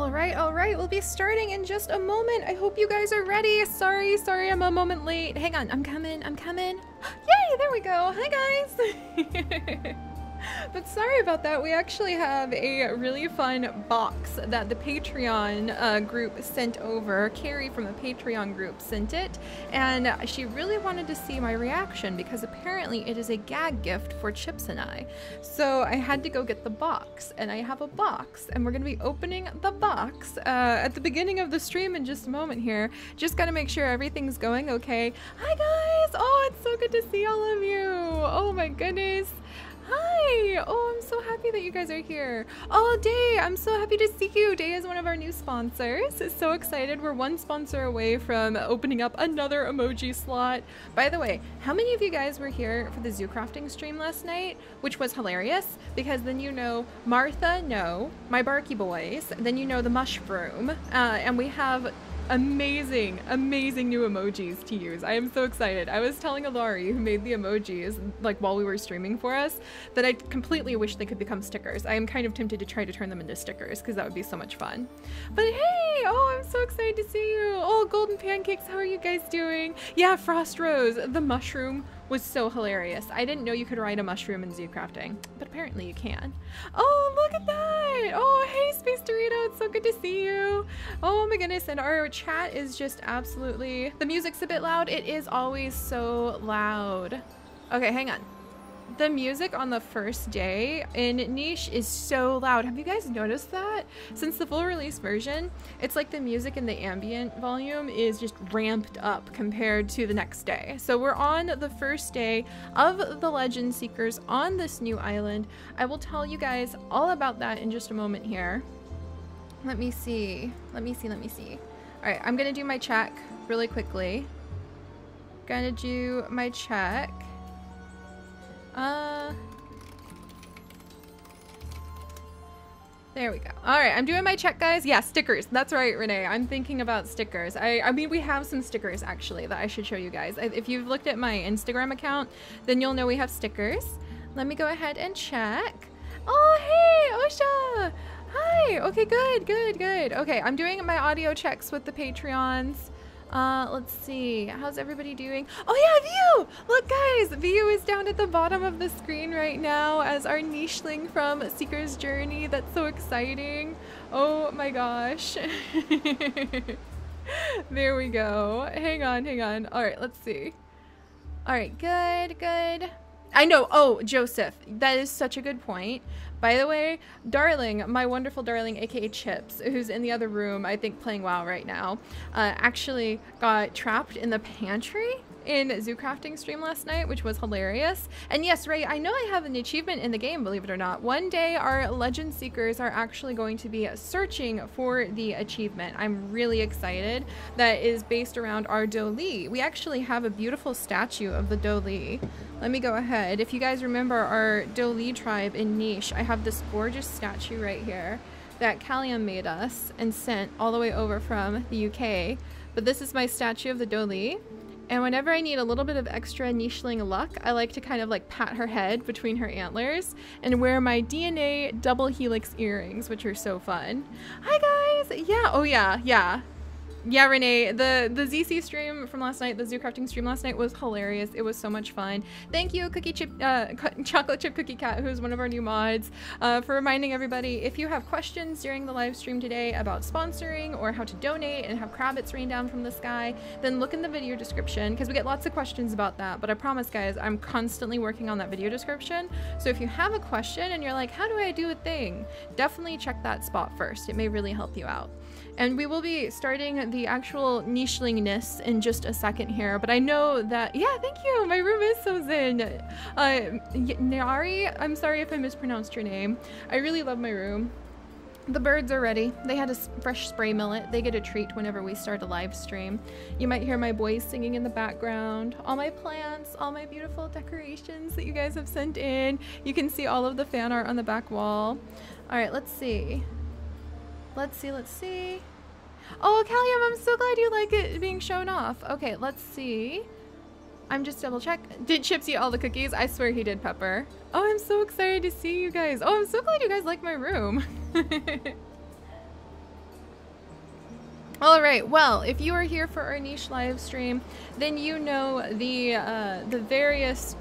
All right, we'll be starting in just a moment. I hope you guys are ready. Sorry, I'm a moment late. Hang on, I'm coming. Yay, there we go. Hi, guys. But sorry about that. We actually have a really fun box that the Patreon group sent over. Carrie from the Patreon group sent it, and she really wanted to see my reaction because apparently it is a gag gift for Chips and I. So I had to go get the box, and I have a box, and we're going to be opening the box at the beginning of the stream in just a moment here. Just got to make sure everything's going okay. Hi, guys. Oh, it's so good to see all of you. Oh, my goodness. Hi! Oh, I'm so happy that you guys are here. Oh, Day, I'm so happy to see you. Day is one of our new sponsors. So excited. We're one sponsor away from opening up another emoji slot. By the way, how many of you guys were here for the zoo crafting stream last night? Which was hilarious, because then you know Martha, no, my Barky Boys, then you know the mushroom, and we have amazing new emojis to use. I am so excited. I was telling Alari, who made the emojis like while we were streaming for us, that I completely wish they could become stickers. I am kind of tempted to try to turn them into stickers because that would be so much fun. But hey, oh, I'm so excited to see you. Oh, Golden Pancakes, how are you guys doing? Yeah, Frost Rose, the mushroom was so hilarious. I didn't know you could ride a mushroom in zoo crafting, but apparently you can. Oh, look at that. Oh, hey, Space Dorito, it's so good to see you. Oh my goodness, and our chat is just absolutely, the music's a bit loud. It is always so loud. Okay, hang on. The music on the first day in Niche is so loud. Have you guys noticed that? Since the full release version, it's like the music in the ambient volume is just ramped up compared to the next day. So we're on the first day of the Legend Seekers on this new island. I will tell you guys all about that in just a moment here. Let me see. All right, I'm gonna do my check really quickly. Gonna do my check. There we go. All right, I'm doing my check, guys. Yeah, stickers. That's right, Renee. I'm thinking about stickers. I mean, we have some stickers actually that I should show you guys. If you've looked at my Instagram account, then you'll know we have stickers. Let me go ahead and check. Oh, hey, Osha. Hi. Okay, good. Okay, I'm doing my audio checks with the Patreons. Let's see. How's everybody doing? Oh yeah, View! Look guys, View is down at the bottom of the screen right now as our nicheling from Seeker's Journey. That's so exciting. Oh my gosh. There we go. Hang on. All right, let's see. All right, good. I know. Oh, Joseph, that is such a good point. By the way, Darling, my wonderful darling, aka Chips, who's in the other room, I think playing WoW right now, actually got trapped in the pantry in zoo crafting stream last night, which was hilarious. And yes, Ray, I know I have an achievement in the game, believe it or not. One day our Legend Seekers are actually going to be searching for the achievement. I'm really excited. That is based around our Doli. We actually have a beautiful statue of the Doli. Let me go ahead. If you guys remember our Doli tribe in Niche, I have this gorgeous statue right here that Callium made us and sent all the way over from the UK. But this is my statue of the Doli. And whenever I need a little bit of extra nicheling luck, I like to kind of like pat her head between her antlers and wear my DNA double helix earrings, which are so fun. Hi guys! Yeah, oh yeah. Yeah, Renee, the ZC stream from last night, the zoo crafting stream last night was hilarious. It was so much fun. Thank you, Chocolate Chip Cookie Cat, who's one of our new mods, for reminding everybody, if you have questions during the live stream today about sponsoring or how to donate and have crabbits rain down from the sky, then look in the video description, because we get lots of questions about that. But I promise, guys, I'm constantly working on that video description. So if you have a question and you're like, how do I do a thing? Definitely check that spot first. It may really help you out. And we will be starting the actual nichelingness in just a second here, but I know that, yeah, thank you, my room is so zen. Nyari, I'm sorry if I mispronounced your name. I really love my room. The birds are ready. They had a fresh spray millet. They get a treat whenever we start a live stream. You might hear my boys singing in the background. All my plants, all my beautiful decorations that you guys have sent in. You can see all of the fan art on the back wall. All right, let's see. Let's see. Oh, Callium, I'm so glad you like it being shown off. Okay, let's see. I'm just double check. Did Chips eat all the cookies? I swear he did, Pepper. Oh, I'm so excited to see you guys. Oh, I'm so glad you guys like my room. All right, well, if you are here for our niche live stream, then you know the various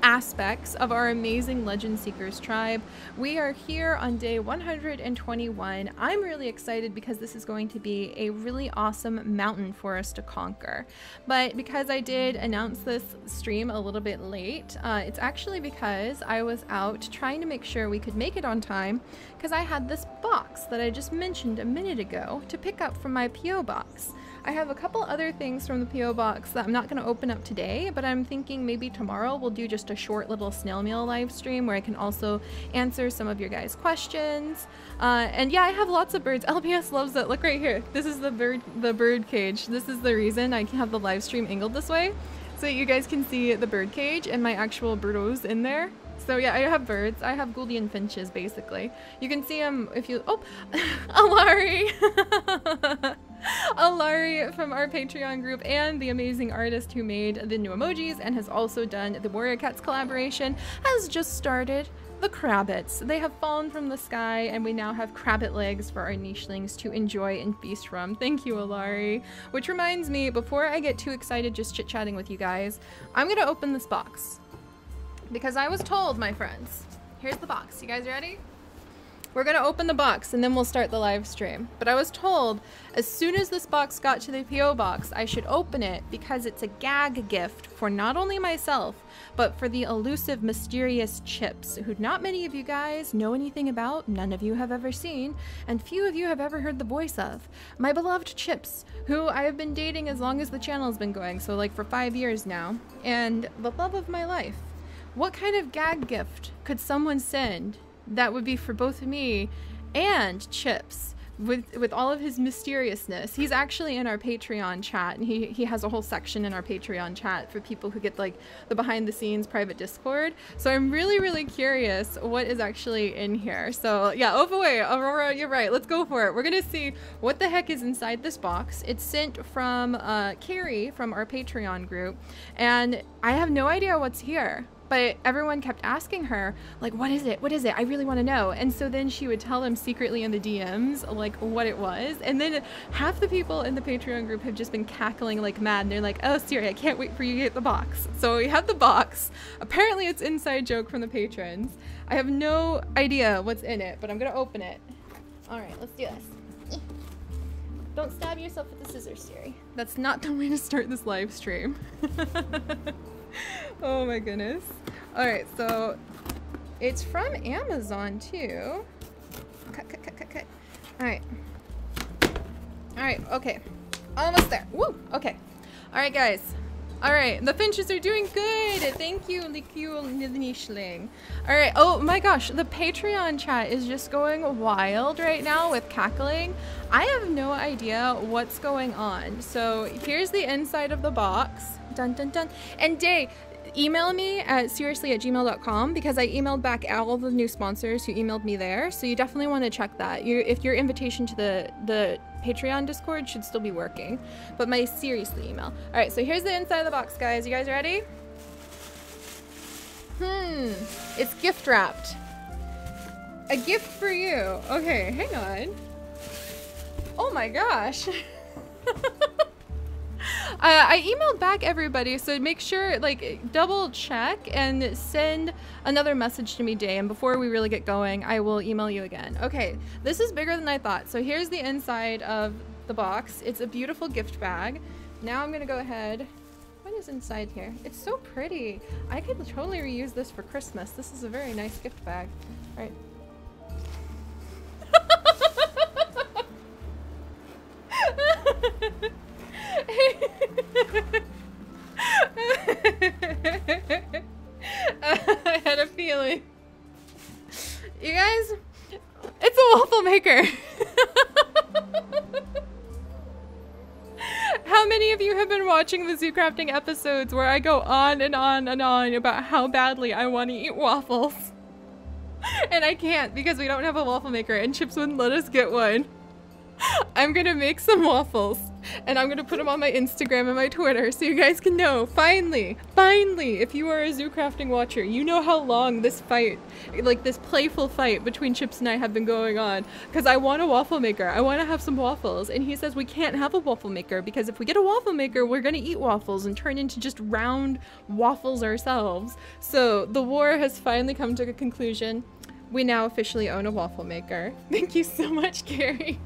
aspects of our amazing Legend Seekers tribe. We are here on day 121. I'm really excited because this is going to be a really awesome mountain for us to conquer. But because I did announce this stream a little bit late, it's actually because I was out trying to make sure we could make it on time, because I had this box that I just mentioned a minute ago to pick up from my P.O. box. I have a couple other things from the P.O. box that I'm not going to open up today, but I'm thinking maybe tomorrow we'll do just a short little snail mail live stream where I can also answer some of your guys' questions. And yeah, I have lots of birds. LPS loves it. Look right here. This is the bird cage. This is the reason I can have the live stream angled this way, so that you guys can see the bird cage and my actual birdos in there. So yeah, I have birds. I have goosey and finches, basically. You can see them if you... Oh! Alari! Alari from our Patreon group and the amazing artist who made the new emojis and has also done the Warrior Cats collaboration has just started the crabbits. They have fallen from the sky and we now have crabbit legs for our nichelings to enjoy and feast from. Thank you, Alari. Which reminds me, before I get too excited just chit-chatting with you guys, I'm gonna open this box. Because I was told, my friends, here's the box. You guys ready? We're gonna open the box and then we'll start the live stream. But I was told as soon as this box got to the P.O. box, I should open it because it's a gag gift for not only myself, but for the elusive, mysterious Chips, who not many of you guys know anything about, none of you have ever seen, and few of you have ever heard the voice of. My beloved Chips, who I have been dating as long as the channel's been going, so like for 5 years now, and the love of my life. What kind of gag gift could someone send that would be for both me and Chips with all of his mysteriousness? He's actually in our Patreon chat, and he has a whole section in our Patreon chat for people who get like the behind the scenes private Discord. So I'm really curious what is actually in here. So yeah, away, Aurora, you're right. Let's go for it. We're gonna see what the heck is inside this box. It's sent from Carrie from our Patreon group, and I have no idea what's here. But everyone kept asking her, like, what is it? What is it? I really want to know. And so then she would tell them secretly in the DMs, like, what it was. And then half the people in the Patreon group have just been cackling like mad. And they're like, oh, Seri, I can't wait for you to get the box. So we have the box. Apparently it's inside joke from the patrons. I have no idea what's in it, but I'm going to open it. All right, let's do this. Don't stab yourself with the scissors, Seri. That's not the way to start this live stream. Oh my goodness. Alright, so it's from Amazon too. Cut. Alright. Alright, okay. Almost there. Woo! Okay. Alright, guys. Alright, the finches are doing good! Thank you, Nichling. Alright, oh my gosh, the Patreon chat is just going wild right now with cackling. I have no idea what's going on. So here's the inside of the box. Dun dun dun. And Day, email me at seriously@gmail.com because I emailed back all the new sponsors who emailed me there. So you definitely want to check that. If your invitation to the Patreon Discord should still be working, but my seriously email. All right, so here's the inside of the box, guys. You guys ready? It's gift wrapped. A gift for you. Okay, hang on. Oh my gosh. I emailed back everybody, so make sure, like, double check and send another message to me, Day, and before we really get going, I will email you again. Okay, this is bigger than I thought. So here's the inside of the box. It's a beautiful gift bag. Now I'm gonna go ahead. What is inside here? It's so pretty. I could totally reuse this for Christmas. This is a very nice gift bag. All right. I had a feeling. You guys, it's a waffle maker. How many of you have been watching the zoo crafting episodes where I go on and on and on about how badly I want to eat waffles? And I can't because we don't have a waffle maker and Chips wouldn't let us get one. I'm gonna make some waffles and I'm gonna put them on my Instagram and my Twitter so you guys can know, finally, if you are a zoo crafting watcher, you know how long this fight, like this playful fight between Chips and I have been going on, because I want a waffle maker. I want to have some waffles, and he says we can't have a waffle maker because if we get a waffle maker, we're gonna eat waffles and turn into just round waffles ourselves. So the war has finally come to a conclusion. We now officially own a waffle maker. Thank you so much, Carrie.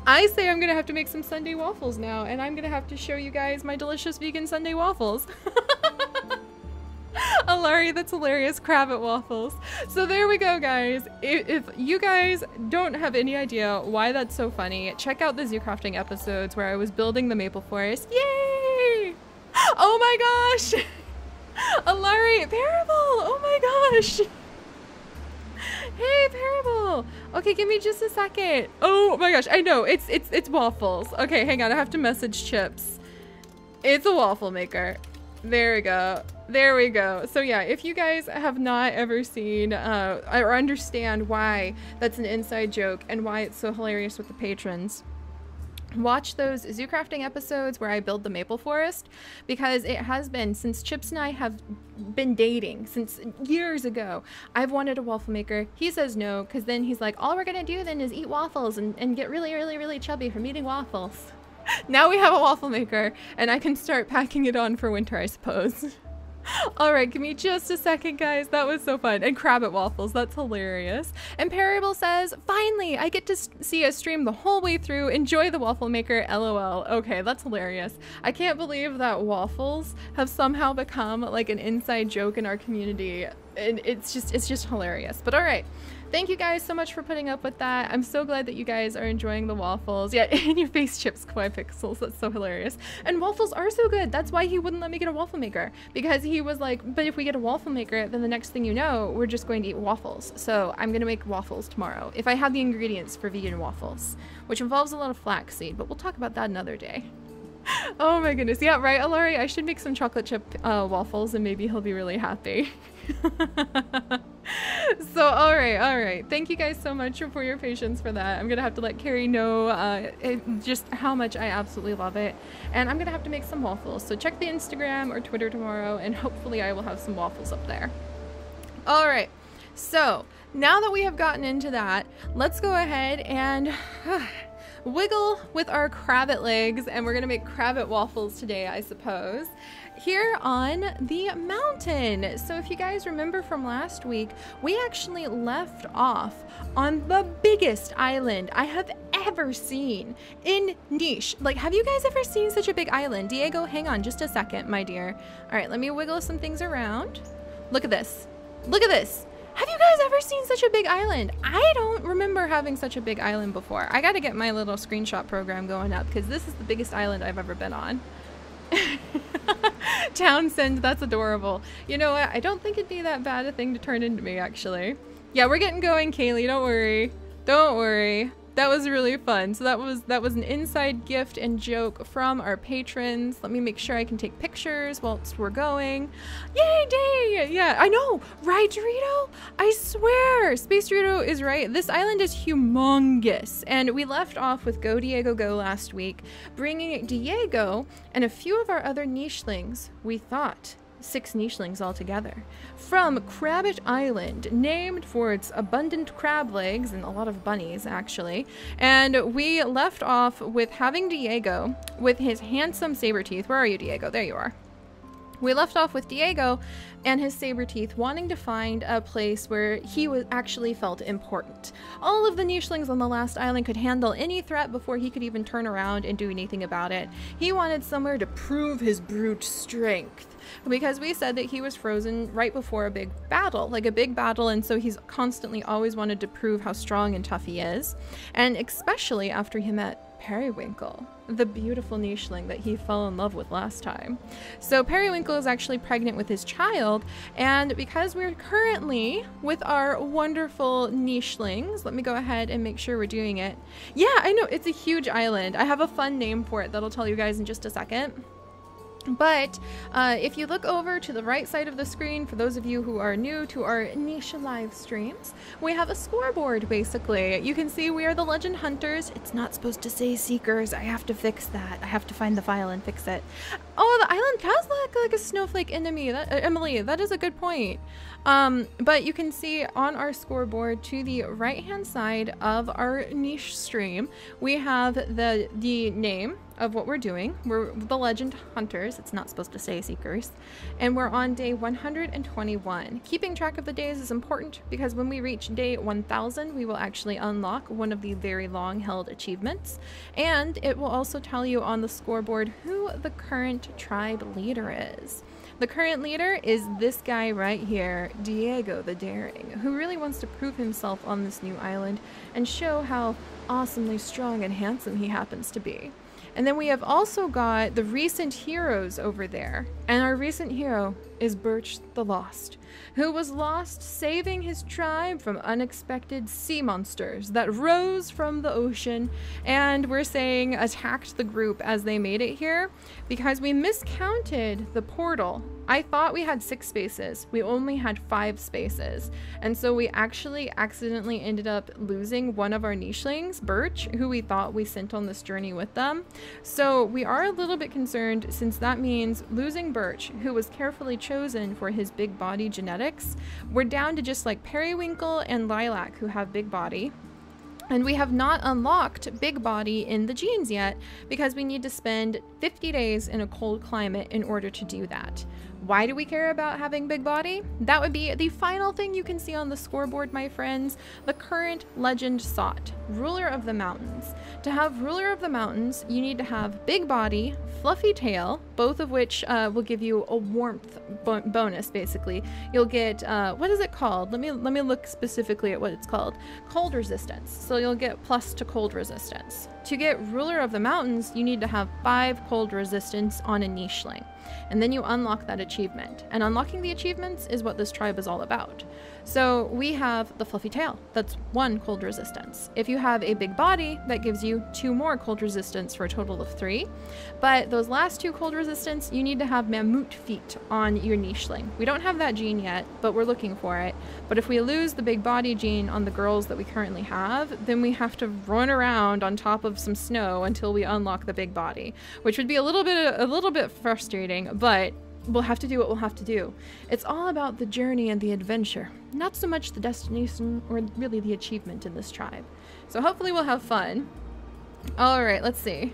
I say I'm gonna have to make some Sunday waffles now, and I'm gonna have to show you guys my delicious vegan Sunday waffles. Alari, that's hilarious. Crab waffles. So there we go, guys. If you guys don't have any idea why that's so funny, check out the zoo crafting episodes where I was building the maple forest. Yay! Oh my gosh! Alari, Parable! Oh my gosh! Hey, Parable! Okay, give me just a second. Oh my gosh, I know, it's waffles. Okay, hang on, I have to message Chips. It's a waffle maker. There we go. There we go. So yeah, if you guys have not ever seen or understand why that's an inside joke and why it's so hilarious with the patrons, watch those zoo crafting episodes where I build the maple forest, because it has been, since Chips and I have been dating since years ago, I've wanted a waffle maker. He says no, because then he's like, all we're gonna do then is eat waffles and get really chubby from eating waffles. Now we have a waffle maker and I can start packing it on for winter, I suppose. All right, give me just a second, guys. That was so fun. And crab waffles, that's hilarious. And Parable says, finally, I get to see a stream the whole way through. Enjoy the waffle maker, LOL. Okay, that's hilarious. I can't believe that waffles have somehow become like an inside joke in our community. And it's just hilarious. But all right. Thank you guys so much for putting up with that. I'm so glad that you guys are enjoying the waffles. Yeah, in your face, Chips, Kawaii Pixels. That's so hilarious. And waffles are so good. That's why he wouldn't let me get a waffle maker. Because he was like, but if we get a waffle maker, then the next thing you know, we're just going to eat waffles. So I'm going to make waffles tomorrow. If I have the ingredients for vegan waffles, which involves a lot of flaxseed, but we'll talk about that another day. Oh my goodness. Yeah, right, Alari? I should make some chocolate chip waffles and maybe he'll be really happy. So all right, thank you guys so much for your patience for that. I'm gonna have to let Carrie know just how much I absolutely love it, and I'm gonna have to make some waffles. So check the Instagram or Twitter tomorrow and hopefully I will have some waffles up there. All right, so now that we have gotten into that, let's go ahead and wiggle with our crabbit legs, and we're gonna make crabbit waffles today, I suppose, here on the mountain. So if you guys remember from last week, we actually left off on the biggest island I have ever seen in niche. Like, have you guys ever seen such a big island? Diego, hang on just a second, my dear. All right, let me wiggle some things around. Look at this. Look at this. Have you guys ever seen such a big island? I don't remember having such a big island before. I gotta get my little screenshot program going up because this is the biggest island I've ever been on. Townsend, that's adorable. You know what? I don't think it'd be that bad a thing to turn into me, actually. Yeah, we're getting going, Kaylee. Don't worry. Don't worry. That was really fun. So that was an inside gift and joke from our patrons. Let me make sure I can take pictures whilst we're going. Yay, day! Yeah, I know, right, Dorito? I swear, Space Dorito is right. This island is humongous, and we left off with Go Diego Go last week, bringing Diego and a few of our other nichelings, we thought 6 nichelings altogether, from Crabbit Island, named for its abundant crab legs and a lot of bunnies, actually. And we left off with having Diego with his handsome saber teeth. Where are you, Diego? There you are. We left off with Diego and his saber teeth wanting to find a place where he was actually felt important. All of the nichelings on the last island could handle any threat before he could even turn around and do anything about it. He wanted somewhere to prove his brute strength, because we said that he was frozen right before a big battle, and so he's constantly always wanted to prove how strong and tough he is, and especially after he met Periwinkle, the beautiful nicheling that he fell in love with last time. So Periwinkle is actually pregnant with his child, and because we're currently with our wonderful nichelings, let me go ahead and make sure we're doing it. Yeah, I know, it's a huge island. I have a fun name for it that I'll tell you guys in just a second. But if you look over to the right side of the screen, for those of you who are new to our niche live streams, we have a scoreboard basically. You can see we are the legend hunters. It's not supposed to say seekers. I have to fix that. I have to find the file and fix it. Oh, the island does look like a snowflake enemy. Emily, that is a good point. But you can see on our scoreboard to the right hand side of our niche stream, we have the name of what we're doing. We're the legend hunters. It's not supposed to say seekers. And we're on day 121. Keeping track of the days is important because when we reach day 1000, we will actually unlock one of the very long held achievements. And it will also tell you on the scoreboard who the current tribe leader is. The current leader is this guy right here, Diego the Daring, who really wants to prove himself on this new island and show how awesomely strong and handsome he happens to be. And then we have also got the recent heroes over there. And our recent hero is Birch the Lost, who was lost saving his tribe from unexpected sea monsters that rose from the ocean and we're saying attacked the group as they made it here because we miscounted the portal. I thought we had 6 spaces. We only had 5 spaces. And so we actually accidentally ended up losing one of our nichelings, Birch, who we thought we sent on this journey with them. So we are a little bit concerned since that means losing Birch, who was carefully chosen for his big body genetics. We're down to just like Periwinkle and Lilac, who have big body. And we have not unlocked big body in the genes yet because we need to spend 50 days in a cold climate in order to do that. Why do we care about having big body? That would be the final thing you can see on the scoreboard, my friends. The current legend sought, ruler of the mountains. To have ruler of the mountains, you need to have big body, fluffy tail, both of which will give you a warmth bonus, basically. You'll get, what is it called? Let me look specifically at what it's called. Cold resistance. So you'll get plus to cold resistance. To get ruler of the mountains, you need to have 5 cold resistance on a nicheling. And then you unlock that achievement. And unlocking the achievements is what this tribe is all about. So we have the fluffy tail. That's 1 cold resistance. If you have a big body, that gives you 2 more cold resistance for a total of 3. But those last 2 cold resistance, you need to have mammoth feet on your nicheling. We don't have that gene yet, but we're looking for it. But if we lose the big body gene on the girls that we currently have, then we have to run around on top of some snow until we unlock the big body, which would be a little bit frustrating, but we'll have to do what we'll have to do. It's all about the journey and the adventure, not so much the destination or really the achievement in this tribe. So hopefully we'll have fun. All right, let's see.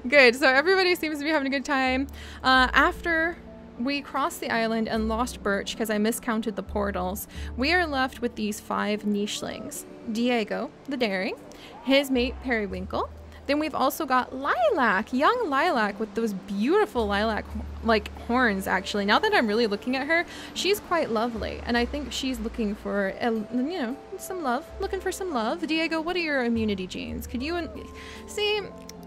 Good, so everybody seems to be having a good time. After we crossed the island and lost Birch because I miscounted the portals, we are left with these 5 nichelings. Diego the Daring, his mate Periwinkle. Then we've also got Lilac, young Lilac with those beautiful lilac like horns actually. Now that I'm really looking at her, she's quite lovely. And I think she's looking for, you know, some love, looking for some love. Diego, what are your immunity genes? Could you, see,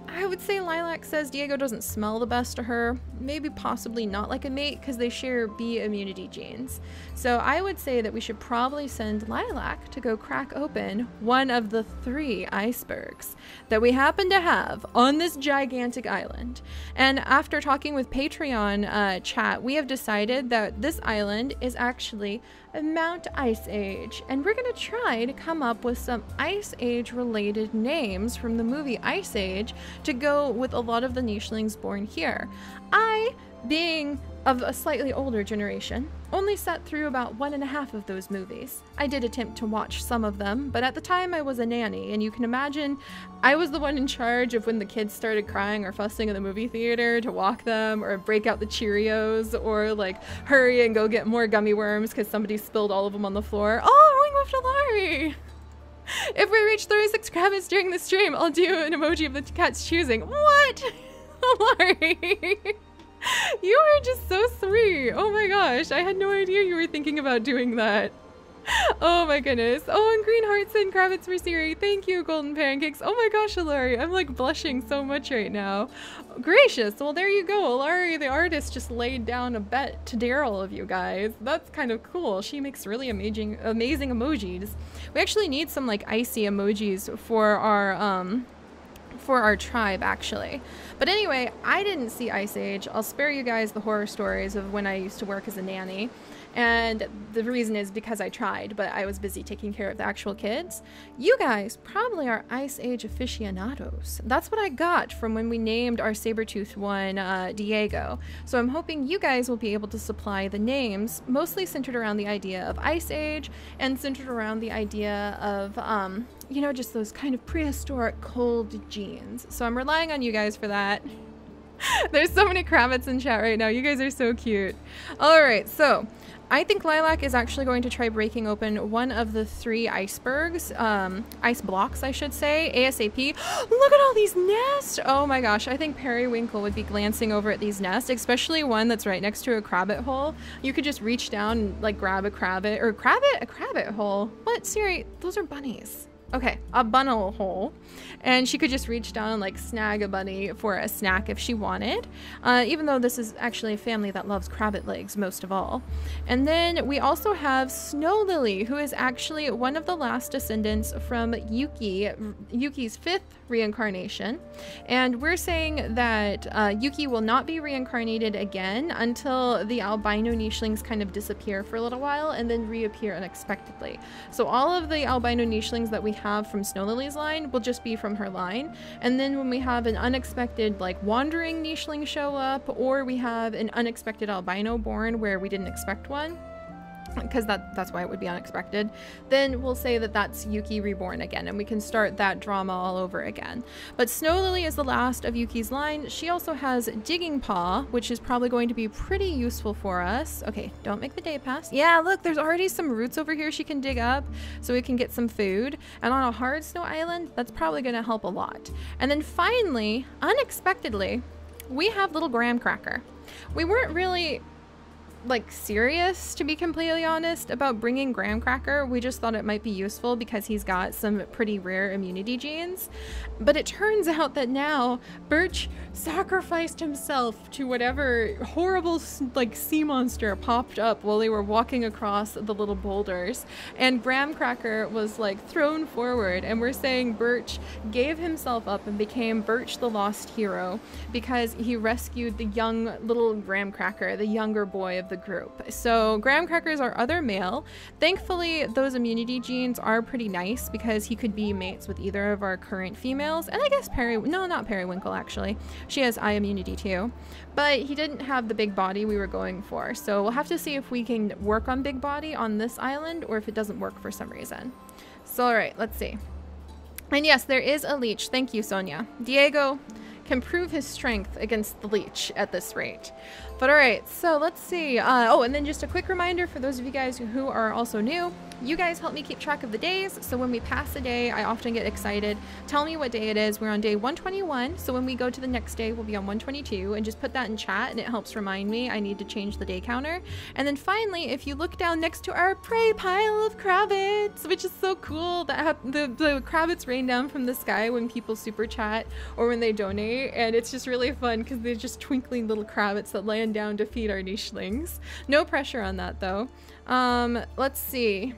I would say Lilac says Diego doesn't smell the best to her. Maybe possibly not like a mate because they share B immunity genes. So I would say that we should probably send Lilac to go crack open one of the 3 icebergs that we happen to have on this gigantic island. And after talking with Patreon chat, we have decided that this island is actually Mount Ice Age, and we're gonna try to come up with some Ice Age related names from the movie Ice Age to go with a lot of the nichelings born here. I, being of a slightly older generation, only sat through about 1.5 of those movies. I did attempt to watch some of them, but at the time I was a nanny, and you can imagine I was the one in charge of when the kids started crying or fussing in the movie theater to walk them or break out the Cheerios or like hurry and go get more gummy worms because somebody spilled all of them on the floor. Oh, rolling with Delari! If we reach 36 rabbits during the stream, I'll do an emoji of the cats choosing. What? Laurie! You are just so sweet. Oh my gosh, I had no idea you were thinking about doing that. Oh my goodness. Oh, and green hearts and kravitz for Seri. Thank you, golden pancakes. Oh my gosh, Alari, I'm like blushing so much right now. Gracious. Well, there you go. Alari, the artist, just laid down a bet to dare all of you guys. That's kind of cool. She makes really amazing emojis. We actually need some like icy emojis for our for our tribe, actually. But anyway, I didn't see Ice Age. I'll spare you guys the horror stories of when I used to work as a nanny. And the reason is because I tried, but I was busy taking care of the actual kids. You guys probably are Ice Age aficionados. That's what I got from when we named our saber-toothed one Diego. So I'm hoping you guys will be able to supply the names, mostly centered around the idea of Ice Age and centered around the idea of, you know, just those kind of prehistoric cold genes. So I'm relying on you guys for that. There's so many Kravitz in chat right now. You guys are so cute. All right, so I think Lilac is actually going to try breaking open one of the 3 icebergs, ice blocks, I should say, ASAP. Look at all these nests. Oh my gosh, I think Periwinkle would be glancing over at these nests, especially one that's right next to a crabbit hole. You could just reach down and like grab a crabbit, or a crabbit hole. What, Seri? Those are bunnies. Okay, a bunnel hole. And she could just reach down and like snag a bunny for a snack if she wanted. Even though this is actually a family that loves crabbit legs most of all. And then we also have Snow Lily, who is actually one of the last descendants from Yuki's 5th reincarnation. And we're saying that Yuki will not be reincarnated again until the albino nichelings kind of disappear for a little while and then reappear unexpectedly. So all of the albino nichelings that we have from Snow Lily's line will just be from her line. And then when we have an unexpected like wandering nicheling show up, or we have an unexpected albino born where we didn't expect one, because that's why it would be unexpected, then we'll say that that's Yuki reborn again, and we can start that drama all over again. But Snow Lily is the last of Yuki's line. She also has Digging Paw, which is probably going to be pretty useful for us. Okay, don't make the day pass. Yeah, look, there's already some roots over here she can dig up so we can get some food. And on a hard snow island, that's probably going to help a lot. And then finally, unexpectedly, we have little Graham Cracker. We weren't really like serious, to be completely honest, about bringing Graham Cracker. We just thought it might be useful because he's got some pretty rare immunity genes. But it turns out that now Birch sacrificed himself to whatever horrible like sea monster popped up while they were walking across the little boulders, and Graham Cracker was like thrown forward, and we're saying Birch gave himself up and became Birch the lost hero because he rescued the young little Graham Cracker, the younger boy of the group. So Graham Cracker's our other male. Thankfully, those immunity genes are pretty nice because he could be mates with either of our current females, and I guess not Periwinkle actually. She has eye immunity too, but he didn't have the big body we were going for. So we'll have to see if we can work on big body on this island or if it doesn't work for some reason. So all right, let's see. And yes, there is a leech. Thank you, Sonia. Diego can prove his strength against the leech at this rate. But all right, so let's see. Oh, and then just a quick reminder for those of you guys who are also new, you guys help me keep track of the days. So when we pass a day, I often get excited. Tell me what day it is. We're on day 121. So when we go to the next day, we'll be on 122, and just put that in chat and it helps remind me I need to change the day counter. And then finally, if you look down next to our prey pile of Kravitz, which is so cool that the Kravitz rain down from the sky when people super chat or when they donate. And it's just really fun because they're just twinkling little Kravitz that land down to feed our nichelings. No pressure on that though. Let's see.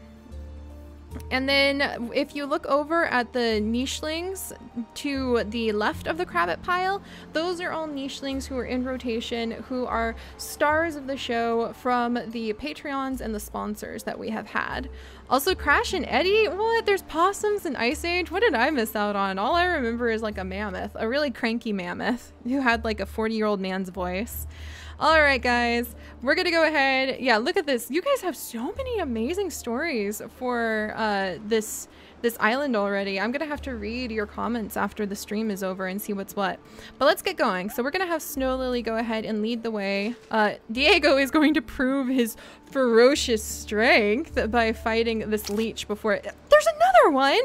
And then if you look over at the nichelings to the left of the Kravitz pile, those are all nichelings who are in rotation, who are stars of the show from the Patreons and the sponsors that we have had. Also, Crash and Eddie, what? There's possums in Ice Age? What did I miss out on? All I remember is like a mammoth, a really cranky mammoth who had like a 40-year-old man's voice. All right, guys, we're gonna go ahead. Yeah, look at this. You guys have so many amazing stories for this island already. I'm gonna have to read your comments after the stream is over and see what's what. But let's get going. So we're gonna have Snow Lily go ahead and lead the way. Diego is going to prove his ferocious strength by fighting this leech before there's another one.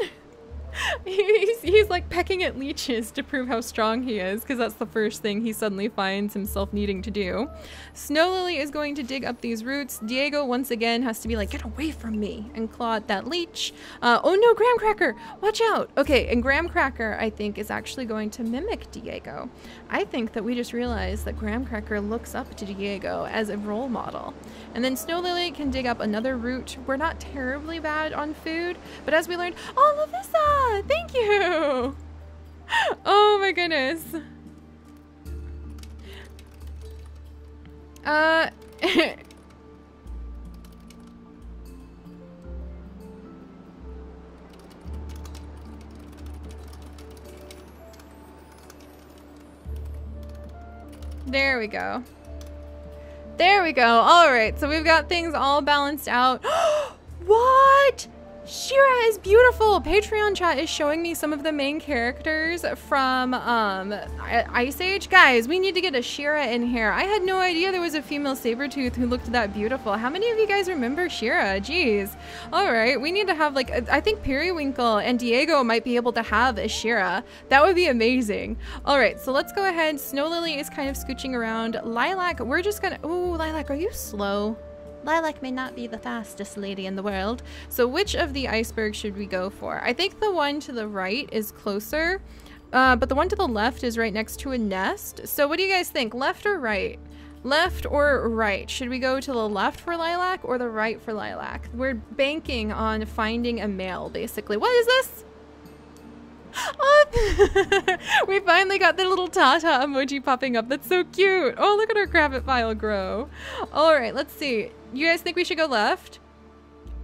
He's like pecking at leeches to prove how strong he is, because that's the first thing he suddenly finds himself needing to do. Snow Lily is going to dig up these roots. Diego once again has to be like, get away from me, and claw at that leech. Oh no, Graham Cracker, watch out. Okay, and Graham Cracker, I think, is actually going to mimic Diego. I think that we just realized that Graham Cracker looks up to Diego as a role model. And then Snow Lily can dig up another root. We're not terribly bad on food, but as we learned, oh, Lavissa! Thank you! Oh my goodness. There we go. There we go. All right, so we've got things all balanced out. What? Shira is beautiful. Patreon chat is showing me some of the main characters from Ice Age. Guys, we need to get a Shira in here. I had no idea there was a female Sabretooth who looked that beautiful. How many of you guys remember Shira? Jeez. All right, we need to have like, I think Periwinkle and Diego might be able to have a Shira. That would be amazing. All right, so let's go ahead. Snow Lily is kind of scooching around. Lilac, we're just gonna, ooh, Lilac, are you slow? Lilac may not be the fastest lady in the world. So which of the icebergs should we go for? I think the one to the right is closer, but the one to the left is right next to a nest. So what do you guys think? Left or right? Left or right? Should we go to the left for Lilac or the right for Lilac? We're banking on finding a male, basically. What is this? Oh, we finally got the little Tata emoji popping up. That's so cute. Oh, look at our Grabbit pile grow. All right, let's see. You guys think we should go left?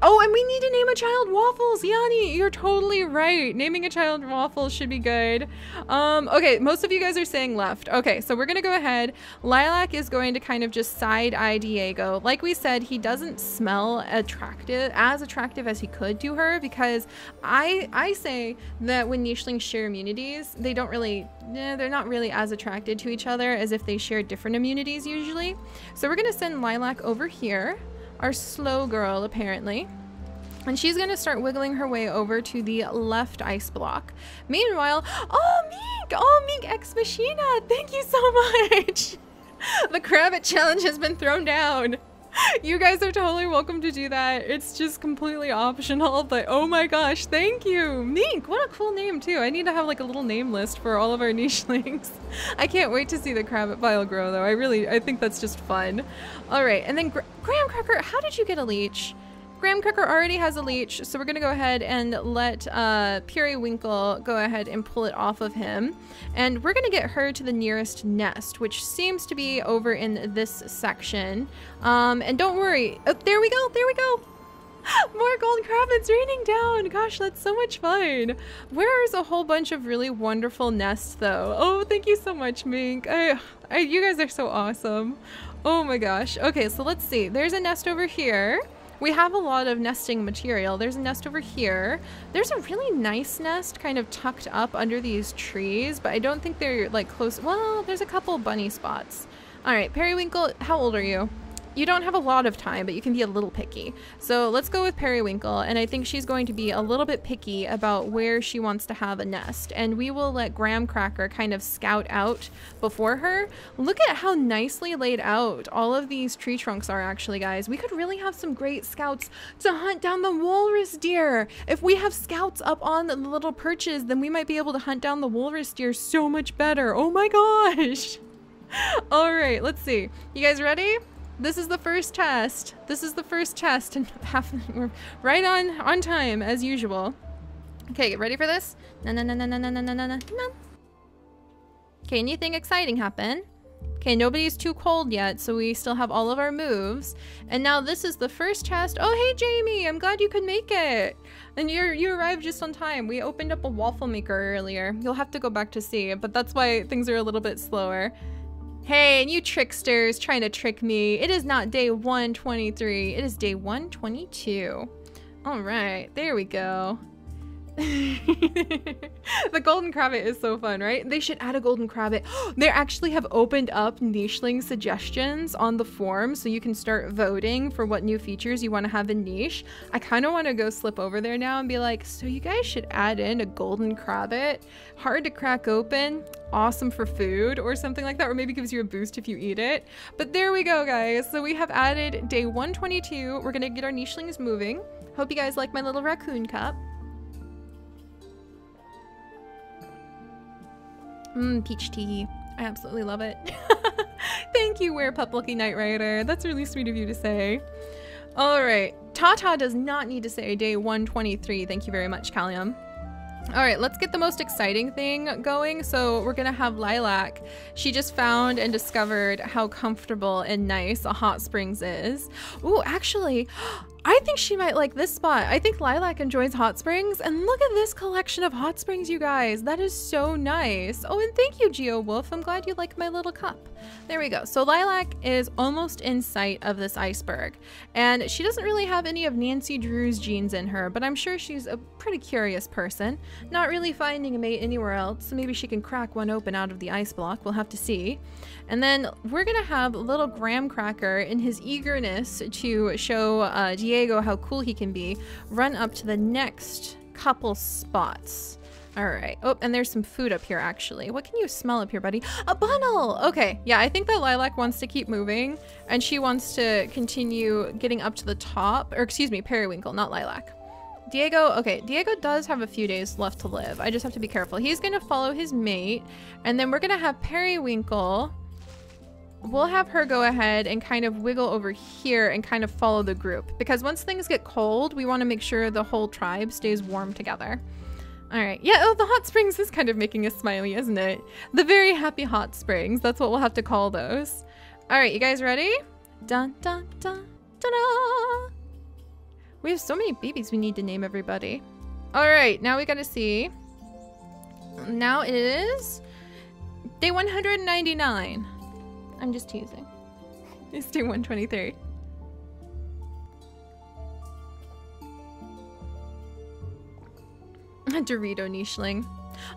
Oh, and we need to name a child Waffles. Yanni, you're totally right. Naming a child Waffles should be good. Okay, most of you guys are saying left. Okay, so we're gonna go ahead. Lilac is going to kind of just side eye Diego. Like we said, he doesn't smell as attractive as he could to her, because I say that when nichelings share immunities, they don't really, they're not really as attracted to each other as if they share different immunities usually. So we're gonna send Lilac over here. Our slow girl, apparently. And she's gonna start wiggling her way over to the left ice block. Meanwhile, oh, Mink Ex Machina, thank you so much. The Crabbit challenge has been thrown down. You guys are totally welcome to do that. It's just completely optional, but oh my gosh, thank you. Mink, what a cool name too. I need to have like a little name list for all of our nichelings. I can't wait to see the Crabbit pile grow though. I think that's just fun. All right, and then Graham Cracker, how did you get a leech? Graham Cracker already has a leech, so we're gonna go ahead and let Periwinkle go ahead and pull it off of him. And we're gonna get her to the nearest nest, which seems to be over in this section. And don't worry, oh, there we go, there we go. More golden crabbits raining down. Gosh, that's so much fun. Where's a whole bunch of really wonderful nests though? Oh, thank you so much, Mink. You guys are so awesome. Oh my gosh. Okay, so let's see. There's a nest over here. We have a lot of nesting material. There's a nest over here. There's a really nice nest kind of tucked up under these trees, but I don't think they're like close. Well, there's a couple bunny spots. All right, Periwinkle, how old are you? You don't have a lot of time, but you can be a little picky. So let's go with Periwinkle, and I think she's going to be a little bit picky about where she wants to have a nest. And we will let Graham Cracker kind of scout out before her. Look at how nicely laid out all of these tree trunks are actually, guys. We could really have some great scouts to hunt down the walrus deer. If we have scouts up on the little perches, then we might be able to hunt down the walrus deer so much better. Oh my gosh. All right, let's see. You guys ready? This is the first test. This is the first test, and we're right on time as usual. Okay, get ready for this. Okay, anything exciting happen? Okay, nobody's too cold yet, so we still have all of our moves. And now this is the first test. Oh, hey Jamie, I'm glad you could make it. And you arrived just on time. We opened up a waffle maker earlier. You'll have to go back to see, but that's why things are a little bit slower. Hey, and you tricksters trying to trick me. It is not day 123. It is day 122. All right, there we go. The golden crabbit is so fun, right? They should add a golden crabbit. They actually have opened up nicheling suggestions on the form, so you can start voting for what new features you want to have in niche. I kind of want to go slip over there now and be like, so you guys should add in a golden crabbit. Hard to crack open, awesome for food or something like that, or maybe gives you a boost if you eat it. But there we go, guys. So we have added day 122. We're gonna get our nichelings moving. Hope you guys like my little raccoon cup. Peach tea. I absolutely love it. Thank you, Wear Pup Lucky Night Rider. That's really sweet of you to say. All right. Tata does not need to say day 123. Thank you very much, Callium. All right, let's get the most exciting thing going. So we're gonna have Lilac. She just found and discovered how comfortable and nice a hot springs is. Ooh, actually, I think she might like this spot. I think Lilac enjoys hot springs, and look at this collection of hot springs, you guys. That is so nice. Oh, and thank you, Geo Wolf. I'm glad you like my little cup. There we go. So Lilac is almost in sight of this iceberg, and she doesn't really have any of Nancy Drew's genes in her, but I'm sure she's a pretty curious person, not really finding a mate anywhere else. So maybe she can crack one open out of the ice block. We'll have to see. And then we're gonna have little Graham Cracker, in his eagerness to show Diego how cool he can be, run up to the next couple spots. All right. Oh, and there's some food up here, actually. What can you smell up here, buddy? A bunnel! Okay, yeah, I think that Lilac wants to keep moving, and she wants to continue getting up to the top. Or excuse me, Periwinkle, not Lilac. Diego, okay, Diego does have a few days left to live. I just have to be careful. He's gonna follow his mate, and then we're gonna have Periwinkle. We'll have her go ahead and kind of wiggle over here and kind of follow the group, because once things get cold, we want to make sure the whole tribe stays warm together. All right. Yeah, oh, the hot springs is kind of making us smiley, isn't it? The very happy hot springs. That's what we'll have to call those. All right, you guys ready? Dun, dun, dun, dun, dun. We have so many babies we need to name everybody. All right, now we got to see. Now it is day 199. I'm just teasing. It's day 123. A Dorito nicheling.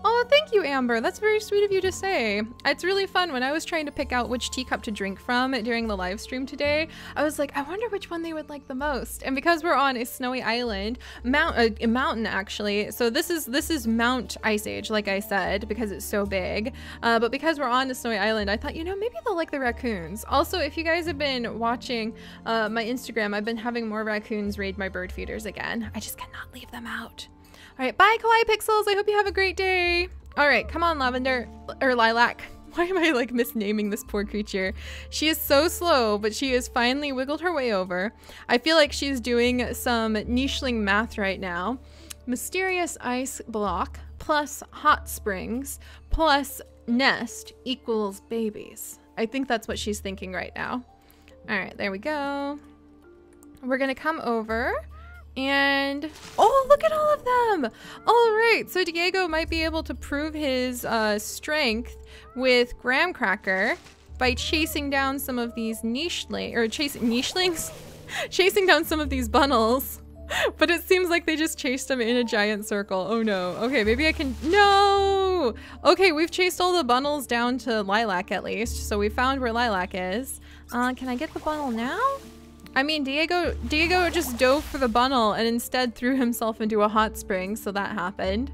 Oh, thank you, Amber. That's very sweet of you to say. It's really fun. When I was trying to pick out which teacup to drink from during the live stream today, I was like, I wonder which one they would like the most. And because we're on a snowy island, a mountain actually, so this is Mount Ice Age, like I said, because it's so big. But because we're on a snowy island, I thought, you know, maybe they'll like the raccoons. Also, if you guys have been watching my Instagram, I've been having more raccoons raid my bird feeders again. I just cannot leave them out. All right, bye, Kawaii Pixels. I hope you have a great day. All right, come on, Lavender, or Lilac. Why am I like misnaming this poor creature? She is so slow, but she has finally wiggled her way over. I feel like she's doing some nicheling math right now. Mysterious ice block plus hot springs plus nest equals babies. I think that's what she's thinking right now. All right, there we go. We're gonna come over. And oh, look at all of them. All right, so Diego might be able to prove his strength with Graham Cracker by chasing down some of these nichelings, chasing down some of these bunnels. But it seems like they just chased him in a giant circle. Oh no. Okay, maybe I can, no. Okay, we've chased all the bunnels down to Lilac at least, so we found where Lilac is. Can I get the bunnel now? I mean, Diego just dove for the bunnel and instead threw himself into a hot spring, so that happened.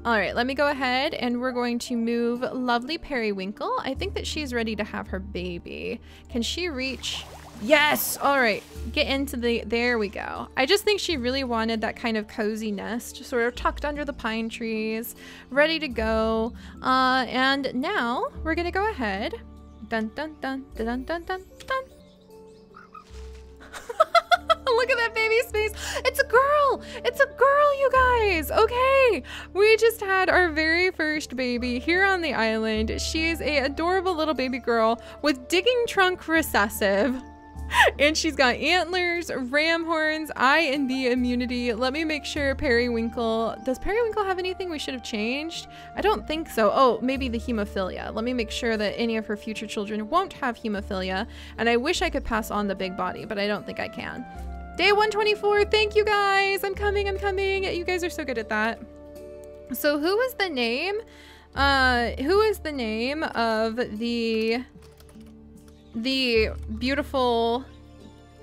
All right, let me go ahead and we're going to move lovely Periwinkle. I think that she's ready to have her baby. Can she reach? Yes! All right, get into there we go. I just think she really wanted that kind of cozy nest, sort of tucked under the pine trees, ready to go. And now we're gonna go ahead. Dun, dun, dun, dun, dun, dun, dun, dun. Look at that baby's face. It's a girl. It's a girl, you guys. Okay. We just had our very first baby here on the island. She's a adorable little baby girl with digging trunk recessive. And she's got antlers, ram horns, I and B immunity. Let me make sure Periwinkle... Does Periwinkle have anything we should have changed? I don't think so. Oh, maybe the hemophilia. Let me make sure that any of her future children won't have hemophilia. And I wish I could pass on the big body, but I don't think I can. Day 124. Thank you, guys. I'm coming. I'm coming. You guys are so good at that. So who is the name? Who is the name of the beautiful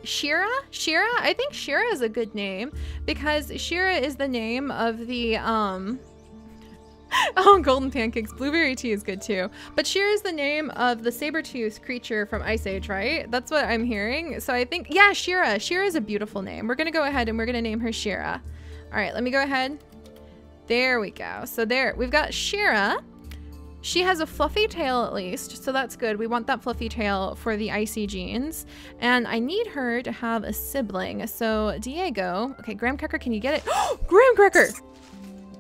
Shira? Shira? I think Shira is a good name because Shira is the name of the oh, golden pancakes. Blueberry tea is good too. But Shira is the name of the saber-toothed creature from Ice Age, right? That's what I'm hearing. So I think, yeah, Shira. Shira is a beautiful name. We're gonna go ahead and we're gonna name her Shira. All right, let me go ahead. There we go. So there, we've got Shira. She has a fluffy tail at least, so that's good. We want that fluffy tail for the icy genes. And I need her to have a sibling. So Diego, okay, Graham Cracker, can you get it? Graham Cracker!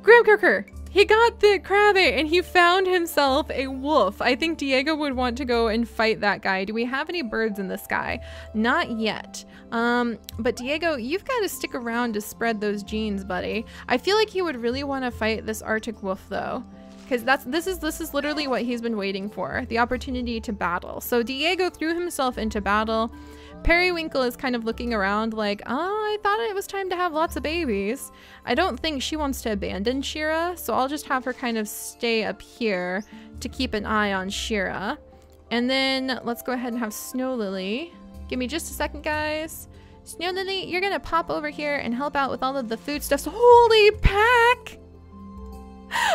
Graham Cracker! He got the crabbit and he found himself a wolf. I think Diego would want to go and fight that guy. Do we have any birds in the sky? Not yet. But Diego, you've got to stick around to spread those genes, buddy. I feel like he would really want to fight this Arctic wolf though. Because this is literally what he's been waiting for, the opportunity to battle. So Diego threw himself into battle. Periwinkle is kind of looking around like, oh, I thought it was time to have lots of babies. I don't think she wants to abandon Shira, so I'll just have her kind of stay up here to keep an eye on Shira. And then let's go ahead and have Snow Lily. Give me just a second, guys. Snow Lily, you're gonna pop over here and help out with all of the foodstuffs. Holy pack!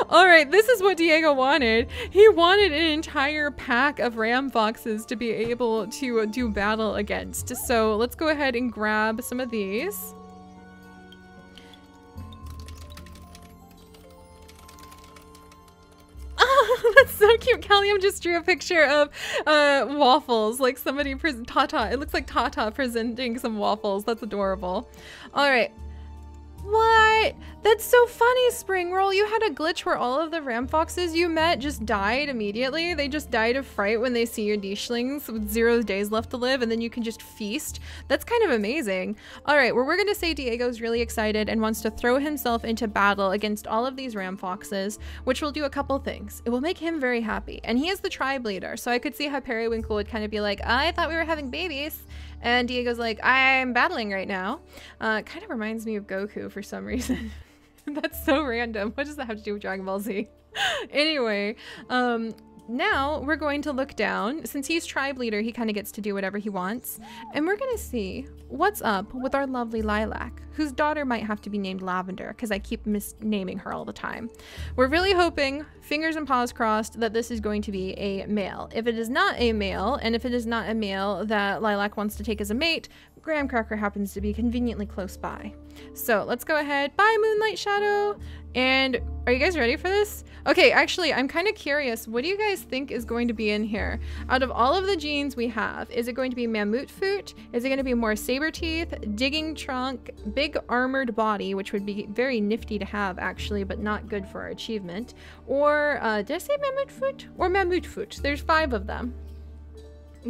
All right, this is what Diego wanted. He wanted an entire pack of ram foxes to be able to do battle against. So let's go ahead and grab some of these. Oh, that's so cute. Callium just drew a picture of Waffles, like somebody Tata. It looks like Tata presenting some waffles. That's adorable. All right. What? That's so funny, Spring Roll. You had a glitch where all of the ram foxes you met just died immediately. They just died of fright when they see your Dishlings with 0 days left to live, and then you can just feast. That's kind of amazing. All right, well, we're going to say Diego's really excited and wants to throw himself into battle against all of these ram foxes, which will do a couple things. It will make him very happy, and he is the tribe leader, so I could see how Periwinkle would kind of be like, I thought we were having babies. And Diego's like, I'm battling right now. Kind of reminds me of Goku for some reason. That's so random. What does that have to do with Dragon Ball Z? Anyway, now we're going to look down. Since he's tribe leader, he kind of gets to do whatever he wants. And we're going to see what's up with our lovely Lilac, whose daughter might have to be named Lavender because I keep misnaming her all the time. We're really hoping, fingers and paws crossed, that this is going to be a male. If it is not a male, and if it is not a male that Lilac wants to take as a mate, Graham Cracker happens to be conveniently close by. So let's go ahead. Bye, Moonlight Shadow. And are you guys ready for this? Okay, actually, I'm kind of curious. What do you guys think is going to be in here? Out of all of the genes we have, is it going to be Mammoth Foot? Is it going to be more saber teeth, digging trunk, big armored body, which would be very nifty to have actually, but not good for our achievement? Or did I say Mammoth Foot? Or Mammoth Foot? There's 5 of them.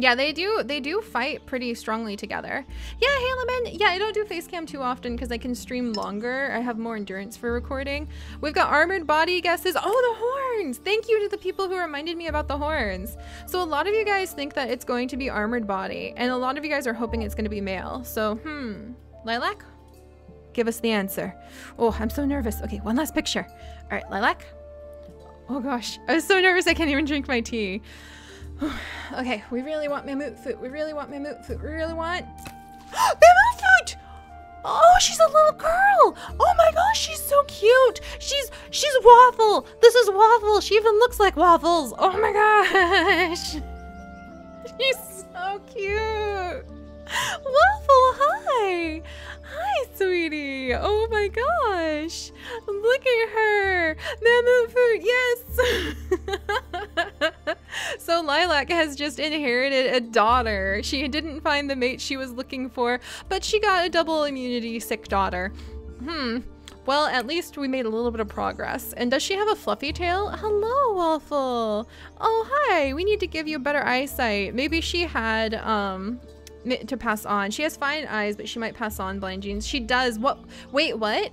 Yeah, they do fight pretty strongly together. Yeah, Halaman. Yeah, I don't do face cam too often because I can stream longer. I have more endurance for recording. We've got armored body guesses. Oh, the horns! Thank you to the people who reminded me about the horns. So a lot of you guys think that it's going to be armored body, and a lot of you guys are hoping it's going to be male. So, Lilac? Give us the answer. Oh, I'm so nervous. Okay, one last picture. All right, Lilac. Oh gosh, I was so nervous I can't even drink my tea. Okay, we really want Mammoth Foot. We really want Mammoth Foot. We really want Mammoth Foot! Oh, she's a little girl. Oh my gosh, she's so cute. She's Waffle. This is Waffle. She even looks like Waffles. Oh my gosh. She's so cute. Waffle, hi. Hi, sweetie. Oh my gosh. Look at her. Mammoth Foot, yes. So Lilac has just inherited a daughter. She didn't find the mate she was looking for, but she got a double immunity sick daughter. Well, at least we made a little bit of progress. And does she have a fluffy tail? Hello, Waffle. Oh, hi. We need to give you better eyesight. Maybe she had, to pass on. She has fine eyes, but she might pass on blind genes. She does. What? Wait, what?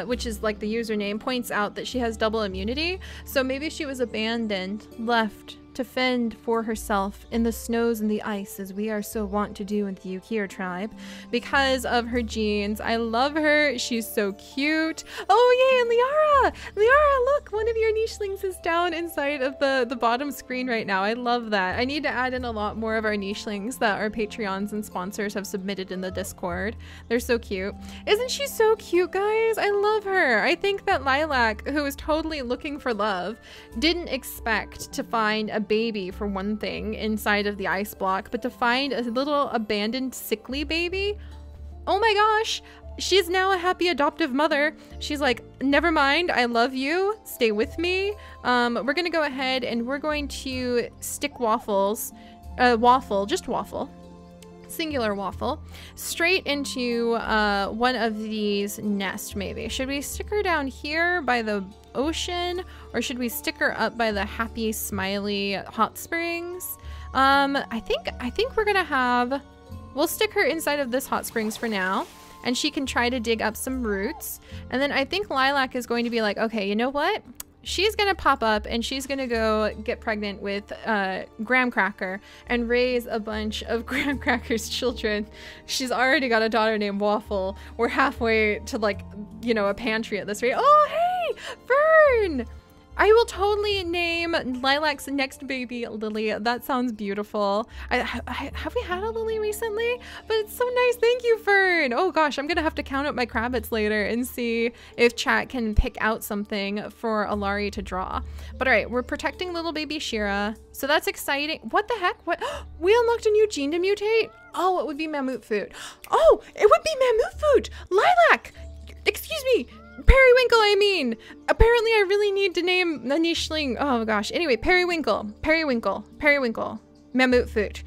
Which is like the username points out that she has double immunity. So maybe she was abandoned, left to fend for herself in the snows and the ice, as we are so wont to do in the Yukir tribe, because of her genes. I love her. She's so cute. Oh, yay, and Liara! Liara, look, one of your nichelings is down inside of the bottom screen right now. I love that. I need to add in a lot more of our nichelings that our Patreons and sponsors have submitted in the Discord. They're so cute. Isn't she so cute, guys? I love her. I think that Lilac, who is totally looking for love, didn't expect to find a baby, for one thing, inside of the ice block, but to find a little abandoned sickly baby. Oh my gosh, she's now a happy adoptive mother. She's like, never mind, I love you, stay with me. We're gonna go ahead and we're going to stick Waffles, just Waffle, singular waffle, straight into one of these nests maybe. Should we stick her down here by the ocean, or should we stick her up by the happy, smiley hot springs? I think we're gonna we'll stick her inside of this hot springs for now, and she can try to dig up some roots. And then I think Lilac is going to be like, okay, you know what? She's gonna pop up and she's gonna go get pregnant with Graham Cracker and raise a bunch of Graham Cracker's children. She's already got a daughter named Waffle. We're halfway to, like, you know, a pantry at this rate. Oh, hey, Fern! I will totally name Lilac's next baby Lily. That sounds beautiful. Have we had a Lily recently? But it's so nice. Thank you, Fern. Oh gosh, I'm gonna have to count up my Crabbits later and see if chat can pick out something for Alari to draw. But all right, we're protecting little baby Shira. So that's exciting. What the heck? What? We unlocked a new gene to mutate? Oh, it would be Mammut Food. Oh, it would be Mammut Food. Lilac, excuse me. Periwinkle, I mean. Apparently I really need to name the nicheling. Oh gosh. Anyway, Periwinkle. Mammut Food.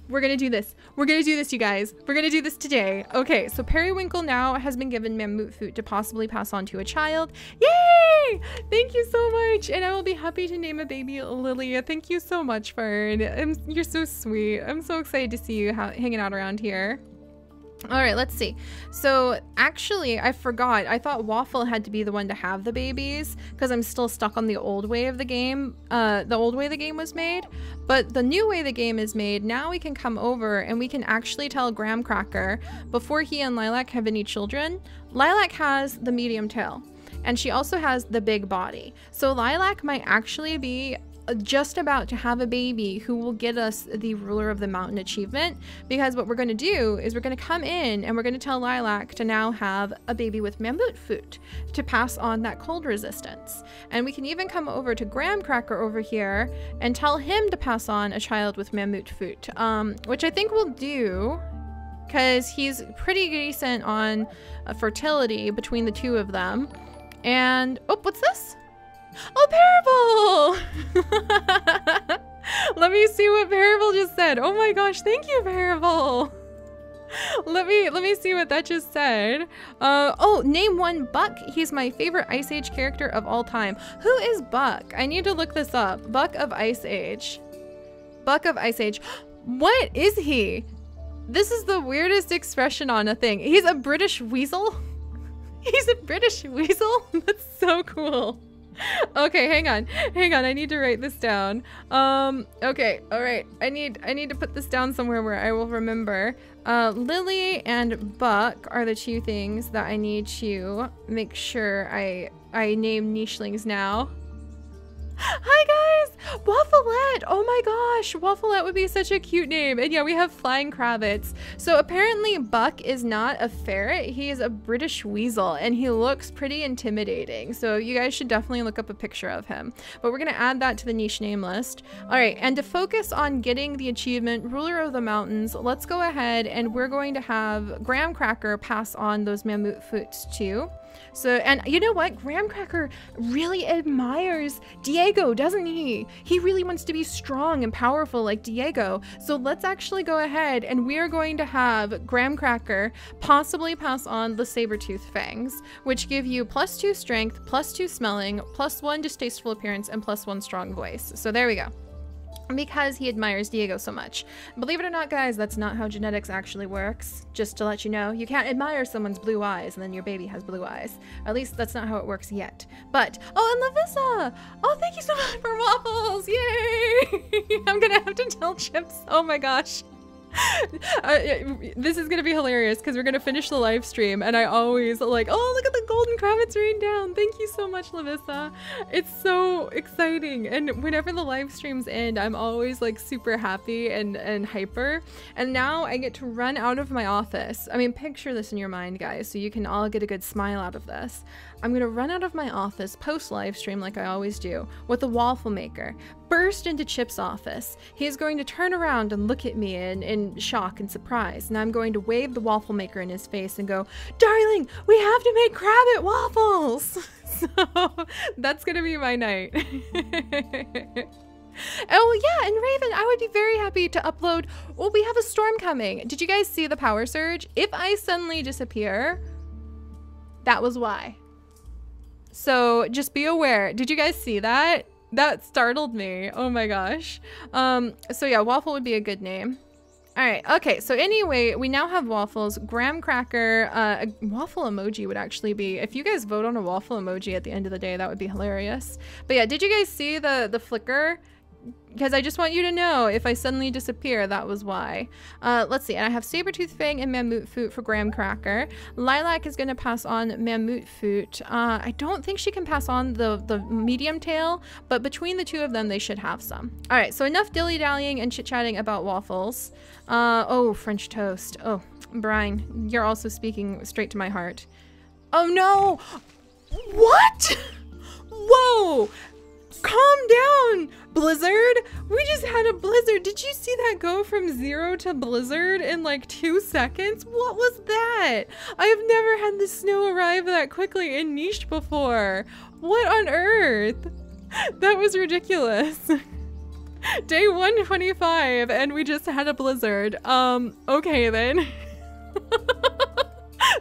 We're gonna do this. We're gonna do this, you guys. We're gonna do this today. Okay, so Periwinkle now has been given Mammut Food to possibly pass on to a child. Yay! Thank you so much. And I will be happy to name a baby Lily. Thank you so much, Fern. You're so sweet. I'm so excited to see you hanging out around here. All right, let's see. So actually, I forgot. I thought Waffle had to be the one to have the babies because I'm still stuck on the old way of the game. The old way the game was made. But the new way the game is made, now we can come over and we can actually tell Graham Cracker, before he and Lilac have any children, Lilac has the medium tail and she also has the big body. So Lilac might actually be just about to have a baby who will get us the Ruler of the Mountain achievement, because what we're going to do is we're going to come in and we're going to tell Lilac to now have a baby with Mammut Food to pass on that cold resistance. And we can even come over to Graham Cracker over here and tell him to pass on a child with Mammut Food, which I think we'll do because he's pretty decent on fertility between the two of them. And oh, what's this? Oh, Parable! Let me see what Parable just said. Oh my gosh, thank you, Parable. Let me see what that just said. Oh, name one Buck. He's my favorite Ice Age character of all time. Who is Buck? I need to look this up. Buck of Ice Age. Buck of Ice Age. What is he? This is the weirdest expression on a thing. He's a British weasel? He's a British weasel? That's so cool. Okay, hang on, I need to write this down. Okay, all right, I need to put this down somewhere where I will remember. Lily and Buck are the two things that I need to make sure I name nichelings now. Hi guys, Waffleette. Oh my gosh, Waffleette would be such a cute name. And yeah, we have flying Crabbits. So apparently Buck is not a ferret, he is a British weasel, and he looks pretty intimidating. So you guys should definitely look up a picture of him. But we're gonna add that to the niche name list. All right, and to focus on getting the achievement Ruler of the Mountains, let's go ahead and we're going to have Graham Cracker pass on those Mammut Foods too. So, and you know what? Graham Cracker really admires Diego, doesn't he? He really wants to be strong and powerful like Diego. So let's actually go ahead and we are going to have Graham Cracker possibly pass on the saber-tooth fangs, which give you +2 strength, +2 smelling, +1 distasteful appearance, and +1 strong voice. So there we go. Because he admires Diego so much. Believe it or not, guys, that's not how genetics actually works. Just to let you know, you can't admire someone's blue eyes and then your baby has blue eyes. At least that's not how it works yet. But, oh, and Lavissa! Oh, thank you so much for Waffles! Yay! I'm gonna have to tell Chips. Oh my gosh. This is gonna be hilarious because we're gonna finish the live stream and I always like, oh, look at the golden Crabbits rain down. Thank you so much, Lavissa. It's so exciting, and whenever the live streams end, I'm always like super happy and hyper. And now I get to run out of my office. I mean, picture this in your mind, guys, so you can all get a good smile out of this. I'm gonna run out of my office post live stream like I always do with the waffle maker, burst into Chip's office. He's going to turn around and look at me in shock and surprise, and I'm going to wave the waffle maker in his face and go, darling, we have to make Crabbit waffles. So that's gonna be my night. Oh yeah, and Raven, I would be very happy to upload. Well, we have a storm coming. Did you guys see the power surge? If I suddenly disappear, that was why. So just be aware. Did you guys see that? That startled me. Oh my gosh. So yeah, Waffle would be a good name. All right. Okay. So anyway, we now have Waffles, graham cracker, a waffle emoji would actually be, if you guys vote on a waffle emoji at the end of the day, that would be hilarious. But yeah, did you guys see the flicker? Because I just want you to know, if I suddenly disappear, that was why. Let's see. And I have Sabertooth Fang and Mammut Foot for graham cracker. Lilac is going to pass on Mammut Foot. I don't think she can pass on the medium tail, but between the two of them, they should have some. All right. So enough dilly-dallying and chit-chatting about Waffles. Oh, French toast. Oh, Brian, you're also speaking straight to my heart. Oh no! What? Whoa! Calm down, Blizzard. We just had a blizzard. Did you see that go from 0 to blizzard in like 2 seconds? What was that? I have never had the snow arrive that quickly in Niche before. What on earth? That was ridiculous. Day 125 and we just had a blizzard. Okay then.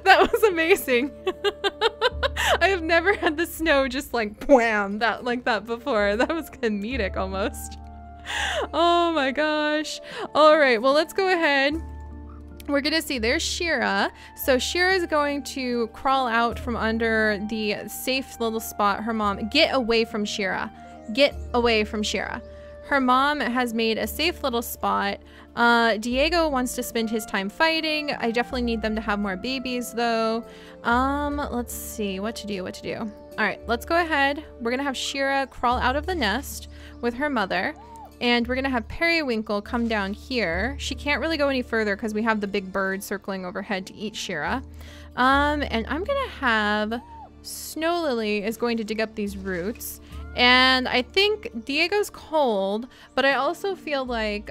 That was amazing. I have never had the snow just like wham like that before. That was comedic almost. Oh my gosh. All right, well, let's go ahead. We're gonna see there's Shira. So Shira is going to crawl out from under the safe little spot her mom. Get away from Shira. Get away from Shira. Her mom has made a safe little spot. Diego wants to spend his time fighting. I definitely need them to have more babies though. Let's see what to do. All right, let's go ahead. We're gonna have Shira crawl out of the nest with her mother, and we're gonna have Periwinkle come down here. She can't really go any further because we have the big bird circling overhead to eat Shira. And I'm gonna have Snow Lily is going to dig up these roots. And I think Diego's cold, but I also feel like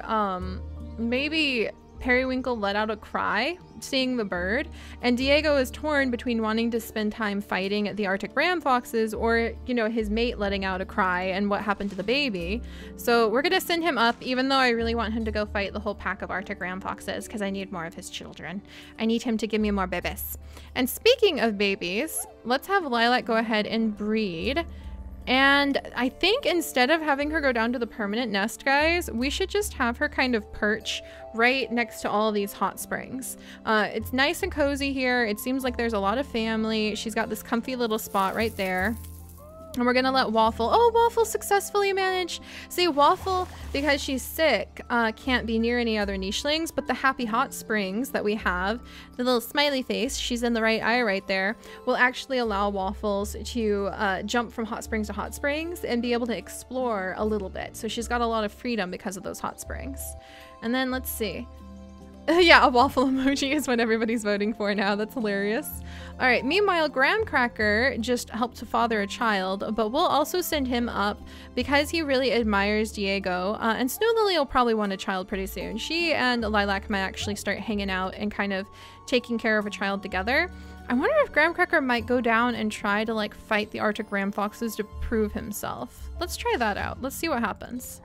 maybe Periwinkle let out a cry seeing the bird, and Diego is torn between wanting to spend time fighting the Arctic ram foxes or, you know, his mate letting out a cry and what happened to the baby. So we're gonna send him up, even though I really want him to go fight the whole pack of Arctic ram foxes because I need more of his children. I need him to give me more babies. And speaking of babies, let's have Lilac go ahead and breed. And I think instead of having her go down to the permanent nest, guys, we should just have her kind of perch right next to all of these hot springs. It's nice and cozy here. It seems like there's a lot of family. She's got this comfy little spot right there. And we're gonna let Waffle, oh, Waffle successfully managed. See, Waffle, because she's sick, can't be near any other nichelings, but the happy hot springs that we have, the little smiley face, she's in the right eye right there, will actually allow Waffles to jump from hot springs to hot springs and be able to explore a little bit. So she's got a lot of freedom because of those hot springs. And then let's see. Yeah, a waffle emoji is what everybody's voting for now. That's hilarious. All right, meanwhile, Graham Cracker just helped to father a child, but we'll also send him up because he really admires Diego. And Snow Lily will probably want a child pretty soon. She and Lilac might actually start hanging out and kind of taking care of a child together. I wonder if Graham Cracker might go down and try to like fight the Arctic ram foxes to prove himself. Let's try that out. Let's see what happens.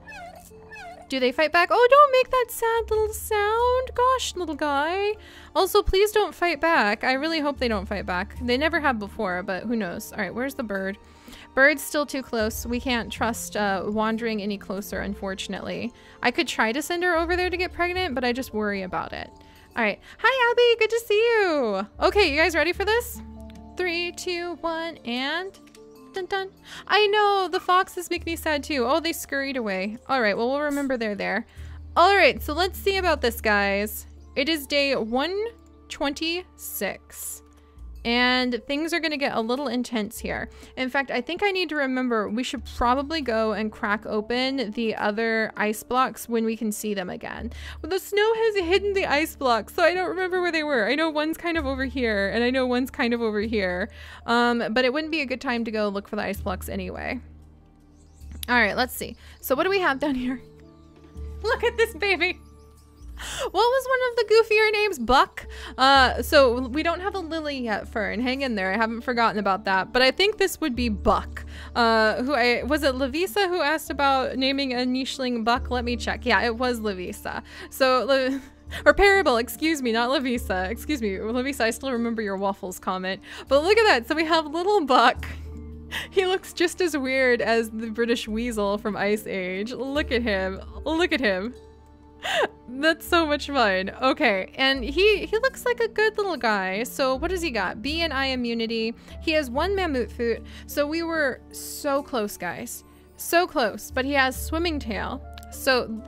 Do they fight back? Oh, don't make that sad little sound. Gosh, little guy. Also, please don't fight back. I really hope they don't fight back. They never have before, but who knows? All right, where's the bird? Bird's still too close. We can't trust wandering any closer, unfortunately. I could try to send her over there to get pregnant, but I just worry about it. All right. Hi, Abby. Good to see you. Okay, you guys ready for this? 3, 2, 1, and... Dun, dun. I know, the foxes make me sad too. Oh, they scurried away. All right, well, we'll remember they're there. All right, so let's see about this, guys. It is day 126. And things are gonna get a little intense here. In fact, I think I need to remember we should probably go and crack open the other ice blocks when we can see them again. But the snow has hidden the ice blocks, so I don't remember where they were. I know one's kind of over here, and I know one's kind of over here. But it wouldn't be a good time to go look for the ice blocks anyway. All right, let's see. So what do we have down here? Look at this baby. What was one of the goofier names? Buck? So we don't have a Lily yet, Fern. Hang in there. I haven't forgotten about that. But I think this would be Buck. Was it Lavisa who asked about naming a nicheling Buck? Let me check. Yeah, it was Lavisa. So, or Parable, excuse me, not Lavisa. Excuse me, Lavisa, I still remember your Waffles comment. But look at that. So we have little Buck. He looks just as weird as the British weasel from Ice Age. Look at him. Look at him. That's so much fun. Okay, and he looks like a good little guy. So what does he got? B and I immunity. He has 1 mammut foot. So we were so close, guys. So close. But he has swimming tail. So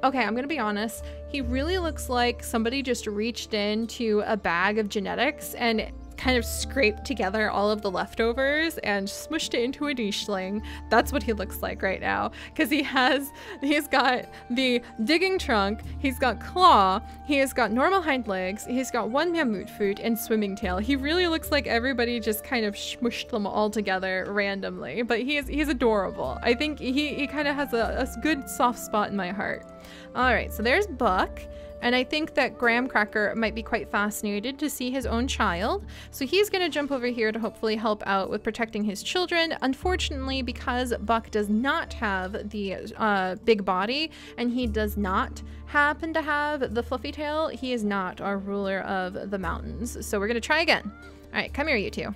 okay, I'm gonna be honest. He really looks like somebody just reached into a bag of genetics and kind of scraped together all of the leftovers and smushed it into a nicheling. That's what he looks like right now, because he's got the digging trunk, he's got claw, he has got normal hind legs, he's got 1 mammut foot and swimming tail. He really looks like everybody just kind of smushed them all together randomly, but he's adorable. I think he kind of has a good soft spot in my heart. All right, so there's Buck. And I think that Graham Cracker might be quite fascinated to see his own child. So he's going to jump over here to hopefully help out with protecting his children. Unfortunately, because Buck does not have the big body and he does not happen to have the fluffy tail, he is not our ruler of the mountains. So we're going to try again. All right, come here, you two.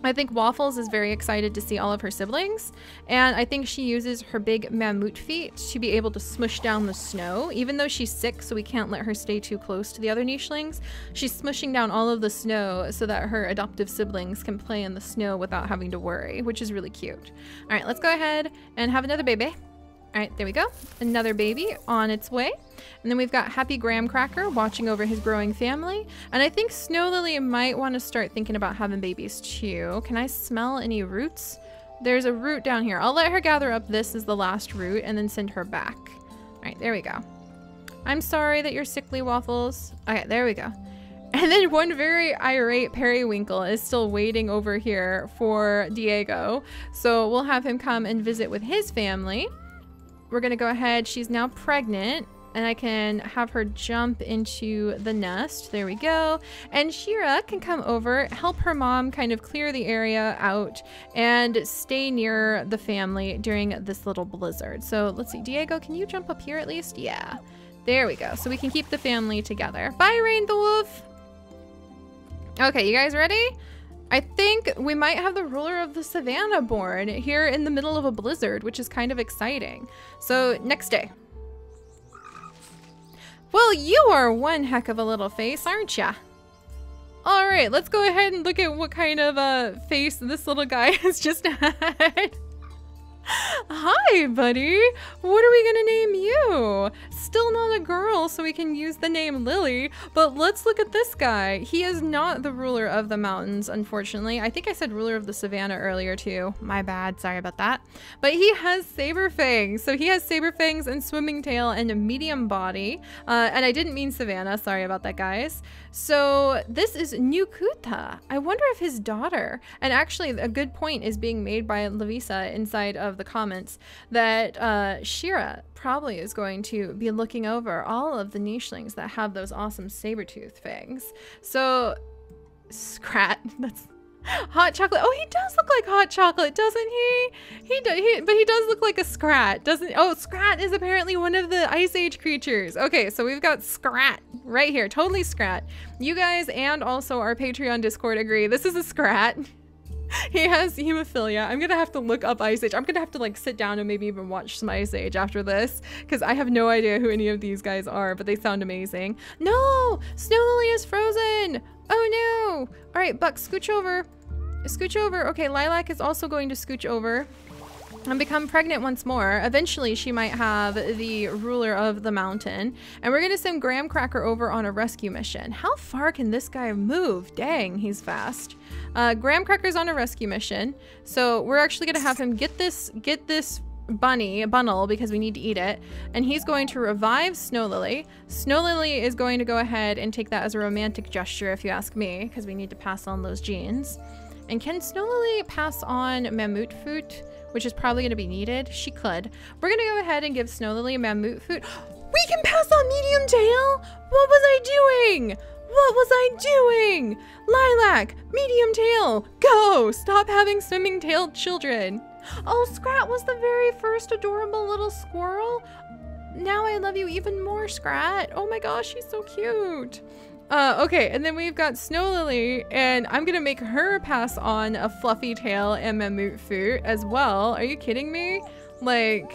I think Waffles is very excited to see all of her siblings, and I think she uses her big mammut feet to be able to smush down the snow. Even though she's sick, so we can't let her stay too close to the other nichelings, she's smushing down all of the snow so that her adoptive siblings can play in the snow without having to worry, which is really cute. All right, let's go ahead and have another baby. All right, there we go. Another baby on its way. And then we've got Happy Graham Cracker watching over his growing family. And I think Snow Lily might want to start thinking about having babies too. Can I smell any roots? There's a root down here. I'll let her gather up this as the last root and then send her back. All right, there we go. I'm sorry that you're sickly, Waffles. Okay, there we go. And then one very irate periwinkle is still waiting over here for Diego. So we'll have him come and visit with his family. We're gonna go ahead. She's now pregnant and I can have her jump into the nest. There we go. And Shira can come over, help her mom kind of clear the area out and stay near the family during this little blizzard. So let's see, Diego, can you jump up here at least? Yeah, there we go. So we can keep the family together. Bye, Rain the Wolf. Okay, you guys ready? I think we might have the ruler of the savannah born here in the middle of a blizzard, which is kind of exciting. So next day. Well, you are one heck of a little face, aren't ya? All right, let's go ahead and look at what kind of face this little guy has just had. Hi, buddy. What are we gonna name you? Still not a girl, so we can use the name Lily, but let's look at this guy. He is not the ruler of the mountains, unfortunately. I think I said ruler of the savannah earlier too. My bad, sorry about that. But he has saber fangs. So he has saber fangs and swimming tail and a medium body. And I didn't mean savannah, sorry about that, guys. So this is Nukuta. I wonder if his daughter, and actually a good point is being made by Lavisa inside of the comments, that Shira probably is going to be looking over all of the nichelings that have those awesome saber-tooth fangs. So Scrat, that's hot chocolate. Oh, he does look like hot chocolate, doesn't he? But he does look like a Scrat, doesn't? Oh, Scrat is apparently one of the Ice Age creatures. Okay, so we've got Scrat right here, totally Scrat. You guys and also our Patreon Discord agree this is a Scrat. He has hemophilia. I'm gonna have to look up Ice Age. I'm gonna have to like sit down and maybe even watch some Ice Age after this, because I have no idea who any of these guys are, but they sound amazing. No! Snow Lily is frozen! Oh no! All right, Buck, scooch over. Scooch over. Okay, Lilac is also going to scooch over and become pregnant once more. Eventually, she might have the ruler of the mountain. And we're gonna send Graham Cracker over on a rescue mission. How far can this guy move? Dang, he's fast. Graham Cracker's on a rescue mission. So we're actually gonna have him get this bunny because we need to eat it, and he's going to revive Snow Lily. Snow Lily is going to go ahead and take that as a romantic gesture, if you ask me, because we need to pass on those genes. And can Snow Lily pass on mammut foot, which is probably going to be needed? She could. We're going to go ahead and give Snow Lily a mammut foot. We can pass on medium tail? What was I doing? What was I doing? Lilac, medium tail, go! Stop having swimming-tailed children. Oh, Scrat was the very first adorable little squirrel. Now I love you even more, Scrat. Oh my gosh, she's so cute. Okay, and then we've got Snow Lily, and I'm gonna make her pass on a fluffy tail and mammut foot as well. Are you kidding me? Like,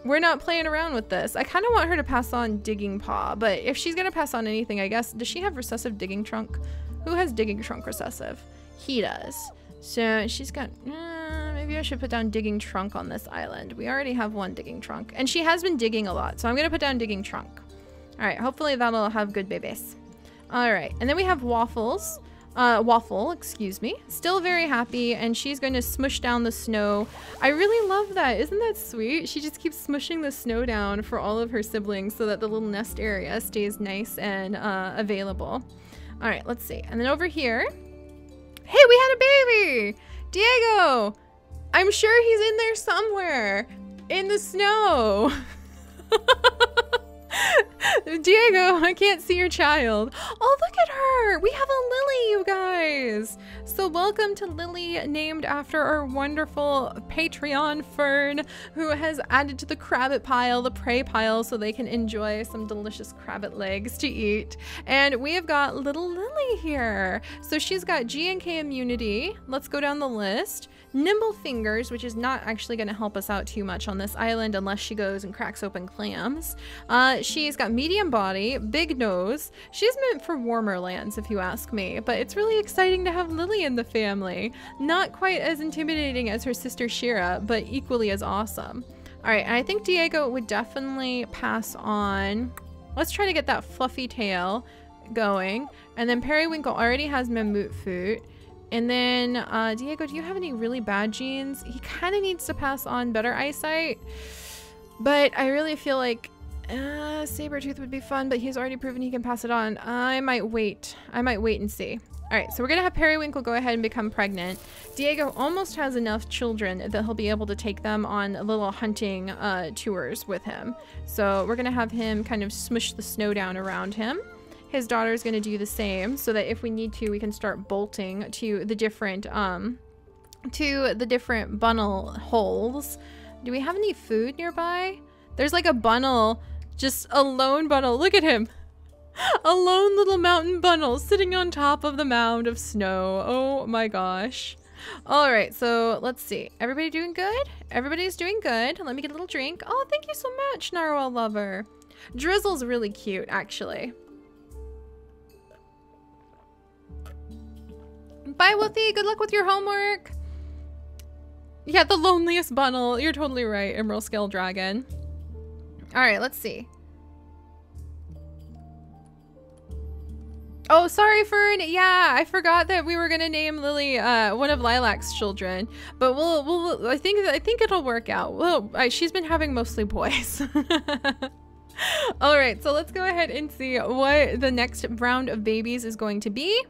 we're not playing around with this. I kind of want her to pass on digging paw, but if she's gonna pass on anything, I guess, does she have recessive digging trunk? Who has digging trunk recessive? He does. So she's got, maybe I should put down digging trunk on this island. We already have one digging trunk, and she has been digging a lot, so I'm gonna put down digging trunk. All right, hopefully that'll have good babies. All right, and then we have Waffles. Waffle, excuse me. Still very happy, and she's going to smush down the snow. I really love that. Isn't that sweet? She just keeps smushing the snow down for all of her siblings so that the little nest area stays nice and available. All right, let's see. And then over here, hey, we had a baby! Diego! I'm sure he's in there somewhere in the snow. Diego, I can't see your child. Oh, look at her. We have a Lily, you guys. So welcome to Lily, named after our wonderful Patreon fern who has added to the crabbit pile, the prey pile, so they can enjoy some delicious crabbit legs to eat. And we have got little Lily here. So she's got G and K immunity. Let's go down the list. Nimble fingers, which is not actually going to help us out too much on this island unless she goes and cracks open clams. She's got medium body, big nose. She's meant for warmer lands, if you ask me, but it's really exciting to have Lily in the family. Not quite as intimidating as her sister Shira, but equally as awesome. All right, I think Diego would definitely pass on. Let's try to get that fluffy tail going. And then Periwinkle already has mammut foot. And then, Diego, do you have any really bad genes? He kind of needs to pass on better eyesight, but I really feel like Sabertooth would be fun, but he's already proven he can pass it on. I might wait and see. All right, so we're gonna have Periwinkle go ahead and become pregnant. Diego almost has enough children that he'll be able to take them on little hunting tours with him. So we're gonna have him kind of smush the snow down around him. His daughter's gonna do the same, so that if we need to, we can start bolting to the different bunnel holes. Do we have any food nearby? There's like a bunnel, just a lone bunnel. Look at him. A lone little mountain bunnel sitting on top of the mound of snow. Oh my gosh. All right, so let's see. Everybody doing good? Everybody's doing good. Let me get a little drink. Oh, thank you so much, Narwhal Lover. Drizzle's really cute, actually. Bye, Wolfie. Good luck with your homework. Yeah, the loneliest bunnel. You're totally right, Emerald Scale Dragon. All right, let's see. Oh, sorry, Fern. Yeah, I forgot that we were gonna name Lily one of Lilac's children, but we'll I think it'll work out. Well, she's been having mostly boys. All right, so let's go ahead and see what the next round of babies is going to be.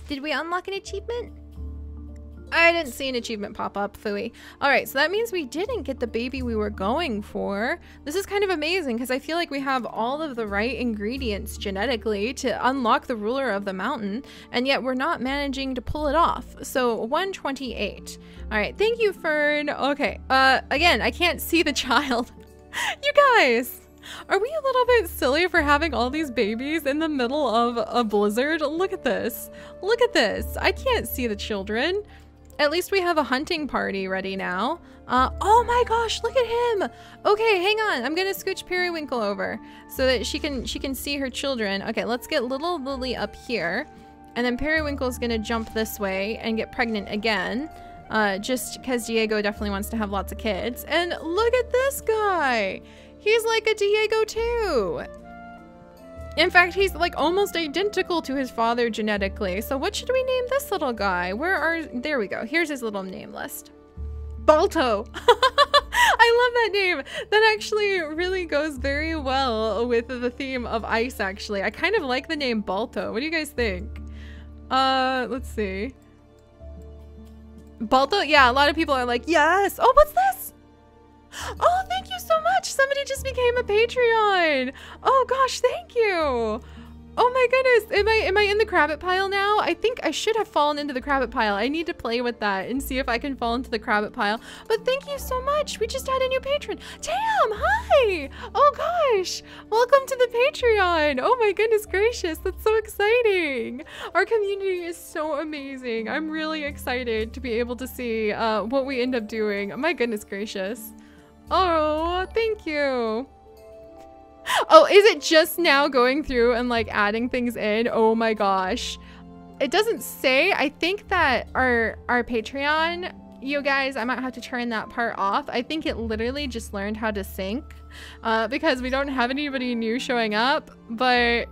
Did we unlock an achievement? I didn't see an achievement pop up, phooey. All right, so that means we didn't get the baby we were going for. This is kind of amazing because I feel like we have all of the right ingredients genetically to unlock the ruler of the mountain, and yet we're not managing to pull it off. So 128. All right, thank you, Fern. Okay, again, I can't see the child. You guys, are we a little bit silly for having all these babies in the middle of a blizzard? Look at this. Look at this. I can't see the children. At least we have a hunting party ready now. Oh my gosh, look at him. Okay, hang on. I'm gonna scooch Periwinkle over so that she can see her children. Okay, let's get little Lily up here. And then Periwinkle's gonna jump this way and get pregnant again. Just because Diego definitely wants to have lots of kids. And look at this guy. He's like a Diego too. In fact, he's like almost identical to his father genetically. So what should we name this little guy? There we go. Here's his little name list. Balto. I love that name. That actually really goes very well with the theme of ice, actually. I kind of like the name Balto. What do you guys think? Let's see. Balto? Yeah, a lot of people are like, yes. Oh, what's this? Oh, thank you so much. Somebody just became a Patreon. Oh gosh, thank you. Oh my goodness. Am I in the Crabbit pile now? I think I should have fallen into the Crabbit pile. I need to play with that and see if I can fall into the Crabbit pile. But thank you so much. We just had a new patron. Tam, hi. Oh gosh. Welcome to the Patreon. Oh my goodness gracious. That's so exciting. Our community is so amazing. I'm really excited to be able to see what we end up doing. My goodness gracious. Oh, thank you. Oh, is it just now going through and like adding things in? Oh my gosh. It doesn't say. I think that our Patreon, you guys, I might have to turn that part off. I think it literally just learned how to sync because we don't have anybody new showing up, but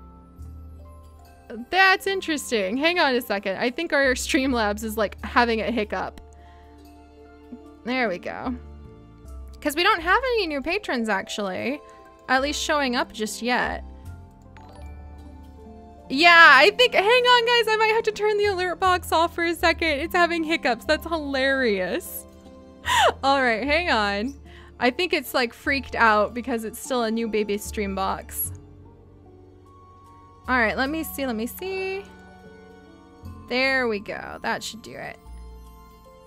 that's interesting. Hang on a second. I think our Streamlabs is like having a hiccup. There we go. Because we don't have any new patrons actually. At least showing up just yet. Yeah, I think, hang on guys, I might have to turn the alert box off for a second. It's having hiccups. That's hilarious. All right, hang on. I think it's like freaked out because it's still a new baby stream box. All right, let me see. There we go. That should do it.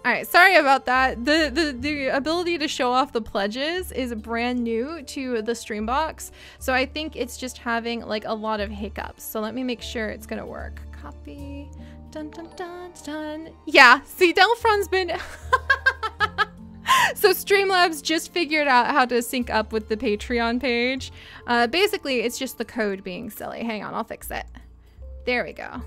All right, sorry about that. The ability to show off the pledges is brand new to the Streambox, so I think it's just having like a lot of hiccups. So let me make sure it's gonna work. Copy. Dun dun dun dun. Yeah, see, Delphron's been. So Streamlabs just figured out how to sync up with the Patreon page. Basically, it's just the code being silly. Hang on, I'll fix it. There we go.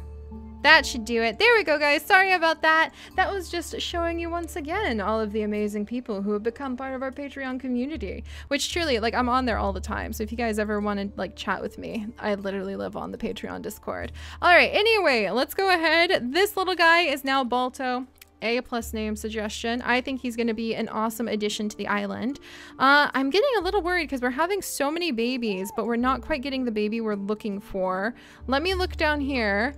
That should do it. There we go, guys. Sorry about that. That was just showing you once again all of the amazing people who have become part of our Patreon community, which truly, like, I'm on there all the time. So if you guys ever want to, like, chat with me, I literally live on the Patreon Discord. All right. Anyway, let's go ahead. This little guy is now Balto. A+ name suggestion. I think he's going to be an awesome addition to the island. I'm getting a little worried because we're having so many babies, but we're not quite getting the baby we're looking for. Let me look down here.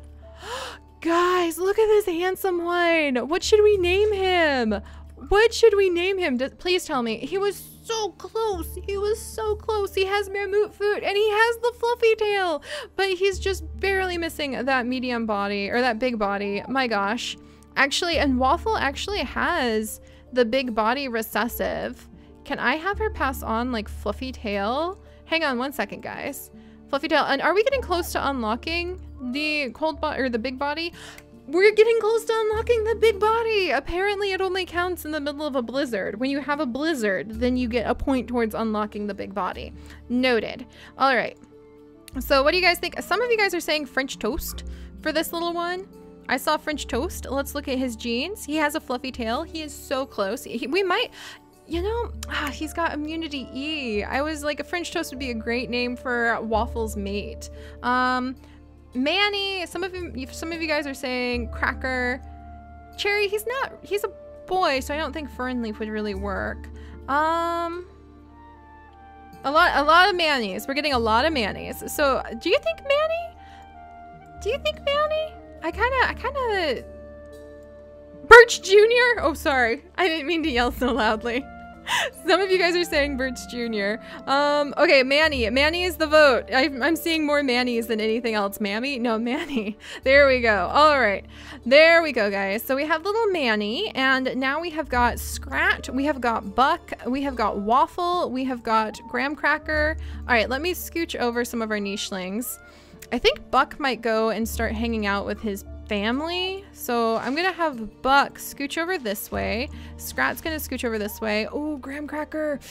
Guys, look at this handsome one. What should we name him? What should we name him? Please tell me. He was so close. He was so close. He has mammoth foot and he has the fluffy tail, but he's just barely missing that medium body or that big body. My gosh. Actually, and Waffle actually has the big body recessive. Can I have her pass on like fluffy tail? Hang on one second, guys. Fluffy tail. And are we getting close to unlocking the cold body or the big body? We're getting close to unlocking the big body. Apparently it only counts in the middle of a blizzard. When you have a blizzard, then you get a point towards unlocking the big body. Noted. All right. So what do you guys think? Some of you guys are saying French toast for this little one. I saw French toast. Let's look at his genes. He has a fluffy tail. He is so close. We might, you know, he's got immunity E. I was like, a French toast would be a great name for Waffles' mate. Manny, some of you guys are saying Cracker. Cherry, he's a boy, so I don't think Fernleaf would really work. A lot of Mannies. We're getting a lot of Mannies. So do you think Manny? I kind of Birch Jr. Oh, sorry. I didn't mean to yell so loudly. Some of you guys are saying Birch Jr. Okay, Manny. Manny is the vote. I'm seeing more Mannies than anything else. Mammy? No, Manny. There we go. All right. There we go, guys. So we have little Manny, and now we have got Scrat. We have got Buck. We have got Waffle. We have got Graham Cracker. All right, let me scooch over some of our nichelings. I think Buck might go and start hanging out with his family. So I'm gonna have Buck scooch over this way. Scrat's gonna scooch over this way. Oh, Graham Cracker.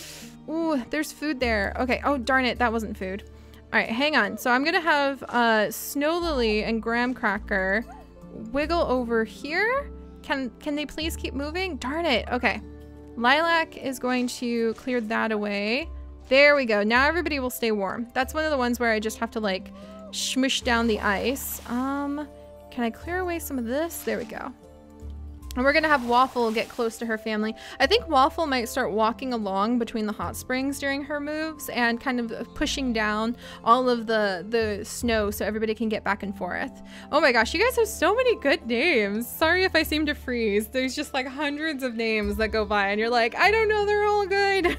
Oh, there's food there. Okay. Oh, darn it. That wasn't food. All right, hang on. So I'm gonna have Snow Lily and Graham Cracker wiggle over here. Can they please keep moving? Darn it. Okay. Lilac is going to clear that away. There we go. Now everybody will stay warm. That's one of the ones where I just have to like smush down the ice. Can I clear away some of this? There we go. And we're gonna have Waffle get close to her family. I think Waffle might start walking along between the hot springs during her moves and kind of pushing down all of the snow so everybody can get back and forth. Oh my gosh, you guys have so many good names. Sorry if I seem to freeze. There's just like hundreds of names that go by and you're like, I don't know, they're all good.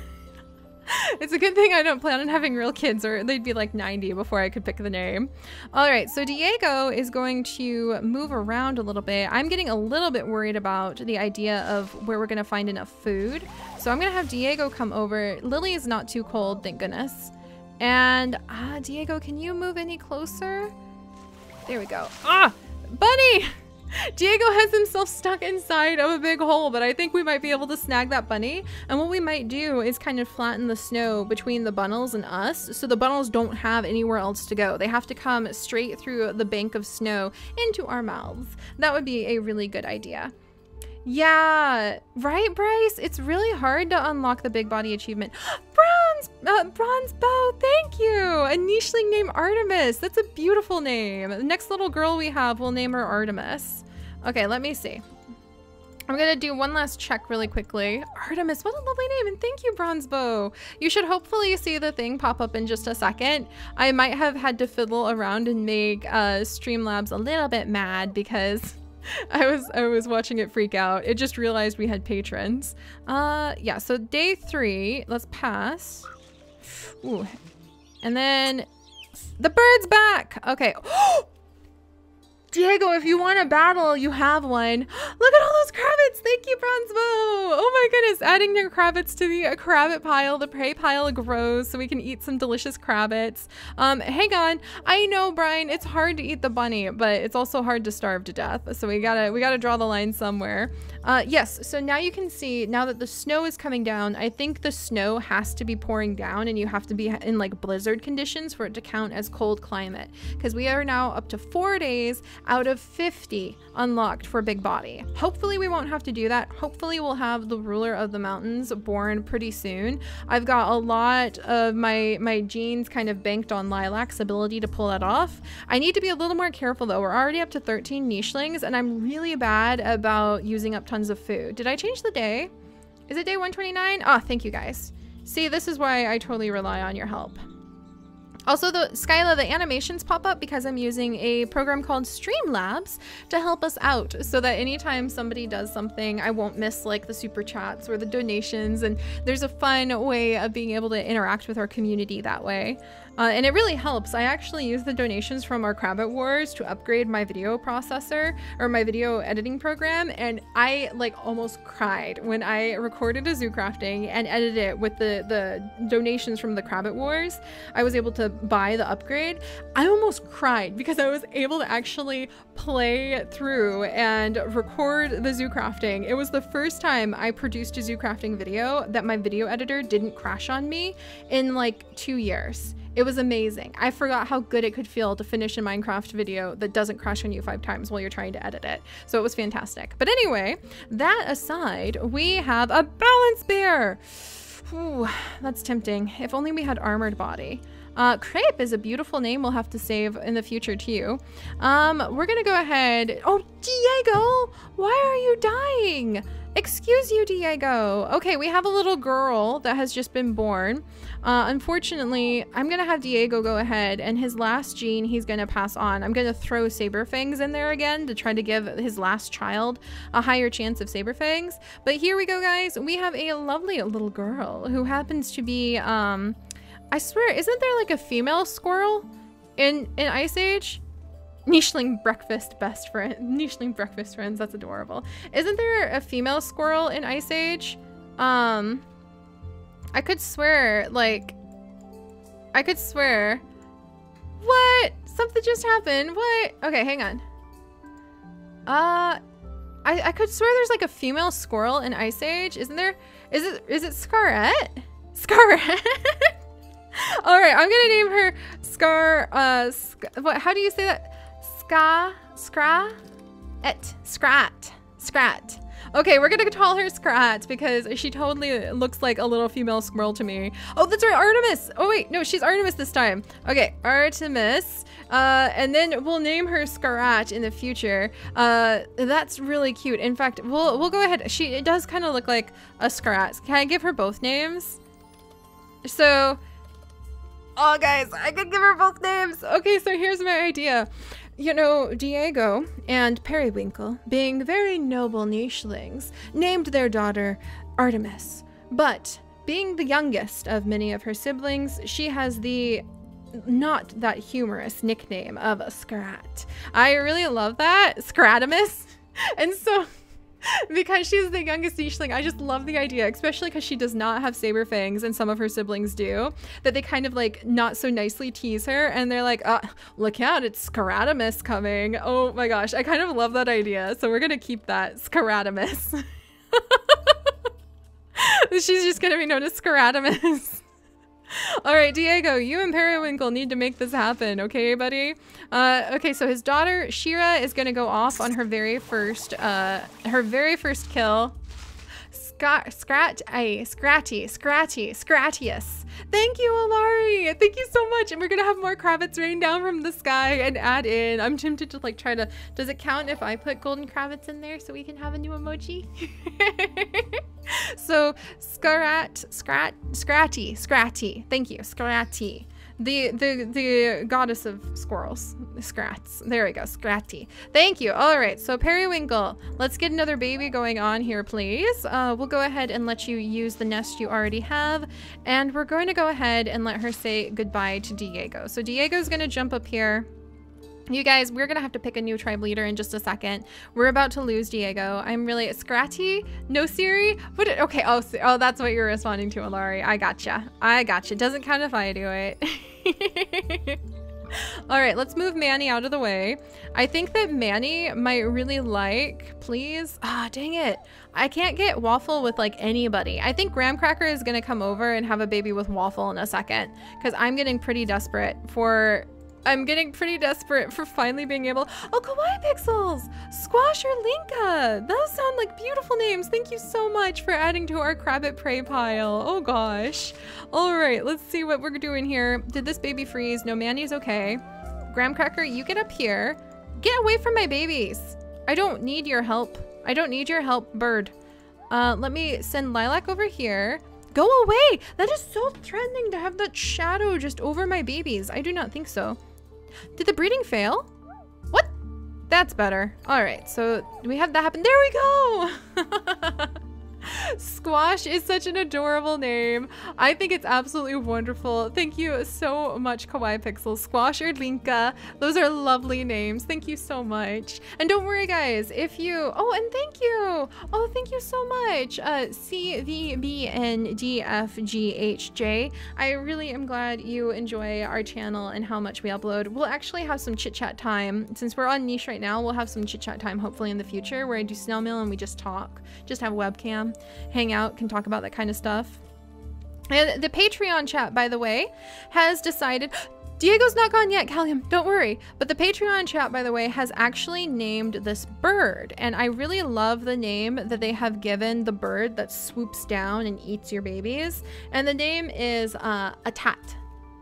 It's a good thing I don't plan on having real kids, or they'd be like 90 before I could pick the name. All right, so Diego is going to move around a little bit. I'm getting a little bit worried about the idea of where we're gonna find enough food. So I'm gonna have Diego come over. Lily is not too cold, thank goodness. And Diego, can you move any closer? There we go. Bunny! Diego has himself stuck inside of a big hole, but I think we might be able to snag that bunny. And what we might do is kind of flatten the snow between the bunnels and us, so the bunnels don't have anywhere else to go. They have to come straight through the bank of snow into our mouths. That would be a really good idea. Yeah, right, Bryce? It's really hard to unlock the big body achievement. Bronze bow, thank you! A nicheling named Artemis. That's a beautiful name. The next little girl we have, we'll name her Artemis. Okay, let me see. I'm gonna do one last check really quickly. Artemis, what a lovely name, and thank you, Bronze Bow. You should hopefully see the thing pop up in just a second. I might have had to fiddle around and make Streamlabs a little bit mad because I was watching it freak out. It just realized we had patrons. Yeah, so day 3, let's pass. Ooh. And then the bird's back. Okay. Diego, if you want a battle, you have one. Look at all those crabbits. Thank you, Bronze Bow. Oh my goodness. Adding new crabbits to the crabbit pile. The prey pile grows so we can eat some delicious crabbits. Hang on. I know, Brian, it's hard to eat the bunny, but it's also hard to starve to death. So we gotta draw the line somewhere. Yes, so now you can see, now that the snow is coming down, I think the snow has to be pouring down and you have to be in like blizzard conditions for it to count as cold climate. Because we are now up to 4 days out of 50 unlocked for big body. Hopefully we won't have to do that. Hopefully we'll have the ruler of the mountains born pretty soon. I've got a lot of my genes kind of banked on Lilac's ability to pull that off. I need to be a little more careful though. We're already up to 13 nichelings and I'm really bad about using up tons of food. Did I change the day? Is it day 129? Oh, thank you guys. See, this is why I totally rely on your help. Also, Skyla, the animations pop up because I'm using a program called Streamlabs to help us out so that anytime somebody does something, I won't miss like the super chats or the donations, and there's a fun way of being able to interact with our community that way. And it really helps. I actually use the donations from our Crabbit Wars to upgrade my video processor or my video editing program, and I like almost cried when I recorded a zoo crafting and edited it with the donations from the Crabbit Wars. I was able to buy the upgrade. I almost cried because I was able to actually play through and record the zoo crafting. It was the first time I produced a zoo crafting video that my video editor didn't crash on me in like 2 years. It was amazing. I forgot how good it could feel to finish a Minecraft video that doesn't crash on you 5 times while you're trying to edit it. So it was fantastic. But anyway, that aside, we have a balance bear. Ooh, that's tempting. If only we had armored body. Crepe is a beautiful name we'll have to save in the future too. We're gonna go ahead. Oh, Diego, why are you dying? Excuse you, Diego. Okay, we have a little girl that has just been born. Unfortunately, I'm gonna have Diego go ahead and his last gene he's gonna pass on. I'm gonna throw saber fangs in there again to try to give his last child a higher chance of saber fangs. But here we go, guys. We have a lovely little girl who happens to be, I swear, isn't there like a female squirrel in Ice Age? Nicheling breakfast best friend. Nicheling breakfast friends, that's adorable. Isn't there a female squirrel in Ice Age? I could swear, like, I could swear. What? Something just happened. What? Okay, hang on. I could swear there's like a female squirrel in Ice Age. Isn't there? Is it Scarlet? Scarlet? All right, I'm gonna name her what? How do you say that? Scrat. Okay, we're gonna call her Scrat because she totally looks like a little female squirrel to me. Oh, that's right, Artemis. Oh wait, no, she's Artemis this time. Okay, Artemis. And then we'll name her Scrat in the future. That's really cute. In fact, we'll go ahead. It does kind of look like a Scrat. Can I give her both names? So, oh guys, I could give her both names. Okay, so here's my idea. You know, Diego and Periwinkle, being very noble nichelings, named their daughter Artemis. But being the youngest of many of her siblings, she has the not that humorous nickname of Scrat. I really love that, Scratimus. And so because she's the youngest nicheling, I just love the idea, especially because she does not have saber fangs and some of her siblings do, that they kind of like not so nicely tease her and they're like, look out, it's Scratimus coming. Oh my gosh, I kind of love that idea. So we're gonna keep that, Scratimus. She's just gonna be known as Scratimus. All right, Diego, you and Periwinkle need to make this happen, okay, buddy? Okay, so his daughter Shira is gonna go off on her very first kill. Scrattius. Thank you, Alari. Thank you so much. And we're gonna have more Kravitz rain down from the sky and add in. I'm tempted to like try to. Does it count if I put golden Kravitz in there so we can have a new emoji? So Scratty. Thank you, Scratty. The goddess of squirrels, Scrats. There we go, Scratty. Thank you. All right, so Periwinkle, let's get another baby going on here, please. We'll go ahead and let you use the nest you already have, and we're going to go ahead and let her say goodbye to Diego. So Diego's gonna jump up here. You guys, we're gonna have to pick a new tribe leader in just a second. We're about to lose Diego. I'm really Scratty. No Seri. What? Okay. Oh, that's what you're responding to, Alari. I gotcha. Doesn't count if I do it. All right, let's move Manny out of the way. I think that Manny might really like. Please. Dang it. I can't get Waffle with like anybody. I think Graham Cracker is gonna come over and have a baby with Waffle in a second because I'm getting pretty desperate for finally being able. Oh, Kawaii Pixels, Squash or Linka. Those sound like beautiful names. Thank you so much for adding to our Crabbit prey pile. Oh gosh. All right, let's see what we're doing here. Did this baby freeze? No, Manny's okay. Graham Cracker, you get up here. Get away from my babies. I don't need your help. I don't need your help, bird. Let me send Lilac over here. Go away. That is so threatening to have that shadow just over my babies. I do not think so. Did the breeding fail? What? That's better. All right, so we have that happen. There we go. Squash is such an adorable name. I think it's absolutely wonderful. Thank you so much, Kawaii Pixel. Squash or Linka. Those are lovely names. Thank you so much. And don't worry, guys, if you... Oh, and thank you. Oh, thank you so much. CVBNDFGHJ. I really am glad you enjoy our channel and how much we upload. We'll actually have some chit-chat time. Since we're on niche right now, we'll have some chit-chat time hopefully in the future where I do snail mail and we just talk. Just have a webcam. Hang out, can talk about that kind of stuff. And the Patreon chat, by the way, has decided... Diego's not gone yet, Callium, don't worry. But the Patreon chat, by the way, has actually named this bird. And I really love the name that they have given the bird that swoops down and eats your babies. And the name is a tat.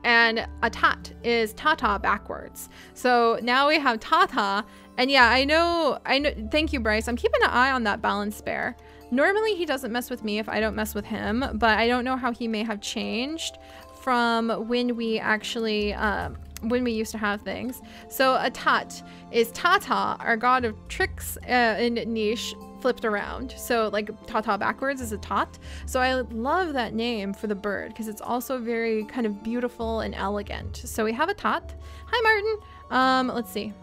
And a tat is Tata backwards. So now we have Tata. And yeah, I know, thank you, Bryce. I'm keeping an eye on that balanced bear. Normally he doesn't mess with me if I don't mess with him, but I don't know how he may have changed from when we actually, when we used to have things. So a tat is Tata, our god of tricks in niche, flipped around. So like Tata backwards is a tot. So I love that name for the bird because it's also very kind of beautiful and elegant. So we have a tot. Hi, Martin. Let's see.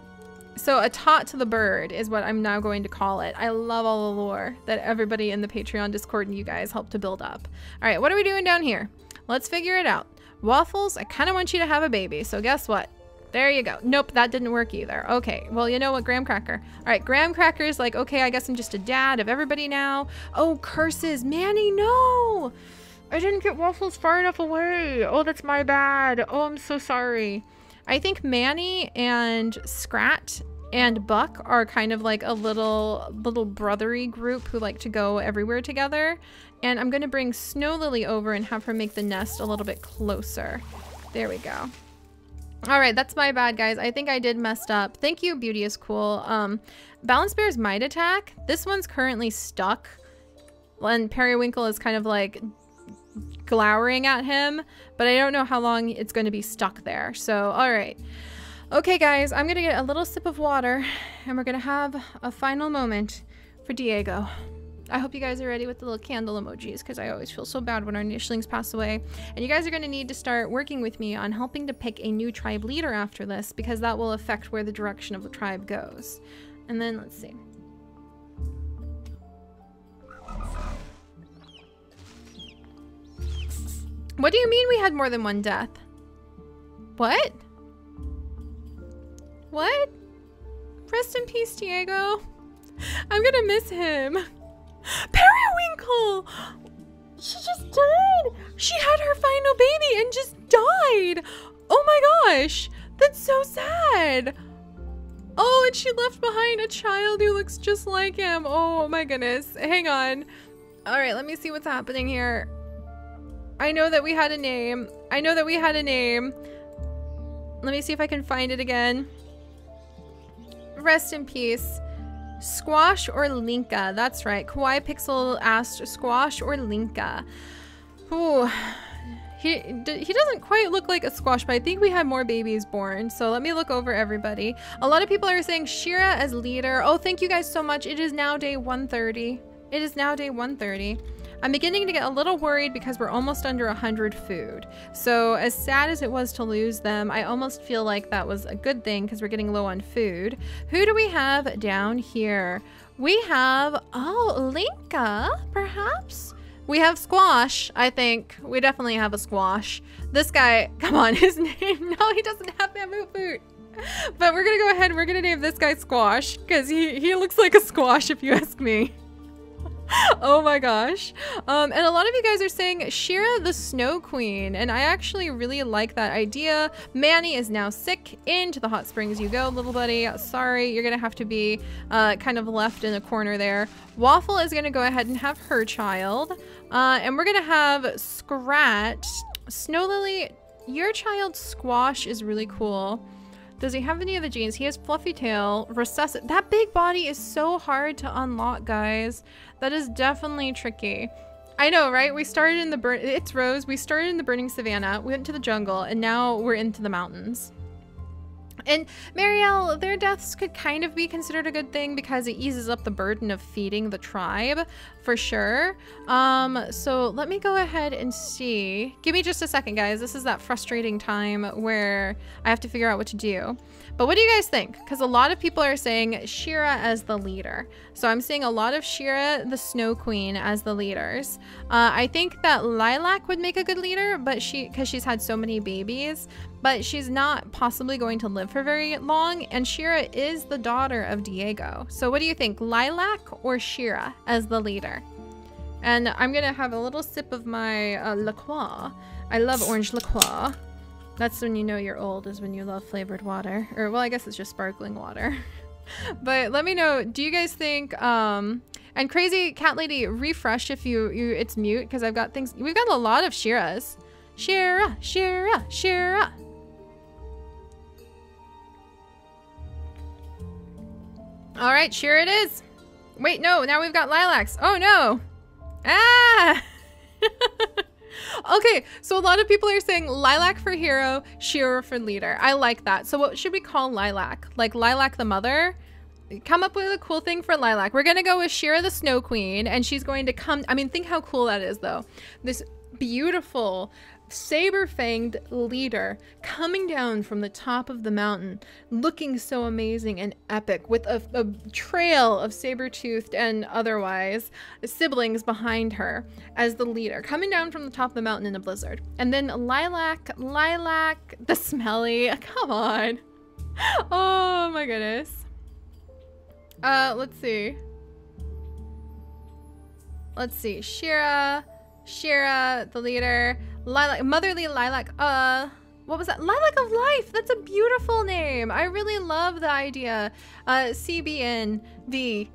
So a tot to the bird is what I'm now going to call it. I love all the lore that everybody in the Patreon Discord and you guys helped to build up. All right, what are we doing down here? Let's figure it out. Waffles, I kind of want you to have a baby. So guess what? There you go. Nope, that didn't work either. Okay, well, you know what, Graham Cracker. All right, Graham Cracker's like, okay, I guess I'm just a dad of everybody now. Oh, curses. Manny, no. I didn't get Waffles far enough away. Oh, that's my bad. Oh, I'm so sorry. I think Manny and Scrat and Buck are kind of like a little brothery group who like to go everywhere together. And I'm gonna bring Snow Lily over and have her make the nest a little bit closer. There we go. All right, that's my bad, guys. I think I did messed up. Thank you, Beauty is cool. Balance Bear's might attack. This one's currently stuck. And Periwinkle is kind of like glowering at him, but I don't know how long it's going to be stuck there. So, all right. Okay, guys, I'm going to get a little sip of water and we're going to have a final moment for Diego. I hope you guys are ready with the little candle emojis, because I always feel so bad when our nishlings pass away. And you guys are going to need to start working with me on helping to pick a new tribe leader after this, because that will affect where the direction of the tribe goes. And then let's see. What do you mean we had more than one death? What? What? Rest in peace, Diego. I'm gonna miss him. Periwinkle! She just died! She had her final baby and just died! Oh my gosh! That's so sad! Oh, and she left behind a child who looks just like him. Oh my goodness. Hang on. Alright, let me see what's happening here. I know that we had a name. I know that we had a name. Let me see if I can find it again. Rest in peace. Squash or Linka? That's right. Kawaii Pixel asked Squash or Linka. Ooh. He doesn't quite look like a squash, but I think we had more babies born. So let me look over everybody. A lot of people are saying Shira as leader. Oh, thank you guys so much. It is now day 130. It is now day 130. I'm beginning to get a little worried because we're almost under 100 food. So as sad as it was to lose them, I almost feel like that was a good thing because we're getting low on food. Who do we have down here? We have, oh, Linka, perhaps? We have Squash, I think. We definitely have a Squash. This guy, come on, his name, no, he doesn't have bamboo food. But we're gonna go ahead and we're gonna name this guy Squash because he looks like a squash if you ask me. Oh my gosh. And a lot of you guys are saying Shira the Snow Queen, and I actually really like that idea. Manny is now sick. Into the hot springs you go, little buddy. Sorry, you're gonna have to be kind of left in a corner there. Waffle is gonna go ahead and have her child. And we're gonna have Scratch. Snow Lily, your child Squash is really cool. Does he have any of the genes? He has fluffy tail, recessive. That big body is so hard to unlock, guys. That is definitely tricky. I know, right? We started in the it's Rose. We started in the burning savannah, we went to the jungle, and now we're into the mountains. And Marielle, their deaths could kind of be considered a good thing because it eases up the burden of feeding the tribe, for sure. So let me go ahead and see. Give me just a second, guys. This is that frustrating time where I have to figure out what to do. But what do you guys think? Because a lot of people are saying Shira as the leader. So I'm seeing a lot of Shira the Snow Queen as the leaders. I think that Lilac would make a good leader, but because she's had so many babies, but she's not possibly going to live for very long, and Shira is the daughter of Diego. So what do you think, Lilac or Shira as the leader? And I'm gonna have a little sip of my La Croix. I love orange La Croix. That's when you know you're old, is when you love flavored water. Or, well, I guess it's just sparkling water. But let me know, do you guys think, and Crazy Cat Lady, refresh if it's mute, because I've got things, we've got a lot of Shiras. Shira, Shira, Shira. All right, Shira it is. Wait, no, now we've got Lilacs. Oh no. Ah. Okay, so a lot of people are saying Lilac for hero, Shira for leader. I like that. So what should we call Lilac? Like Lilac the mother? Come up with a cool thing for Lilac. We're gonna go with Shira the Snow Queen, and she's going to come, I mean, think how cool that is though. This beautiful saber-fanged leader coming down from the top of the mountain, looking so amazing and epic, with a trail of saber-toothed and otherwise siblings behind her as the leader, coming down from the top of the mountain in a blizzard. And then Lilac the smelly, come on. Oh my goodness. Let's see, Shira the leader. Lilac, motherly Lilac, what was that? Lilac of Life, that's a beautiful name. I really love the idea. CBNV,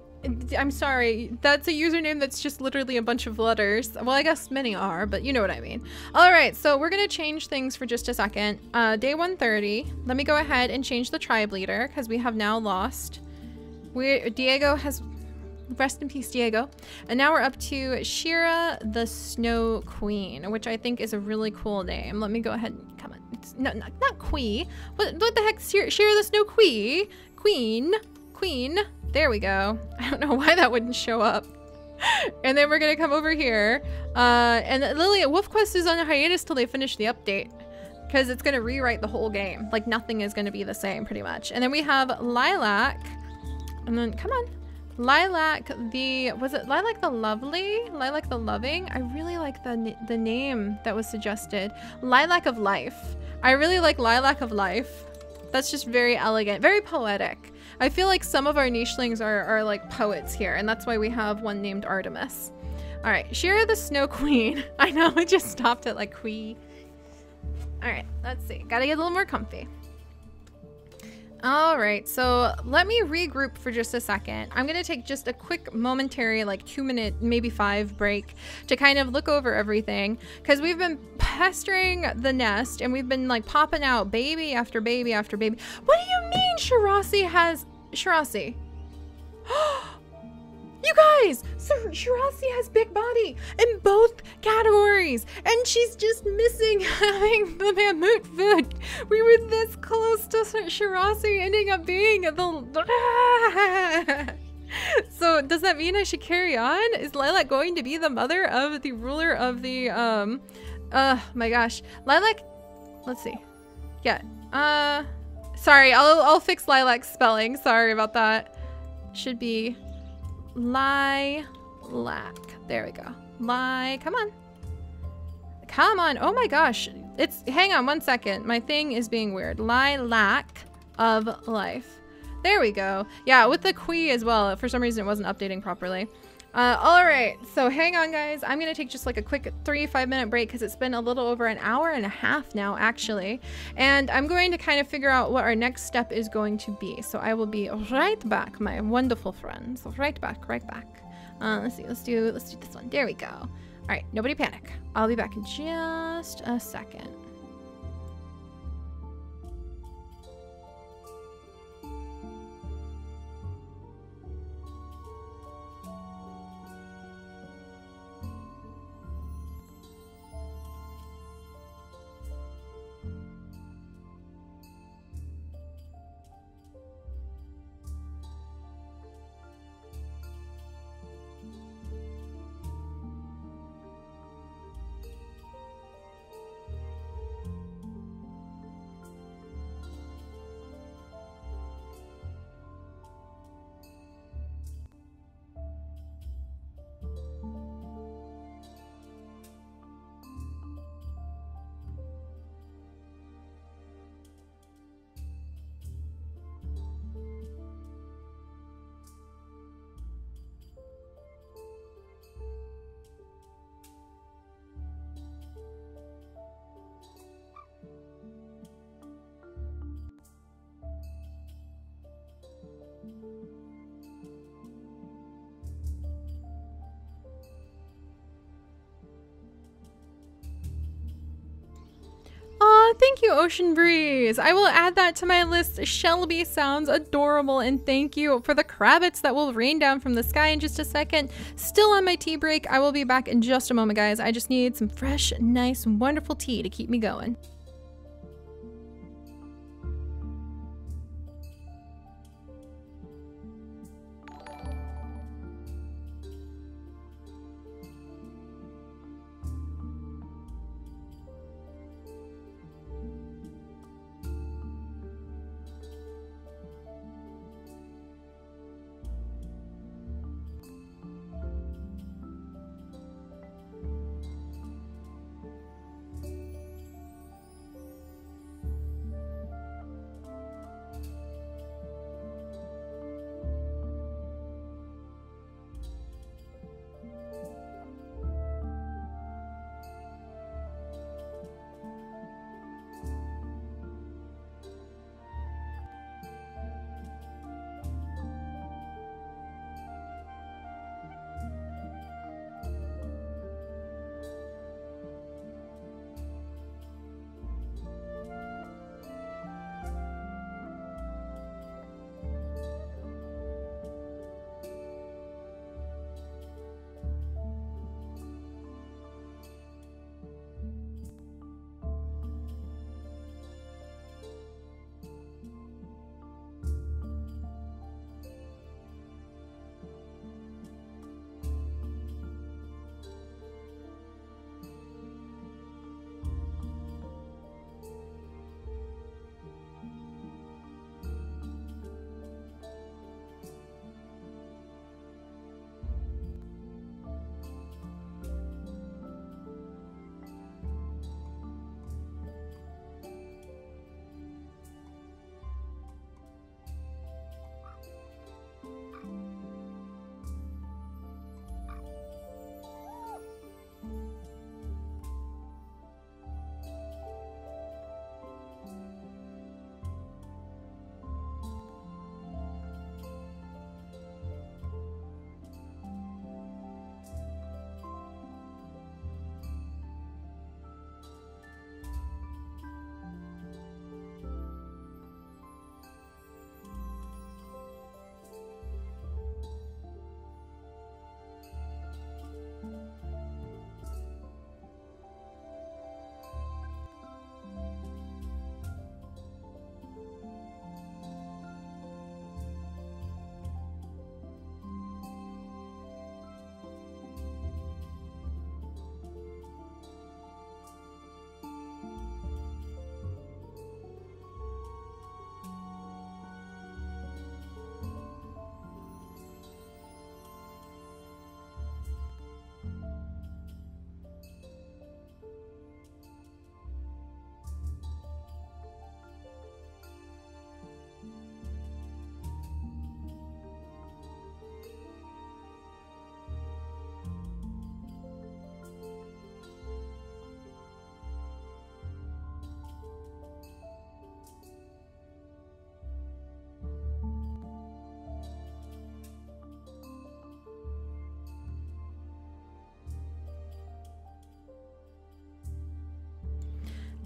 I'm sorry, that's a username that's just literally a bunch of letters. Well, I guess many are, but you know what I mean. All right, so we're gonna change things for just a second. Day 130, let me go ahead and change the tribe leader because we have now lost. Diego has, rest in peace, Diego. And now we're up to Shira the Snow Queen, which I think is a really cool name. Let me go ahead and come on. It's not Quee. What the heck? Shira the Snow Queen. There we go. I don't know why that wouldn't show up. And then we're gonna come over here. And Lily, WolfQuest is on a hiatus till they finish the update. Because it's gonna rewrite the whole game. Like nothing is gonna be the same pretty much. And then we have Lilac. And then, come on. Lilac the, was it Lilac the Lovely? Lilac the Loving? I really like the name that was suggested. Lilac of Life. I really like Lilac of Life. That's just very elegant, very poetic. I feel like some of our nichelings are like poets here, and that's why we have one named Artemis. All right, Shira the Snow Queen. I know, I just stopped at like queen. All right, let's see. Gotta get a little more comfy. All right, so let me regroup for just a second. I'm gonna take just a quick momentary, like 2-minute, maybe 5 break to kind of look over everything, because we've been pestering the nest and we've been like popping out baby after baby after baby. What do you mean Shirasi has, Shirasi? You guys, so Shirasi has big body in both categories, and she's just missing having the mammoth food. We were this close to Shirasi ending up being the... So does that mean I should carry on? Is Lilac going to be the mother of the ruler of the, my gosh. Lilac, let's see. Yeah, sorry, I'll fix Lilac's spelling. Sorry about that. Should be... Lilac. There we go. Come on. Come on. Oh my gosh. It's, hang on 1 second. My thing is being weird. Lilac of Life. There we go. Yeah, with the Qui as well. For some reason it wasn't updating properly. All right, so hang on guys. I'm gonna take just like a quick 3-5 minute break because it's been a little over an hour and a half now actually. And I'm going to kind of figure out what our next step is going to be. So I will be right back, my wonderful friends. Right back. Let's see, let's do this one. There we go. All right, nobody panic. I'll be back in just a second. Thank you, Ocean Breeze. I will add that to my list. Shelby sounds adorable, and thank you for the crabbits that will rain down from the sky in just a second. Still on my tea break. I will be back in just a moment, guys. I just need some fresh, nice, wonderful tea to keep me going.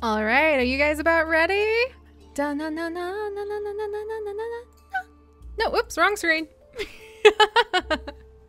All right, are you guys about ready? No, whoops, wrong screen.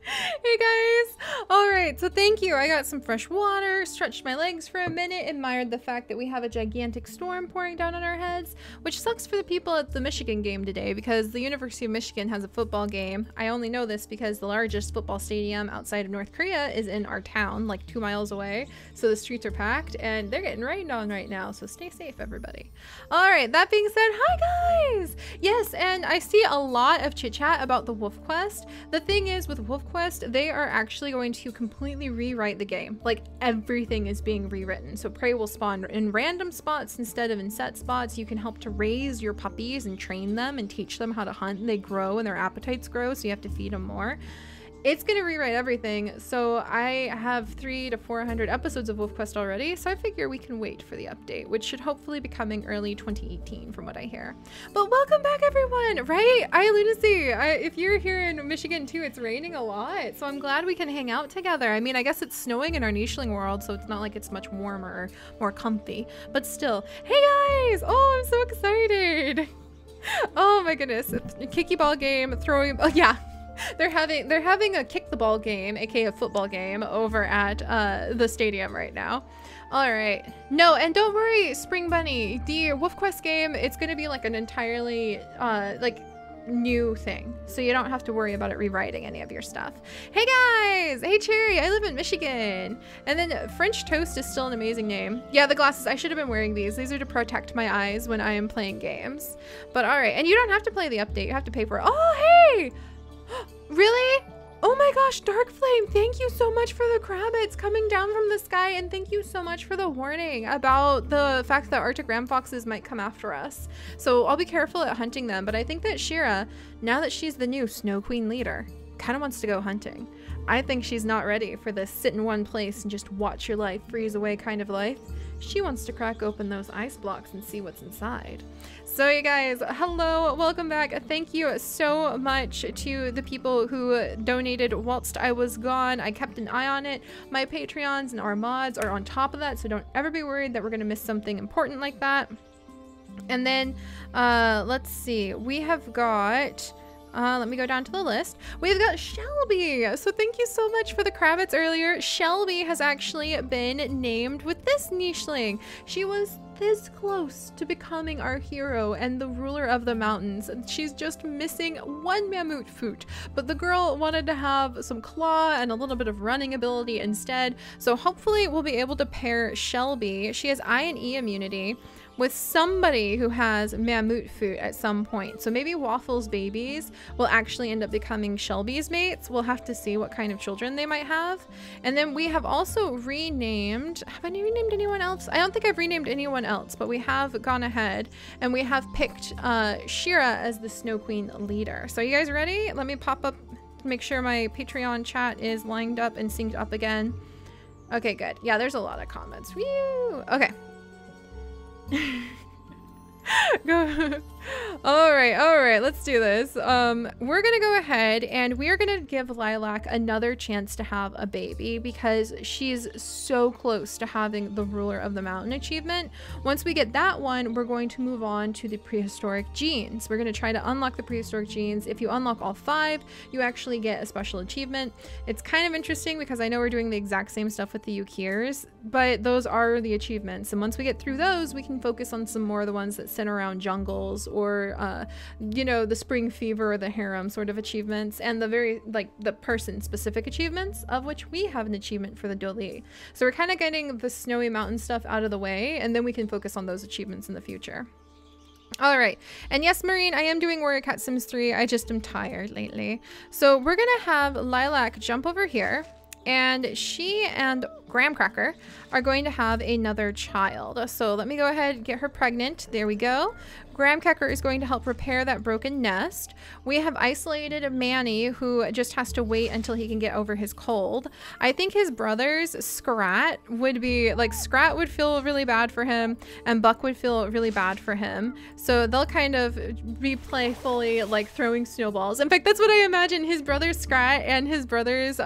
Hey guys! Alright, so thank you. I got some fresh water, stretched my legs for a minute, admired the fact that we have a gigantic storm pouring down on our heads, which sucks for the people at the Michigan game today because the University of Michigan has a football game. I only know this because the largest football stadium outside of North Korea is in our town, like 2 miles away. So the streets are packed and they're getting rained on right now, so stay safe, everybody. Alright, that being said, hi guys! Yes, and I see a lot of chit chat about the Wolf Quest. The thing is, with Wolf Quest, they are actually going to completely rewrite the game. Like, everything is being rewritten. So prey will spawn in random spots instead of in set spots. You can help to raise your puppies and train them and teach them how to hunt, and they grow and their appetites grow, so you have to feed them more. It's gonna rewrite everything. So I have 300 to 400 episodes of Wolf Quest already, so I figure we can wait for the update, which should hopefully be coming early 2018 from what I hear. But welcome back, everyone, right? Lunacy, if you're here in Michigan too, it's raining a lot, so I'm glad we can hang out together. I mean, I guess it's snowing in our nicheling world, so it's not like it's much warmer or more comfy, but still. Hey guys! Oh, I'm so excited! Oh my goodness, kicky ball game, throwing, oh yeah. They're having a kick the ball game, aka a football game, over at the stadium right now. All right. No, and don't worry, Spring Bunny. The Wolf Quest game, it's gonna be like an entirely like new thing, so you don't have to worry about it rewriting any of your stuff. Hey guys! Hey Cherry, I live in Michigan. And then French Toast is still an amazing name. Yeah, the glasses, I should have been wearing these. These are to protect my eyes when I am playing games. But all right, and you don't have to play the update, you have to pay for it. Oh, hey! Really? Oh my gosh, Dark Flame, thank you so much for the crabbits coming down from the sky, and thank you so much for the warning about the fact that Arctic ram foxes might come after us. So I'll be careful at hunting them, but I think that Shira, now that she's the new Snow Queen leader, kind of wants to go hunting. I think she's not ready for this sit in one place and just watch your life freeze away kind of life. She wants to crack open those ice blocks and see what's inside. So you guys, hello, welcome back. Thank you so much to the people who donated whilst I was gone. I kept an eye on it. My Patreons and our mods are on top of that, so don't ever be worried that we're gonna miss something important like that. And then, let's see, we have got... let me go down to the list. We've got Shelby. So thank you so much for the crabbits earlier. Shelby has actually been named with this nicheling. She was this close to becoming our hero and the ruler of the mountains. She's just missing one mammoth foot, but the girl wanted to have some claw and a little bit of running ability instead. So hopefully we'll be able to pair Shelby. She has I and E immunity with somebody who has mammoth foot at some point. So maybe Waffles babies will actually end up becoming Shelby's mates. We'll have to see what kind of children they might have. And then we have also renamed, have I renamed anyone else? I don't think I've renamed anyone else, but we have gone ahead and we have picked Shira as the Snow Queen leader. So are you guys ready? Let me pop up, make sure my Patreon chat is lined up and synced up again. Okay, good. Yeah, there's a lot of comments. Whew. Okay. Go. All right, let's do this. We're gonna go ahead and we're gonna give Lilac another chance to have a baby because she's so close to having the Ruler of the Mountain achievement. Once we get that one, we're going to move on to the prehistoric genes. We're gonna try to unlock the prehistoric genes. If you unlock all 5, you actually get a special achievement. It's kind of interesting because I know we're doing the exact same stuff with the Ukirs, but those are the achievements. And once we get through those, we can focus on some more of the ones that center around jungles or you know, the spring fever or the harem sort of achievements, and the very like the person specific achievements, of which we have an achievement for the Doli. So we're kind of getting the snowy mountain stuff out of the way, and then we can focus on those achievements in the future. All right, and yes, Marine, I am doing Warrior Cat Sims 3. I just am tired lately. So we're gonna have Lilac jump over here, and she and Graham Cracker are going to have another child. So let me go ahead and get her pregnant. There we go. Graham Cracker is going to help repair that broken nest. We have isolated Manny, who just has to wait until he can get over his cold. I think his brothers, Scrat, would be like, Scrat would feel really bad for him and Buck would feel really bad for him. So they'll kind of be playfully like throwing snowballs. In fact, that's what I imagine. His brothers Scrat and his brothers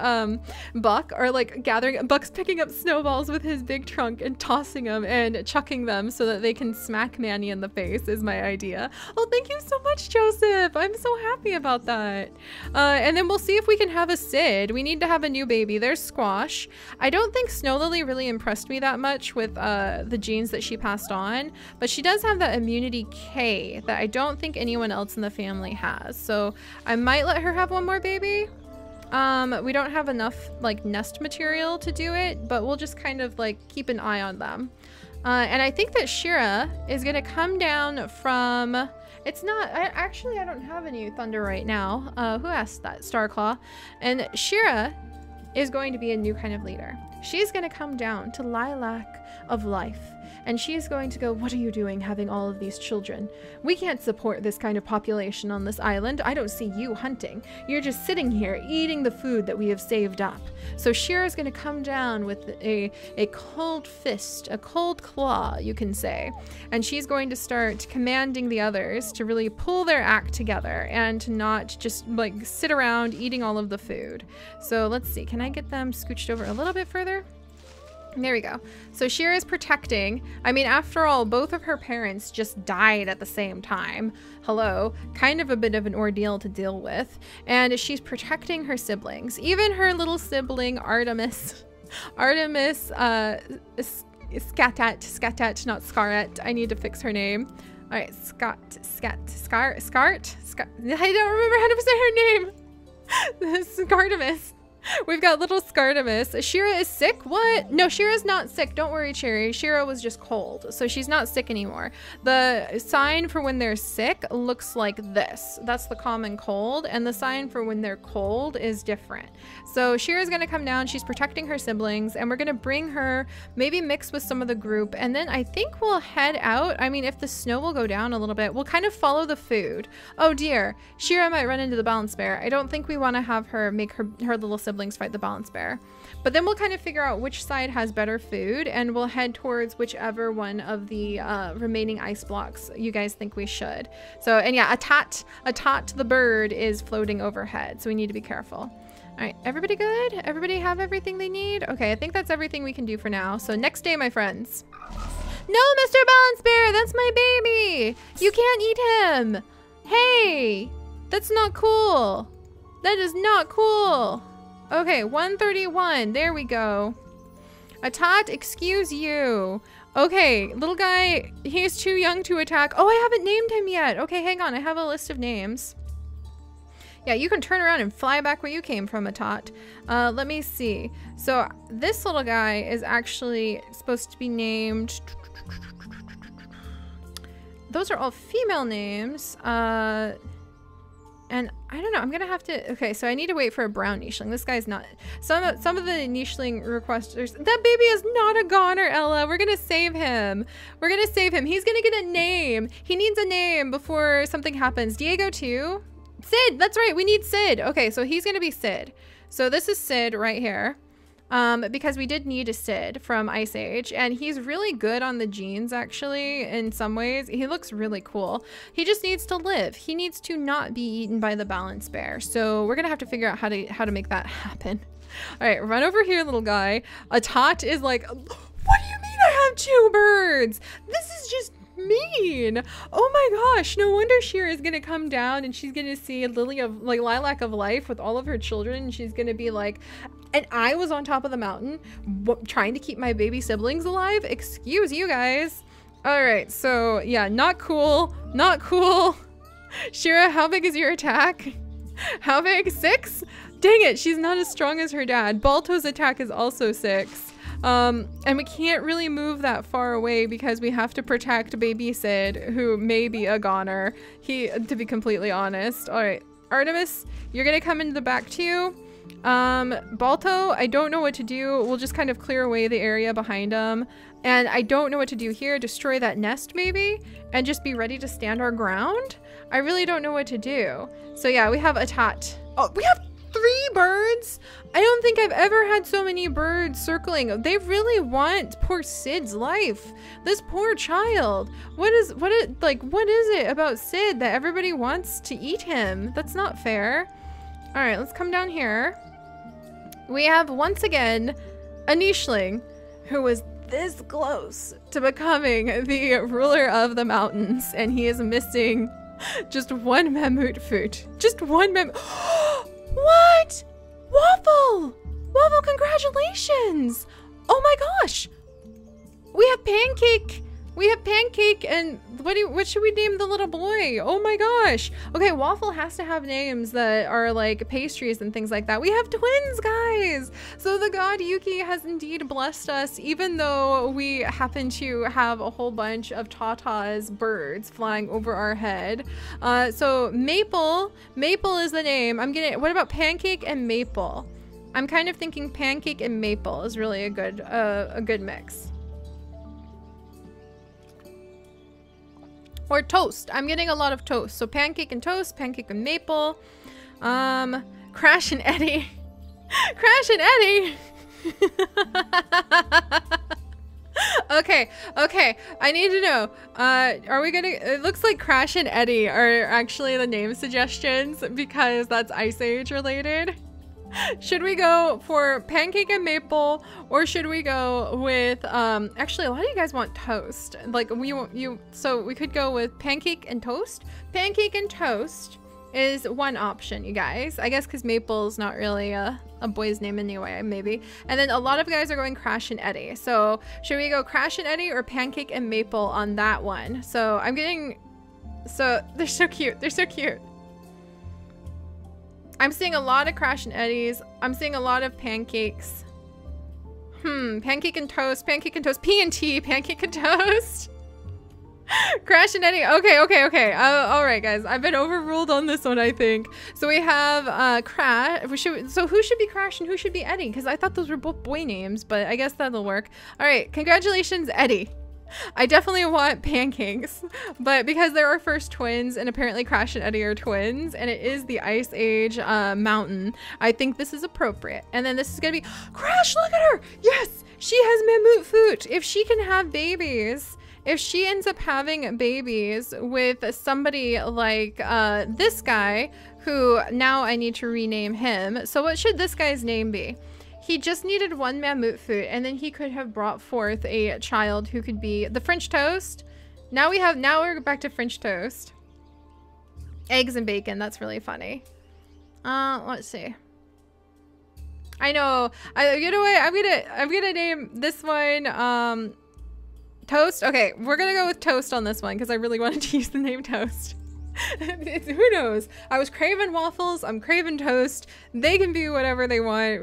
Buck are like gathering. Buck's picking picking up snowballs with his big trunk and tossing them and chucking them so that they can smack Manny in the face is my idea. Oh, thank you so much, Joseph. I'm so happy about that. And then we'll see if we can have a Sid. We need to have a new baby. There's Squash. I don't think Snow Lily really impressed me that much with the genes that she passed on, but she does have that immunity K that I don't think anyone else in the family has. So I might let her have one more baby. We don't have enough like nest material to do it, but we'll just kind of like keep an eye on them. And I think that Shira is gonna come down from, it's not, actually I don't have any thunder right now. Who asked that? Starclaw. And Shira is going to be a new kind of leader. She's gonna come down to Lilac of Life. And she's going to go, what are you doing having all of these children? We can't support this kind of population on this island. I don't see you hunting. You're just sitting here eating the food that we have saved up. So Shira's going to come down with a cold fist, a cold claw, you can say. And she's going to start commanding the others to really pull their act together and to not just like sit around eating all of the food. So let's see. Can I get them scooched over a little bit further? There we go. So Shira is protecting. I mean, after all, both of her parents just died at the same time. Hello. Kind of a bit of an ordeal to deal with. And she's protecting her siblings. Even her little sibling, Artemis. Artemis, Scatat, not Scarlet. I need to fix her name. All right, Scart. I don't remember how to say her name. Scartimus. We've got little Scartimus. Shira is sick? What? No, Shira's not sick. Don't worry, Cherry. Shira was just cold, so she's not sick anymore. The sign for when they're sick looks like this. That's the common cold, and the sign for when they're cold is different. So Shira's gonna come down. She's protecting her siblings, and we're gonna bring her, maybe mix with some of the group, and then I think we'll head out. I mean, if the snow will go down a little bit, we'll kind of follow the food. Oh dear, Shira might run into the balance bear. I don't think we want to have her make her little siblings fight the balance bear. But then we'll kind of figure out which side has better food, and we'll head towards whichever one of the remaining ice blocks you guys think we should. So, and yeah, a tot the bird is floating overhead, so we need to be careful. All right, everybody good? Everybody have everything they need? Okay, I think that's everything we can do for now. So next day, my friends. No, Mr. Balance Bear, that's my baby. You can't eat him. Hey, that's not cool. That is not cool. Okay, 131, there we go. A tot, excuse you. Okay, little guy, he's too young to attack. Oh, I haven't named him yet. Okay, hang on, I have a list of names. Yeah, you can turn around and fly back where you came from, a tot. Let me see. So this little guy is actually supposed to be named... Those are all female names. And I don't know, I'm gonna have to... Okay, so I need to wait for a brown nicheling. This guy's not... Some of the nicheling requesters... That baby is not a goner, Ella. We're gonna save him. We're gonna save him. He's gonna get a name. He needs a name before something happens. Diego too? Sid, that's right, we need Sid. Okay, so he's gonna be Sid. So this is Sid right here. Because we did need a Sid from Ice Age, and he's really good on the genes actually in some ways. He looks really cool. He just needs to live. He needs to not be eaten by the balance bear. So we're gonna have to figure out how to make that happen. All right, run over here, little guy. A tot is like, what do you mean I have two birds? This is just mean. Oh my gosh, no wonder Shira is gonna come down and she's gonna see Lilac of Life with all of her children, and she's gonna be like, and I was on top of the mountain trying to keep my baby siblings alive? Excuse you guys. All right, so yeah, not cool, not cool. Shira, how big is your attack? How big? 6? Dang it, she's not as strong as her dad. Balto's attack is also 6. And we can't really move that far away because we have to protect baby Sid, who may be a goner, to be completely honest. All right, Artemis, you're gonna come into the back too. Balto, I don't know what to do. We'll just kind of clear away the area behind him. And I don't know what to do here. Destroy that nest maybe, and just be ready to stand our ground. I really don't know what to do. So yeah, we have a tot. Oh, we have 3 birds? I don't think I've ever had so many birds circling. They really want poor Sid's life. This poor child. What is it about Sid that everybody wants to eat him? That's not fair. All right, let's come down here. We have once again a nicheling who was this close to becoming the ruler of the mountains, and he is missing just one mammoth foot. Just one What? Waffle! Waffle, congratulations! Oh my gosh! We have Pancake! We have Pancake, and what should we name the little boy? Oh my gosh. Okay, Waffle has to have names that are like pastries and things like that. We have twins, guys. So the god Yuki has indeed blessed us, even though we happen to have a whole bunch of Tata's birds flying over our head. So Maple is the name. What about Pancake and Maple? I'm kind of thinking Pancake and Maple is really a good mix. Or toast. I'm getting a lot of toast. So Pancake and toast, Pancake and Maple. Crash and Eddie. Crash and Eddie. Okay. I need to know. Are we gonna? It looks like Crash and Eddie are actually the name suggestions because that's Ice Age related. Should we go for Pancake and Maple, or should we go with actually a lot of you guys want toast, like so we could go with Pancake and Toast. Pancake and Toast is one option, you guys, I guess, because Maple's not really a boy's name anyway, maybe. And then a lot of guys are going Crash and Eddie, so should we go Crash and Eddie or Pancake and Maple on that one? So I'm getting, so they're so cute, I'm seeing a lot of Crash and Eddies. I'm seeing a lot of pancakes. Pancake and Toast, Pancake and Toast, P&T, Pancake and Toast. Crash and Eddie. Okay. All right, guys. I've been overruled on this one, I think. So we have Crash. So who should be Crash and who should be Eddie? Because I thought those were both boy names, but I guess that'll work. All right. Congratulations, Eddie. I definitely want pancakes, but because they're our first twins, and apparently Crash and Eddie are twins, and it is the Ice Age mountain, I think this is appropriate. And then this is gonna be Crash. Look at her. Yes, she has mammoth foot. If she can have babies, if she ends up having babies with somebody like this guy, who now I need to rename him. So what should this guy's name be? He just needed one mammoth foot, and then he could have brought forth a child who could be the French toast. Now we're back to French toast. Eggs and bacon. That's really funny. Let's see. I know. You know what? I'm gonna name this one Toast. Okay, we're gonna go with Toast on this one because I really wanted to use the name Toast. Who knows? I was craving waffles. I'm craving toast. They can be whatever they want,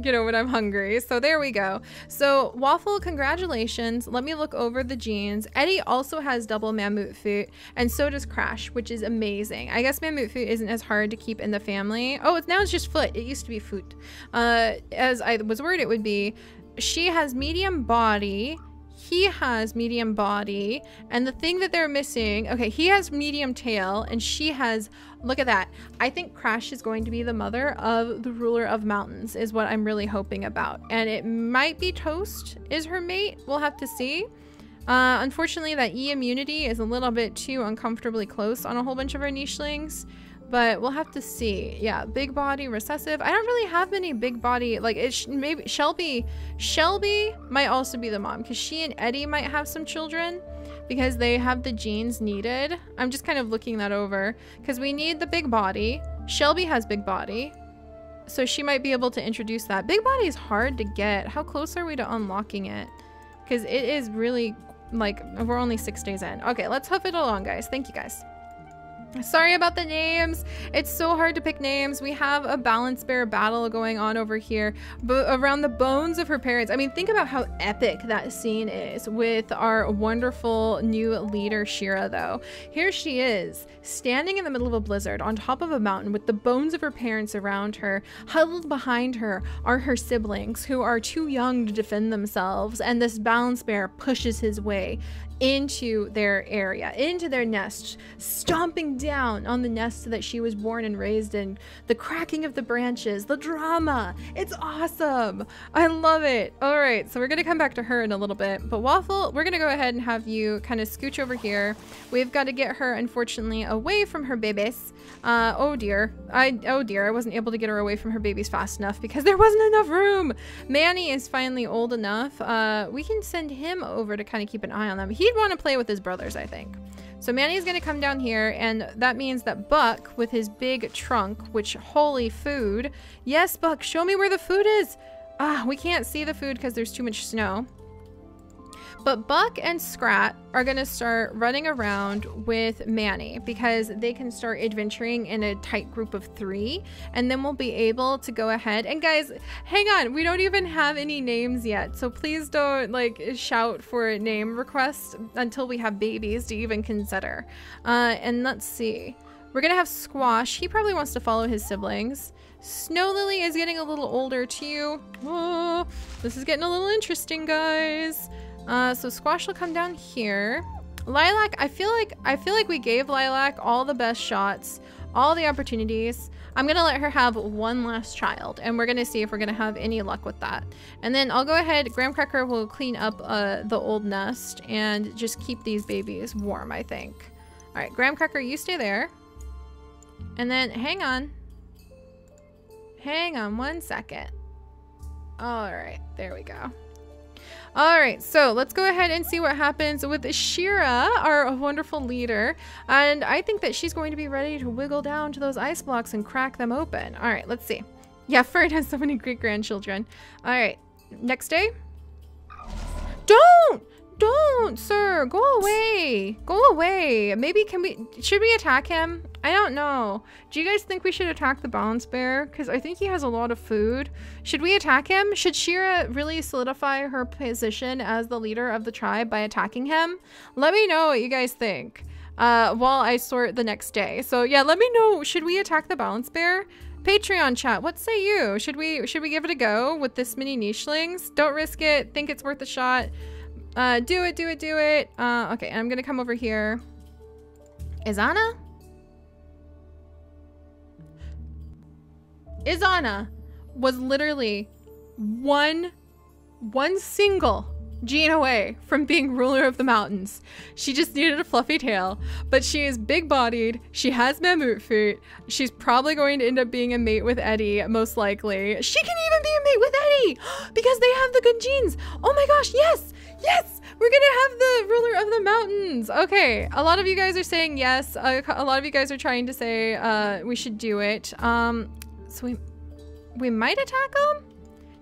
you know, when I'm hungry. So there we go. So Waffle, congratulations. Let me look over the genes. Eddie also has double mammoth foot, and so does Crash, which is amazing. I guess mammoth foot isn't as hard to keep in the family. Oh, now it's just foot. It used to be foot. As I was worried it would be. She has medium body. He has medium body, and the thing that they're missing, okay, he has medium tail, and she has, look at that. I think Crash is going to be the mother of the ruler of mountains, is what I'm really hoping about. And it might be Toast is her mate. We'll have to see. Unfortunately, that E immunity is a little bit too uncomfortably close on a whole bunch of our nichelings. But we'll have to see. Yeah, big body, recessive. I don't really have many big body. Like, maybe Shelby might also be the mom, because she and Eddie might have some children because they have the genes needed. I'm just kind of looking that over because we need the big body. Shelby has big body, so she might be able to introduce that. Big body is hard to get. How close are we to unlocking it? Because it is really, like, we're only 6 days in. Okay, let's hoof it along, guys. Thank you, guys. Sorry about the names. It's so hard to pick names. We have a balance bear battle going on over here, but around the bones of her parents. I mean, think about how epic that scene is with our wonderful new leader, Shira, though. Here she is, standing in the middle of a blizzard on top of a mountain with the bones of her parents around her. Huddled behind her are her siblings who are too young to defend themselves, and this balance bear pushes his way into their area, into their nest, stomping down on the nest that she was born and raised in, the cracking of the branches, the drama. It's awesome. I love it. All right, so we're gonna come back to her in a little bit, but Waffle, we're gonna go ahead and have you kind of scooch over here. We've got to get her, unfortunately, away from her babies. Oh dear, I wasn't able to get her away from her babies fast enough because there wasn't enough room. Manny is finally old enough. We can send him over to kind of keep an eye on them. He'd want to play with his brothers, I think. So Manny's going to come down here, and that means that Buck, with his big trunk, which, holy food. Yes, Buck, show me where the food is. We can't see the food because there's too much snow. But Buck and Scrat are going to start running around with Manny because they can start adventuring in a tight group of 3, and then we'll be able to go ahead. And guys, hang on, we don't even have any names yet, so please don't like shout for a name request until we have babies to even consider. And let's see, we're gonna have Squash. He probably wants to follow his siblings. Snow Lily is getting a little older too. Oh, this is getting a little interesting, guys. So Squash will come down here. Lilac, I feel like we gave Lilac all the best shots, all the opportunities. I'm gonna let her have one last child, and we're gonna see if we're gonna have any luck with that. And then I'll go ahead, Graham Cracker will clean up the old nest and just keep these babies warm, I think. All right, Graham Cracker, you stay there. And then hang on one second. All right, there we go. All right, so let's go ahead and see what happens with Shira, our wonderful leader. And I think that she's going to be ready to wiggle down to those ice blocks and crack them open. All right, let's see. Yeah, Fern has so many great-grandchildren. All right, next day. Don't, sir, go away. Go away. Maybe should we attack him? I don't know. Do you guys think we should attack the balance bear? Because I think he has a lot of food. Should we attack him? Should Shira really solidify her position as the leader of the tribe by attacking him? Let me know what you guys think while I sort the next day. So yeah, let me know. Should we attack the balance bear? Patreon chat, what say you? Should we give it a go with this many nichelings? Don't risk it. Think it's worth a shot. Do it. Okay, I'm gonna come over here. Izana was literally one single gene away from being ruler of the mountains. She just needed a fluffy tail, but she is big-bodied. She has mammoth feet. She's probably going to end up being a mate with Eddie, most likely. She can even be a mate with Eddie because they have the good genes. Oh my gosh, yes! Yes! We're gonna have the ruler of the mountains. Okay, a lot of you guys are saying yes. A lot of you guys are trying to say we should do it. So we might attack them?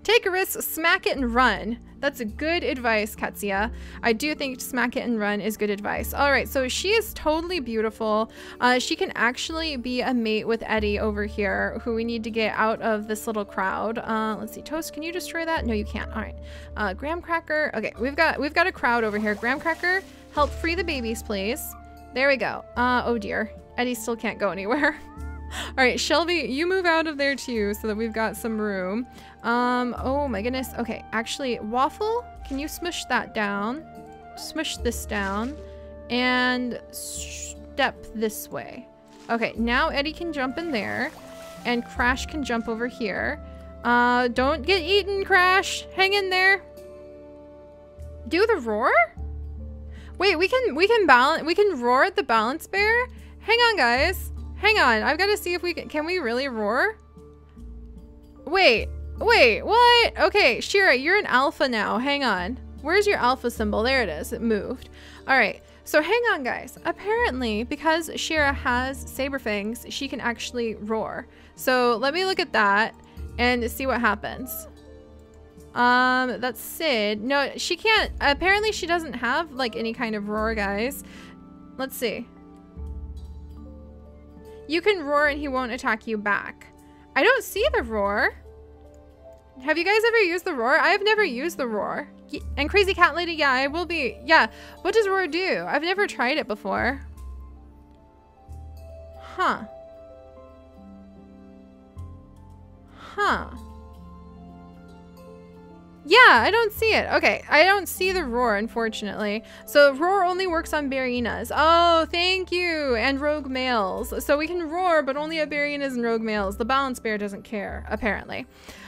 Take a risk, smack it and run. That's a good advice, Katsuya. I do think smack it and run is good advice. All right, so she is totally beautiful. She can actually be a mate with Eddie over here, who we need to get out of this little crowd. Let's see, Toast, can you destroy that? No, you can't. All right, Graham Cracker. Okay, we've got a crowd over here. Graham Cracker, help free the babies, please. There we go. Oh dear, Eddie still can't go anywhere. All right, Shelby, you move out of there too so that we've got some room. Oh my goodness. Okay, actually, Waffle, can you smush that down? Smush this down and step this way. Okay, now Eddie can jump in there and Crash can jump over here. Don't get eaten, Crash. Hang in there. Do the roar? Wait, we can roar at the balance bear? Hang on, guys. Hang on, I've got to see if we can we really roar? Wait, what? Okay, Shira, you're an alpha now. Hang on. Where's your alpha symbol? There it is. It moved. All right, so hang on, guys. Apparently, because Shira has saber fangs, she can actually roar. So let me look at that and see what happens. That's Sid. No, she can't. Apparently, she doesn't have like any kind of roar, guys. Let's see. You can roar and he won't attack you back. I don't see the roar. Have you guys ever used the roar? I have never used the roar. And Crazy Cat Lady, yeah, I will be. Yeah, what does roar do? I've never tried it before. Huh. Yeah, I don't see it. Okay, I don't see the roar, unfortunately. So roar only works on Barinas. Oh, thank you. And rogue males. So we can roar, but only at Barinas and rogue males. The balance bear doesn't care, apparently.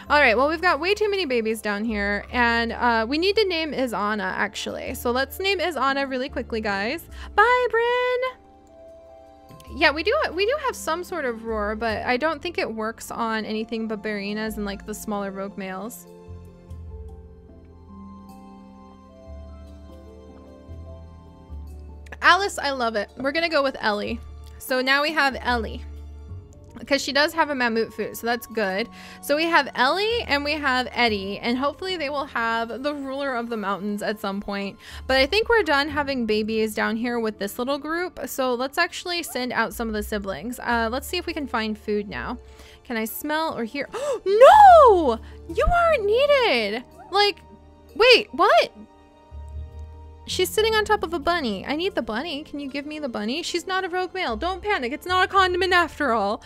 All right, well, we've got way too many babies down here, and we need to name Izana, actually. So let's name Izana really quickly, guys. Bye, Bryn. Yeah, we do have some sort of roar, but I don't think it works on anything but Barinas and like the smaller rogue males. Alice, I love it. We're gonna go with Ellie. So now we have Ellie, because she does have a mammoth food, so that's good. So we have Ellie and we have Eddie, and hopefully they will have the ruler of the mountains at some point. But I think we're done having babies down here with this little group, so let's actually send out some of the siblings. Let's see if we can find food now. Can I smell or hear? No! You aren't needed! Like, wait, what? She's sitting on top of a bunny. I need the bunny. Can you give me the bunny? She's not a rogue male. Don't panic. It's not a condiment after all.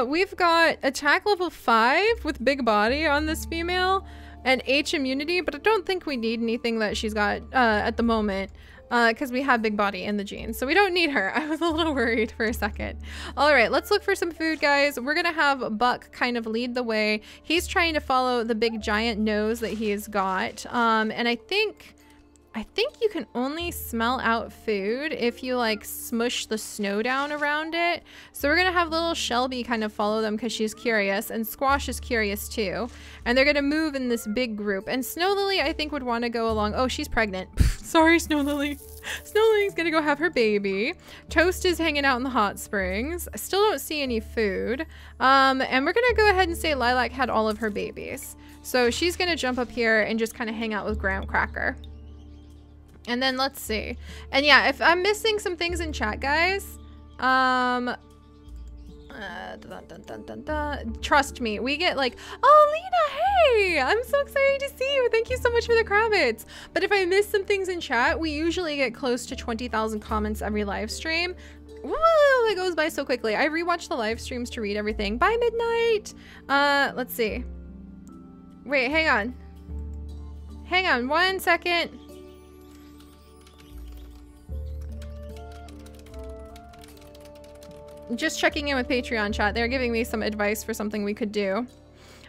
We've got attack level 5 with big body on this female and H immunity, but I don't think we need anything that she's got at the moment because we have big body in the genes. So we don't need her. I was a little worried for a second. All right, let's look for some food, guys. We're going to have Buck kind of lead the way. He's trying to follow the big giant nose that he's got. And I think you can only smell out food if you like smush the snow down around it. So we're gonna have little Shelby kind of follow them because she's curious, and Squash is curious too. And they're gonna move in this big group. And Snow Lily, I think, would want to go along. Oh, she's pregnant. Sorry, Snow Lily. Snow Lily's gonna go have her baby. Toast is hanging out in the hot springs. I still don't see any food. And we're gonna go ahead and say Lilac had all of her babies. So she's gonna jump up here and just kind of hang out with Graham Cracker. And then let's see. And yeah, if I'm missing some things in chat, guys, trust me, we get like, oh, Lena, hey, I'm so excited to see you. Thank you so much for the Kravitz. But if I miss some things in chat, we usually get close to 20,000 comments every live stream. Woo, it goes by so quickly. I rewatch the live streams to read everything. By midnight. Let's see. Wait, hang on. Hang on 1 second. Just checking in with Patreon chat. They're giving me some advice for something we could do.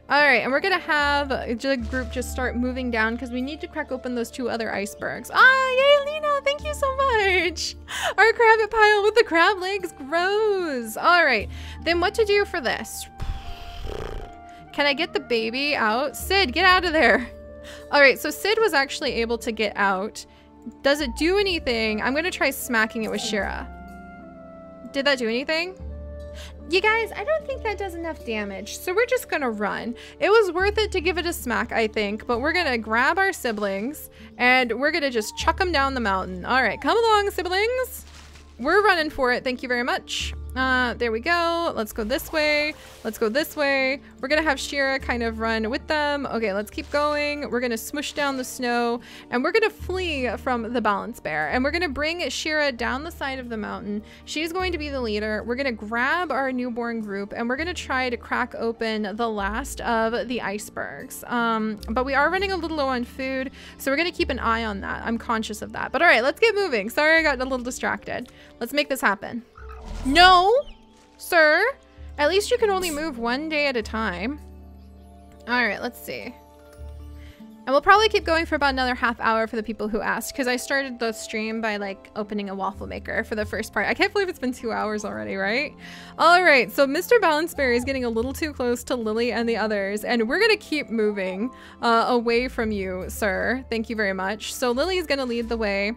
All right, and we're gonna have the group just start moving down because we need to crack open those 2 other icebergs. Ah, yay, Lena, thank you so much. Our Kravit pile with the crab legs grows. All right, then what to do for this? Can I get the baby out? Sid, get out of there. All right, so Sid was actually able to get out. Does it do anything? I'm gonna try smacking it with Shira. Did that do anything? You guys, I don't think that does enough damage, so we're just gonna run. It was worth it to give it a smack, I think, but we're gonna grab our siblings and we're gonna just chuck them down the mountain. All right, come along, siblings. We're running for it. Thank you very much. There we go. Let's go this way. Let's go this way. We're gonna have Shira kind of run with them. Okay, let's keep going. We're gonna smush down the snow and we're gonna flee from the balance bear, and we're gonna bring Shira down the side of the mountain. She's going to be the leader. We're gonna grab our newborn group and we're gonna try to crack open the last of the icebergs. But we are running a little low on food, so we're gonna keep an eye on that. I'm conscious of that. But all right, let's get moving. Sorry, I got a little distracted. Let's make this happen. No, sir. At least you can only move 1 day at a time. All right, let's see. And we'll probably keep going for about another half hour for the people who asked, because I started the stream by like opening a waffle maker for the first part. I can't believe it's been 2 hours already, right? All right, so Mr. Balanceberry is getting a little too close to Lily and the others, and we're gonna keep moving away from you, sir. Thank you very much. So Lily is gonna lead the way.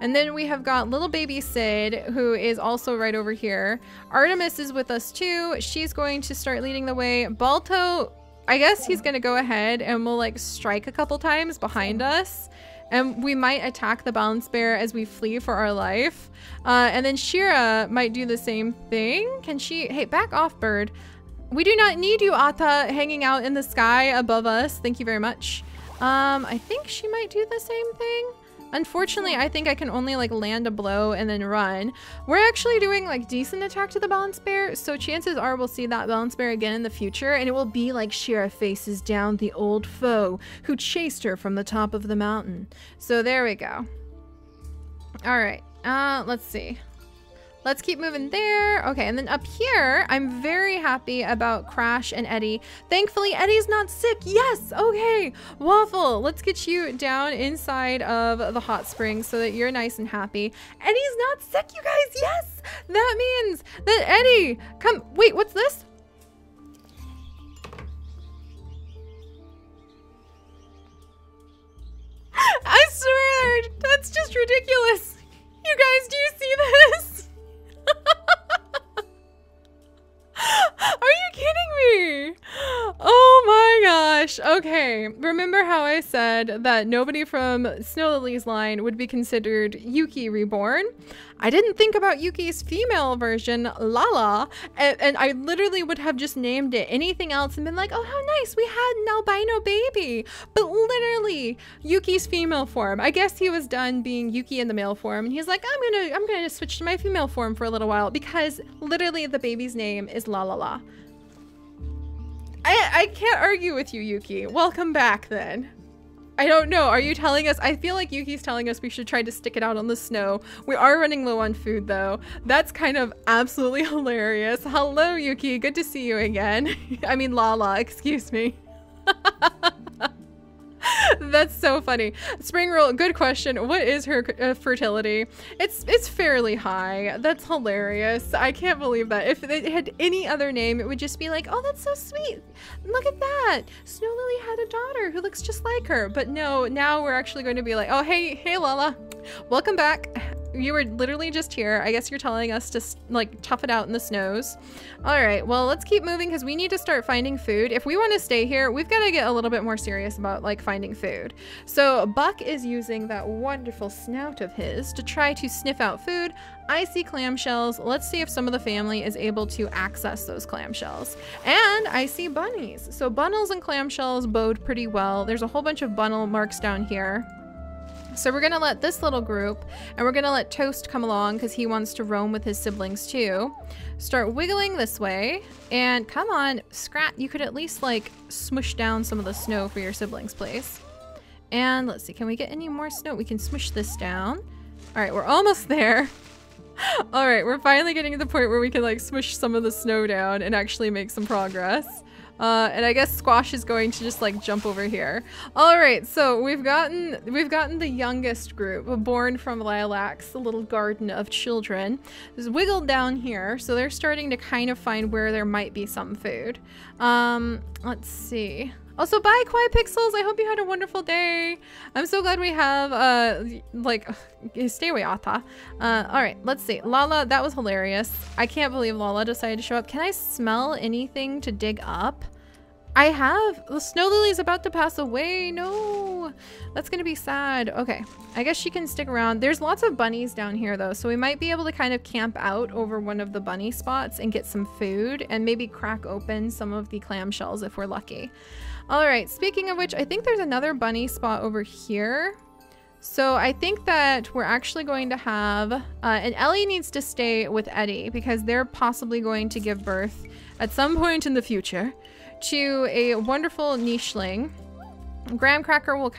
And then we have got little baby Sid, who is also right over here. Artemis is with us too. She's going to start leading the way. Balto, I guess he's gonna go ahead and we'll like strike a couple times behind us. And we might attack the balance bear as we flee for our life. And then Shira might do the same thing. Can she, hey, back off, bird. We do not need you, Ata, hanging out in the sky above us. Thank you very much. I think she might do the same thing. Unfortunately, I think I can only like land a blow and then run. We're actually doing like decent attack to the balance bear, so chances are we'll see that balance bear again in the future, and it will be like Shira faces down the old foe who chased her from the top of the mountain. So there we go. All right, let's see. Let's keep moving there. Okay, and then up here, I'm very happy about Crash and Eddie. Thankfully, Eddie's not sick. Yes, okay. Waffle, let's get you down inside of the hot springs so that you're nice and happy. Eddie's not sick, you guys. Yes, that means that Eddie, come, wait, what's this? I swear, that's just ridiculous. You guys, do you see this? Are you kidding me? Oh my gosh. Okay. Remember how I said that nobody from Snow Lily's line would be considered Yuki reborn? I didn't think about Yuki's female version, Lala, and I literally would have just named it anything else and been like, oh, how nice, we had an albino baby. But literally, Yuki's female form. I guess he was done being Yuki in the male form, and he's like, I'm gonna switch to my female form for a little while because literally the baby's name is La. I can't argue with you, Yuki. Welcome back then. I don't know. Are you telling us? I feel like Yuki's telling us we should try to stick it out on the snow. We are running low on food though. That's kind of absolutely hilarious. Hello, Yuki. Good to see you again. I mean, Lala, excuse me. That's so funny. Spring Roll, good question. What is her fertility? It's fairly high. That's hilarious. I can't believe that. If it had any other name, it would just be like, oh, that's so sweet. Look at that. Snow Lily had a daughter who looks just like her. But no, now we're actually going to be like, oh, hey, Lala. Welcome back. You were literally just here. I guess you're telling us to like tough it out in the snows. All right, well, let's keep moving because we need to start finding food. If we want to stay here, we've got to get a little bit more serious about like finding food. So Buck is using that wonderful snout of his to try to sniff out food. I see clamshells. Let's see if some of the family is able to access those clamshells. And I see bunnies. So bunnels and clamshells bode pretty well. There's a whole bunch of bunnel marks down here. So we're gonna let this little group, and we're gonna let Toast come along because he wants to roam with his siblings too. Start wiggling this way, and come on, Scrat, you could at least like smush down some of the snow for your siblings, please. And let's see, can we get any more snow? We can smush this down. All right, we're almost there. All right, we're finally getting to the point where we can like smush some of the snow down and actually make some progress. And I guess Squash is going to just like jump over here. All right, so we've gotten the youngest group, born from Lilac's, the little garden of children, is wiggled down here. So they're starting to kind of find where there might be some food. Let's see. Also, bye, Quiet Pixels. I hope you had a wonderful day. I'm so glad we have, like, stay away, Ata. All right, let's see. Lala, that was hilarious. I can't believe Lala decided to show up. Can I smell anything to dig up? I have. The Snow Lily's about to pass away. No, that's gonna be sad. Okay, I guess she can stick around. There's lots of bunnies down here though, so we might be able to kind of camp out over one of the bunny spots and get some food and maybe crack open some of the clamshells if we're lucky. All right, speaking of which, I think there's another bunny spot over here. So I think that we're actually going to have, and Ellie needs to stay with Eddie because they're possibly going to give birth at some point in the future to a wonderful nicheling. Graham Cracker will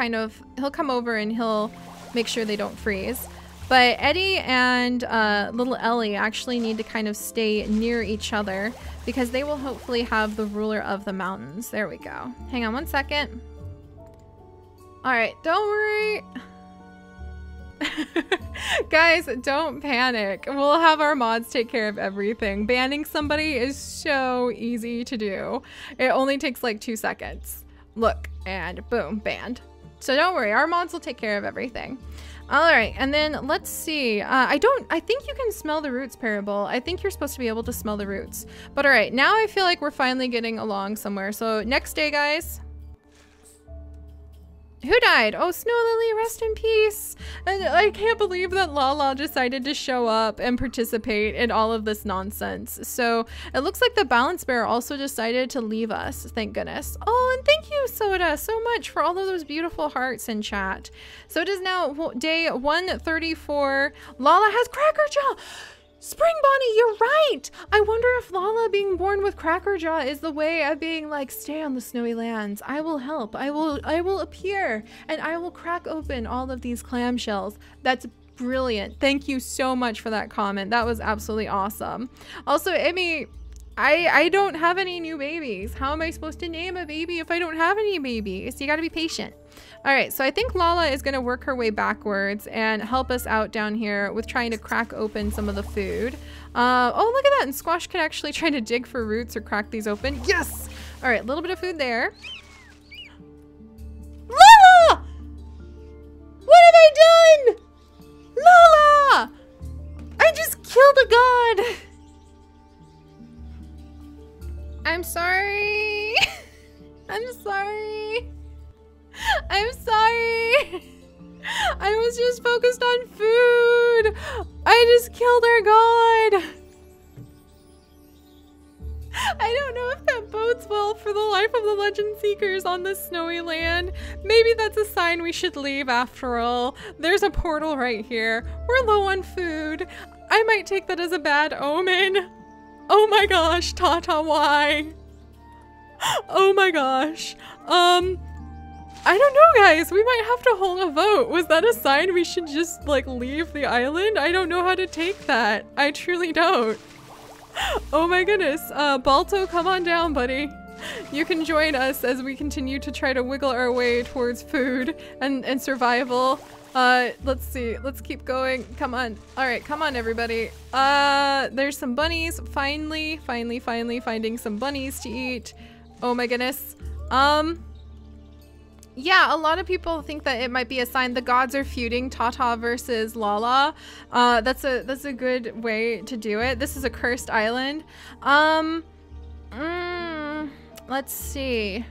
he'll come over and he'll make sure they don't freeze. But Eddie and little Ellie actually need to kind of stay near each other because they will hopefully have the ruler of the mountains. There we go. Hang on one second. All right, don't worry. Guys, don't panic. We'll have our mods take care of everything. Banning somebody is so easy to do. It only takes like 2 seconds. Look, and boom, banned. So don't worry, our mods will take care of everything. All right, and then let's see. I think you can smell the roots, Parable. I think you're supposed to be able to smell the roots. But all right, now I feel like we're finally getting along somewhere. So next day, guys. Who died? Oh, Snow Lily, rest in peace. And I can't believe that Lala decided to show up and participate in all of this nonsense. So it looks like the balance bear also decided to leave us, thank goodness. Oh, and thank you, Soda, so much for all of those beautiful hearts in chat. So it is now day 134. Lala has Cracker Jaw. Spring Bonnie, you're right! I wonder if Lala being born with Crackerjaw is the way of being like, stay on the snowy lands. I will help. I will appear and I will crack open all of these clamshells. That's brilliant. Thank you so much for that comment. That was absolutely awesome. Also, Emmy, I don't have any new babies. How am I supposed to name a baby if I don't have any babies? You gotta be patient. All right, so I think Lala is gonna work her way backwards and help us out down here with trying to crack open some of the food. Oh, look at that, and Squash can actually try to dig for roots or crack these open. Yes! All right, a little bit of food there. Lala! What have I done? Lala! I just killed a god! I'm sorry. I'm sorry. I'm sorry. I was just focused on food. I just killed our god. I don't know if that bodes well for the life of the legend seekers on this snowy land. Maybe that's a sign we should leave after all. There's a portal right here. We're low on food. I might take that as a bad omen. Oh my gosh, Tata, why? Oh my gosh. I don't know, guys. We might have to hold a vote. Was that a sign we should just like leave the island? I don't know how to take that. I truly don't. Oh my goodness. Balto, come on down, buddy. You can join us as we continue to try to wiggle our way towards food and survival. Let's see. Let's keep going. Come on. All right, come on, everybody. There's some bunnies. Finally finding some bunnies to eat. Oh my goodness. Yeah, a lot of people think that it might be a sign the gods are feuding Tata versus Lala. That's a good way to do it. This is a cursed island. Let's see.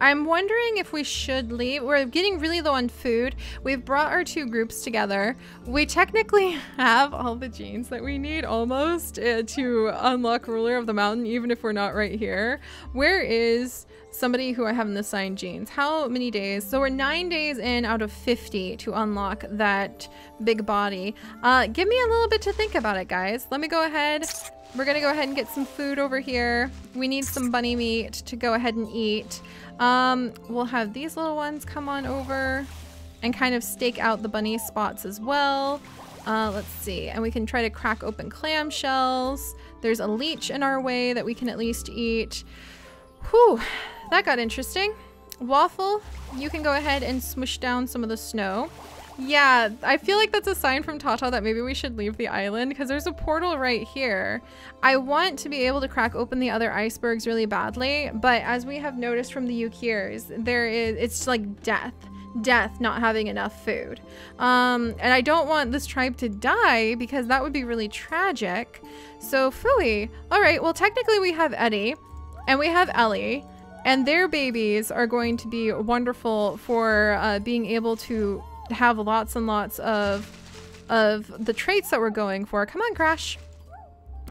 I'm wondering if we should leave. We're getting really low on food. We've brought our two groups together. We technically have all the genes that we need almost to unlock Ruler of the Mountain, even if we're not right here. Where is somebody who I haven't assigned genes? How many days? So we're 9 days in out of 50 to unlock that big body. Give me a little bit to think about it, guys. Let me go ahead. We're gonna go ahead and get some food over here. We need some bunny meat to go ahead and eat. We'll have these little ones come on over and kind of stake out the bunny spots as well. Let's see, and we can try to crack open clamshells. There's a leech in our way that we can at least eat. Whew, that got interesting. Waffle, you can go ahead and smush down some of the snow. Yeah, I feel like that's a sign from Tata that maybe we should leave the island because there's a portal right here. I want to be able to crack open the other icebergs really badly, but as we have noticed from the Ukirs, it's like death not having enough food. And I don't want this tribe to die because that would be really tragic. So phooey. All right, well technically we have Eddie and we have Ellie and their babies are going to be wonderful for being able to have lots and lots of the traits that we're going for. Come on, Crash.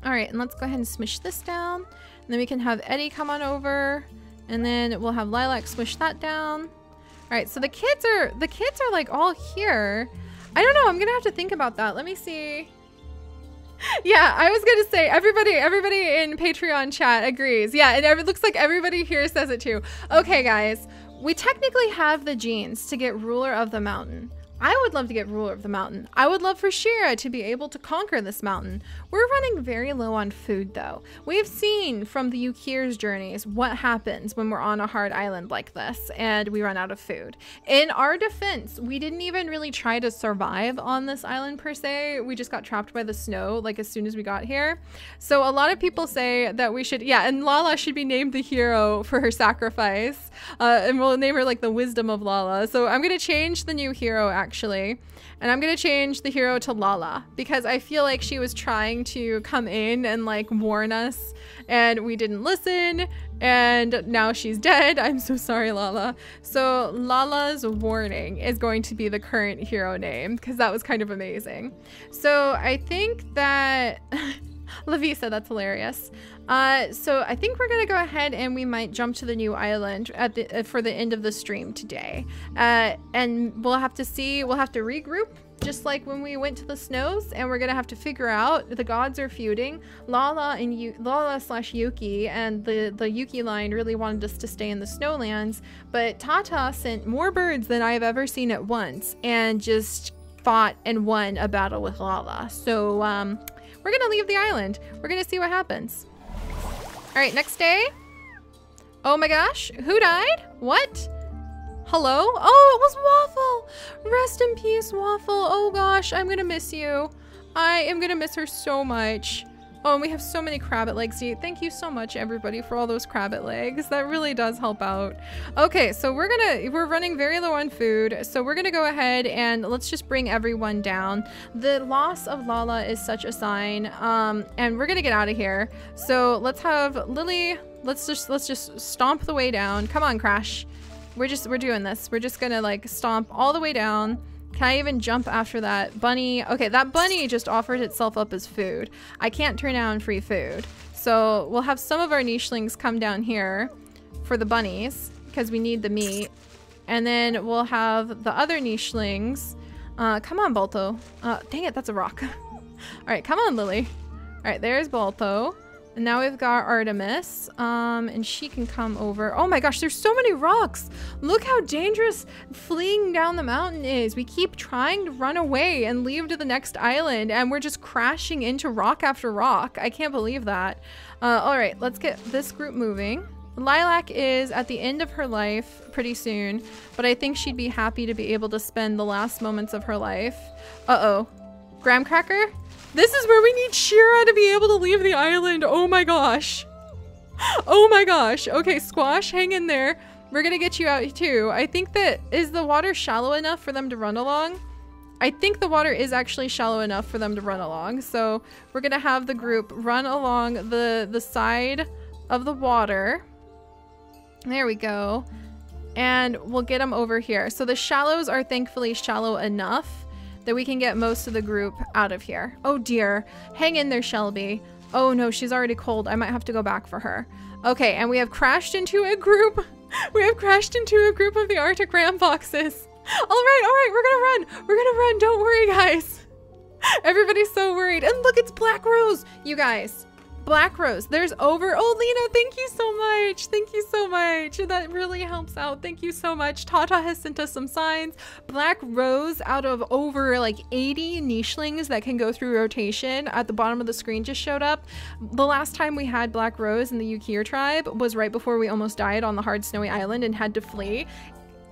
All right, and let's go ahead and smush this down. And then we can have Eddie come on over, and then we'll have Lilac smush that down. All right, so the kids are like all here. I don't know. I'm gonna have to think about that. Let me see. Yeah, I was gonna say everybody in Patreon chat agrees. Yeah, and it looks like everybody here says it too. Okay, guys. We technically have the genes to get Ruler of the Mountain. I would love to get Ruler of the Mountain. I would love for Shira to be able to conquer this mountain. We're running very low on food though. We've seen from the Ukir's journeys what happens when we're on a hard island like this and we run out of food. In our defense, we didn't even really try to survive on this island per se. We just got trapped by the snow like as soon as we got here. So a lot of people say that we should, yeah, and Lala should be named the hero for her sacrifice. And we'll name her like the wisdom of Lala. So I'm gonna change the new hero actually. And I'm gonna change the hero to Lala because I feel like she was trying to come in and like warn us and we didn't listen, and now she's dead. I'm so sorry, Lala. So Lala's warning is going to be the current hero name because that was kind of amazing. So I think that Lavi said that's hilarious. So I think we're gonna go ahead and we might jump to the new island at the for the end of the stream today, and we'll have to regroup just like when we went to the snows, and we're gonna have to figure out, the gods are feuding. Lala slash Yuki and the Yuki line really wanted us to stay in the snowlands, but Tata sent more birds than I've ever seen at once and just fought and won a battle with Lala. So we're gonna leave the island. We're gonna see what happens. All right, next day. Oh my gosh, who died? What? Hello? Oh, it was Waffle. Rest in peace, Waffle. Oh gosh, I'm gonna miss you. I am gonna miss her so much. Oh, and we have so many crabbit legs to eat. Thank you so much, everybody, for all those crabbit legs. That really does help out. Okay, so we're running very low on food, so we're gonna go ahead and let's just bring everyone down. The loss of Lala is such a sign, and we're gonna get out of here. So let's have Lily. Let's just stomp the way down. Come on, Crash. We're doing this. We're just gonna like stomp all the way down. Can I even jump after that bunny? Okay, that bunny just offered itself up as food. I can't turn down free food. So we'll have some of our nichelings come down here for the bunnies because we need the meat. And then we'll have the other nichelings. Come on, Balto. Dang it, that's a rock. All right, come on, Lily. All right, there's Balto. And now we've got Artemis, and she can come over. Oh my gosh, there's so many rocks. Look how dangerous fleeing down the mountain is. We keep trying to run away and leave to the next island, and we're just crashing into rock after rock. I can't believe that. All right, let's get this group moving. Lilac is at the end of her life pretty soon, but I think she'd be happy to be able to spend the last moments of her life. Uh-oh. Graham Cracker? This is where we need Shira to be able to leave the island. Oh my gosh. Oh my gosh. Okay, Squash, hang in there. We're gonna get you out too. I think that, is the water shallow enough for them to run along? I think the water is actually shallow enough for them to run along. So we're gonna have the group run along the side of the water. There we go. And we'll get them over here. So the shallows are thankfully shallow enough that we can get most of the group out of here. Oh dear. Hang in there, Shelby. Oh no, she's already cold. I might have to go back for her. Okay, and we have crashed into a group. We have crashed into a group of the Arctic ram foxes. All right, we're gonna run. We're gonna run. Don't worry, guys. Everybody's so worried. And look, it's Black Rose. You guys, Black Rose. There's over. Oh, Lena, thank you so much. Thank you so much. That really helps out. Thank you so much. Tata has sent us some signs. Black Rose out of over like 80 nichelings that can go through rotation at the bottom of the screen just showed up. The last time we had Black Rose in the Yukir tribe was right before we almost died on the hard snowy island and had to flee.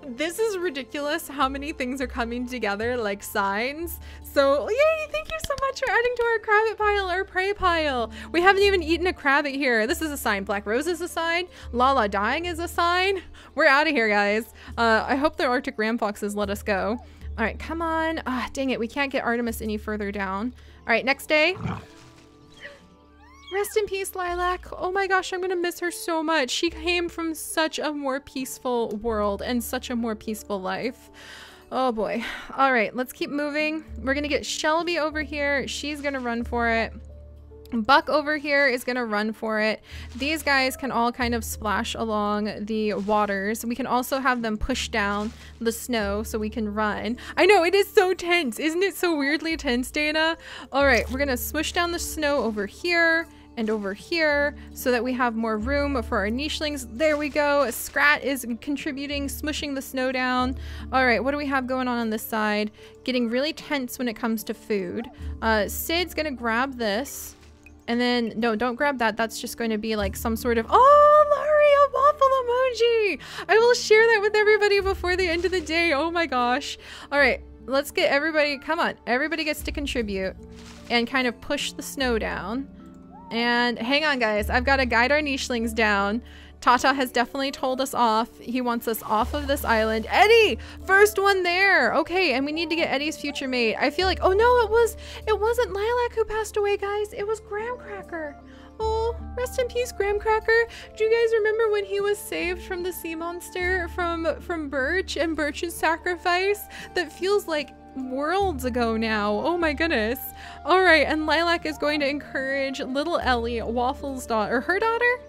This is ridiculous how many things are coming together like signs. So yay, thank you so much for adding to our crabbit pile, our prey pile. We haven't even eaten a crabbit here. This is a sign. Black Rose is a sign. Lala dying is a sign. We're out of here, guys. I hope the Arctic ram foxes let us go. All right, come on. Ah, dang it, we can't get Artemis any further down. All right, next day. Rest in peace, Lilac. Oh my gosh, I'm gonna miss her so much. She came from such a more peaceful world and such a more peaceful life. Oh boy. All right, let's keep moving. We're gonna get Shelby over here. She's gonna run for it. Buck over here is gonna run for it. These guys can all kind of splash along the waters. We can also have them push down the snow so we can run. I know, it is so tense. Isn't it so weirdly tense, Dana? All right, we're gonna smush down the snow over here and over here so that we have more room for our nichelings. There we go. Scrat is contributing, smushing the snow down. All right, what do we have going on this side? Getting really tense when it comes to food. Sid's gonna grab this. And then, no, don't grab that. That's just going to be like some sort of, oh, Laurie, a waffle emoji. I will share that with everybody before the end of the day. Oh my gosh. All right, let's get everybody, come on. Everybody gets to contribute and kind of push the snow down. And hang on, guys. I've got to guide our nichelings down. Tata has definitely told us off. He wants us off of this island. Eddie, first one there. Okay, and we need to get Eddie's future mate. I feel like, oh no, it wasn't Lilac who passed away, guys. It was Graham Cracker. Oh, rest in peace, Graham Cracker. Do you guys remember when he was saved from the sea monster from Birch and Birch's sacrifice? That feels like worlds ago now. Oh my goodness. All right, and Lilac is going to encourage little Ellie, Waffles' daughter, her daughter?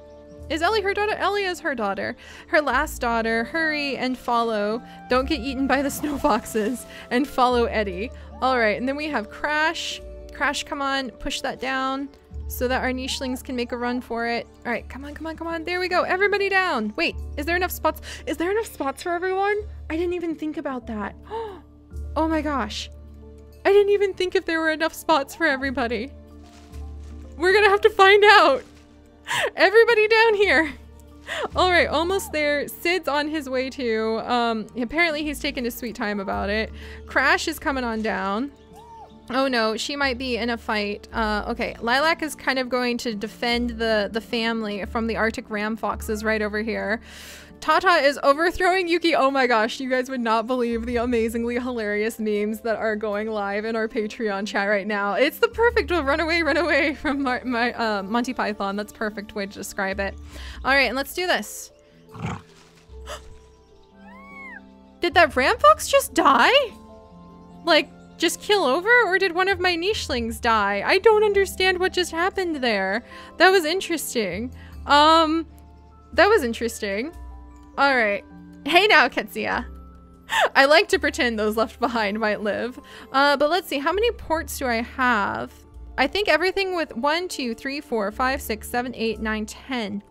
Is Ellie her daughter? Ellie is her daughter. Her last daughter. Hurry and follow. Don't get eaten by the snow foxes. And follow Eddie. All right, and then we have Crash. Crash, come on, push that down so that our nichelings can make a run for it. All right, come on, come on, come on. There we go. Everybody down. Wait, is there enough spots? Is there enough spots for everyone? I didn't even think about that. Oh my gosh. I didn't even think if there were enough spots for everybody. We're gonna have to find out. Everybody down here. All right, almost there. Sid's on his way too. Apparently he's taking his sweet time about it. Crash is coming on down. Oh no, she might be in a fight. Okay, Lilac is kind of going to defend the family from the Arctic ram foxes right over here. Tata is overthrowing Yuki. Oh my gosh, you guys would not believe the amazingly hilarious memes that are going live in our Patreon chat right now. It's the perfect run away from my Monty Python. That's perfect way to describe it. All right, and let's do this. Did that ram fox just die? Like, just kill over, or did one of my nichelings die? I don't understand what just happened there. That was interesting. That was interesting. All right. Hey now, Ketsia. I like to pretend those left behind might live. But let's see, how many ports do I have? I think everything with 1, 2, 3, 4, 5, 6, 7, 8, 9, 10.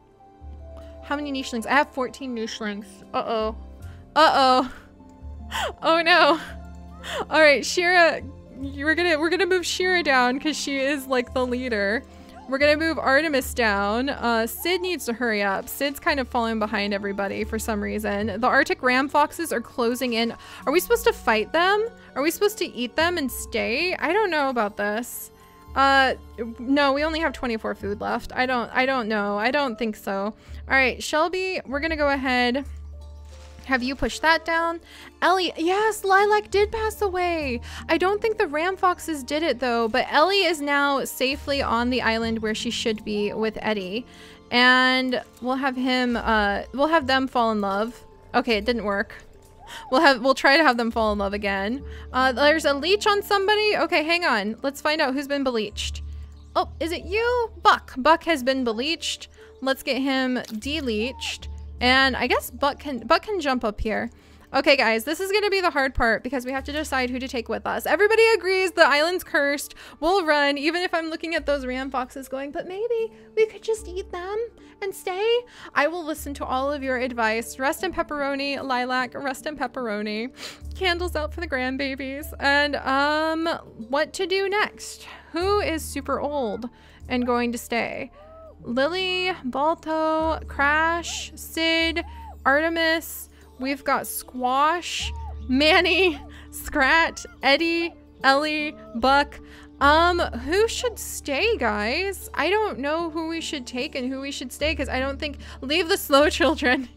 How many nichelings? I have 14 nichelings. Uh-oh. Uh-oh. Oh no. All right, Shira, we're gonna move Shira down because she is like the leader. We're gonna move Artemis down. Sid needs to hurry up. Sid's kind of falling behind everybody for some reason. The Arctic ram foxes are closing in. Are we supposed to fight them? Are we supposed to eat them and stay? I don't know about this. No, we only have 24 food left. I don't know. I don't think so. All right, Shelby, we're gonna go ahead. Have you pushed that down? Ellie, yes, Lilac did pass away. I don't think the ram foxes did it though, but Ellie is now safely on the island where she should be with Eddie. And we'll have them fall in love. Okay, it didn't work. We'll try to have them fall in love again. There's a leech on somebody. Okay, hang on. Let's find out who's been bleached. Oh, is it you? Buck. Buck has been bleached. Let's get him de-leached. And I guess Buck can jump up here. Okay, guys, this is gonna be the hard part because we have to decide who to take with us. Everybody agrees the island's cursed. We'll run, even if I'm looking at those ram foxes going, but maybe we could just eat them and stay. I will listen to all of your advice. Rest in pepperoni, Lilac, rest in pepperoni. Candles out for the grandbabies. And what to do next? Who is super old and going to stay? Lily, Balto, Crash, Sid, Artemis. We've got Squash, Manny, Scrat, Eddie, Ellie, Buck. Who should stay, guys? I don't know who we should take and who we should stay because I don't think... Leave the slow children.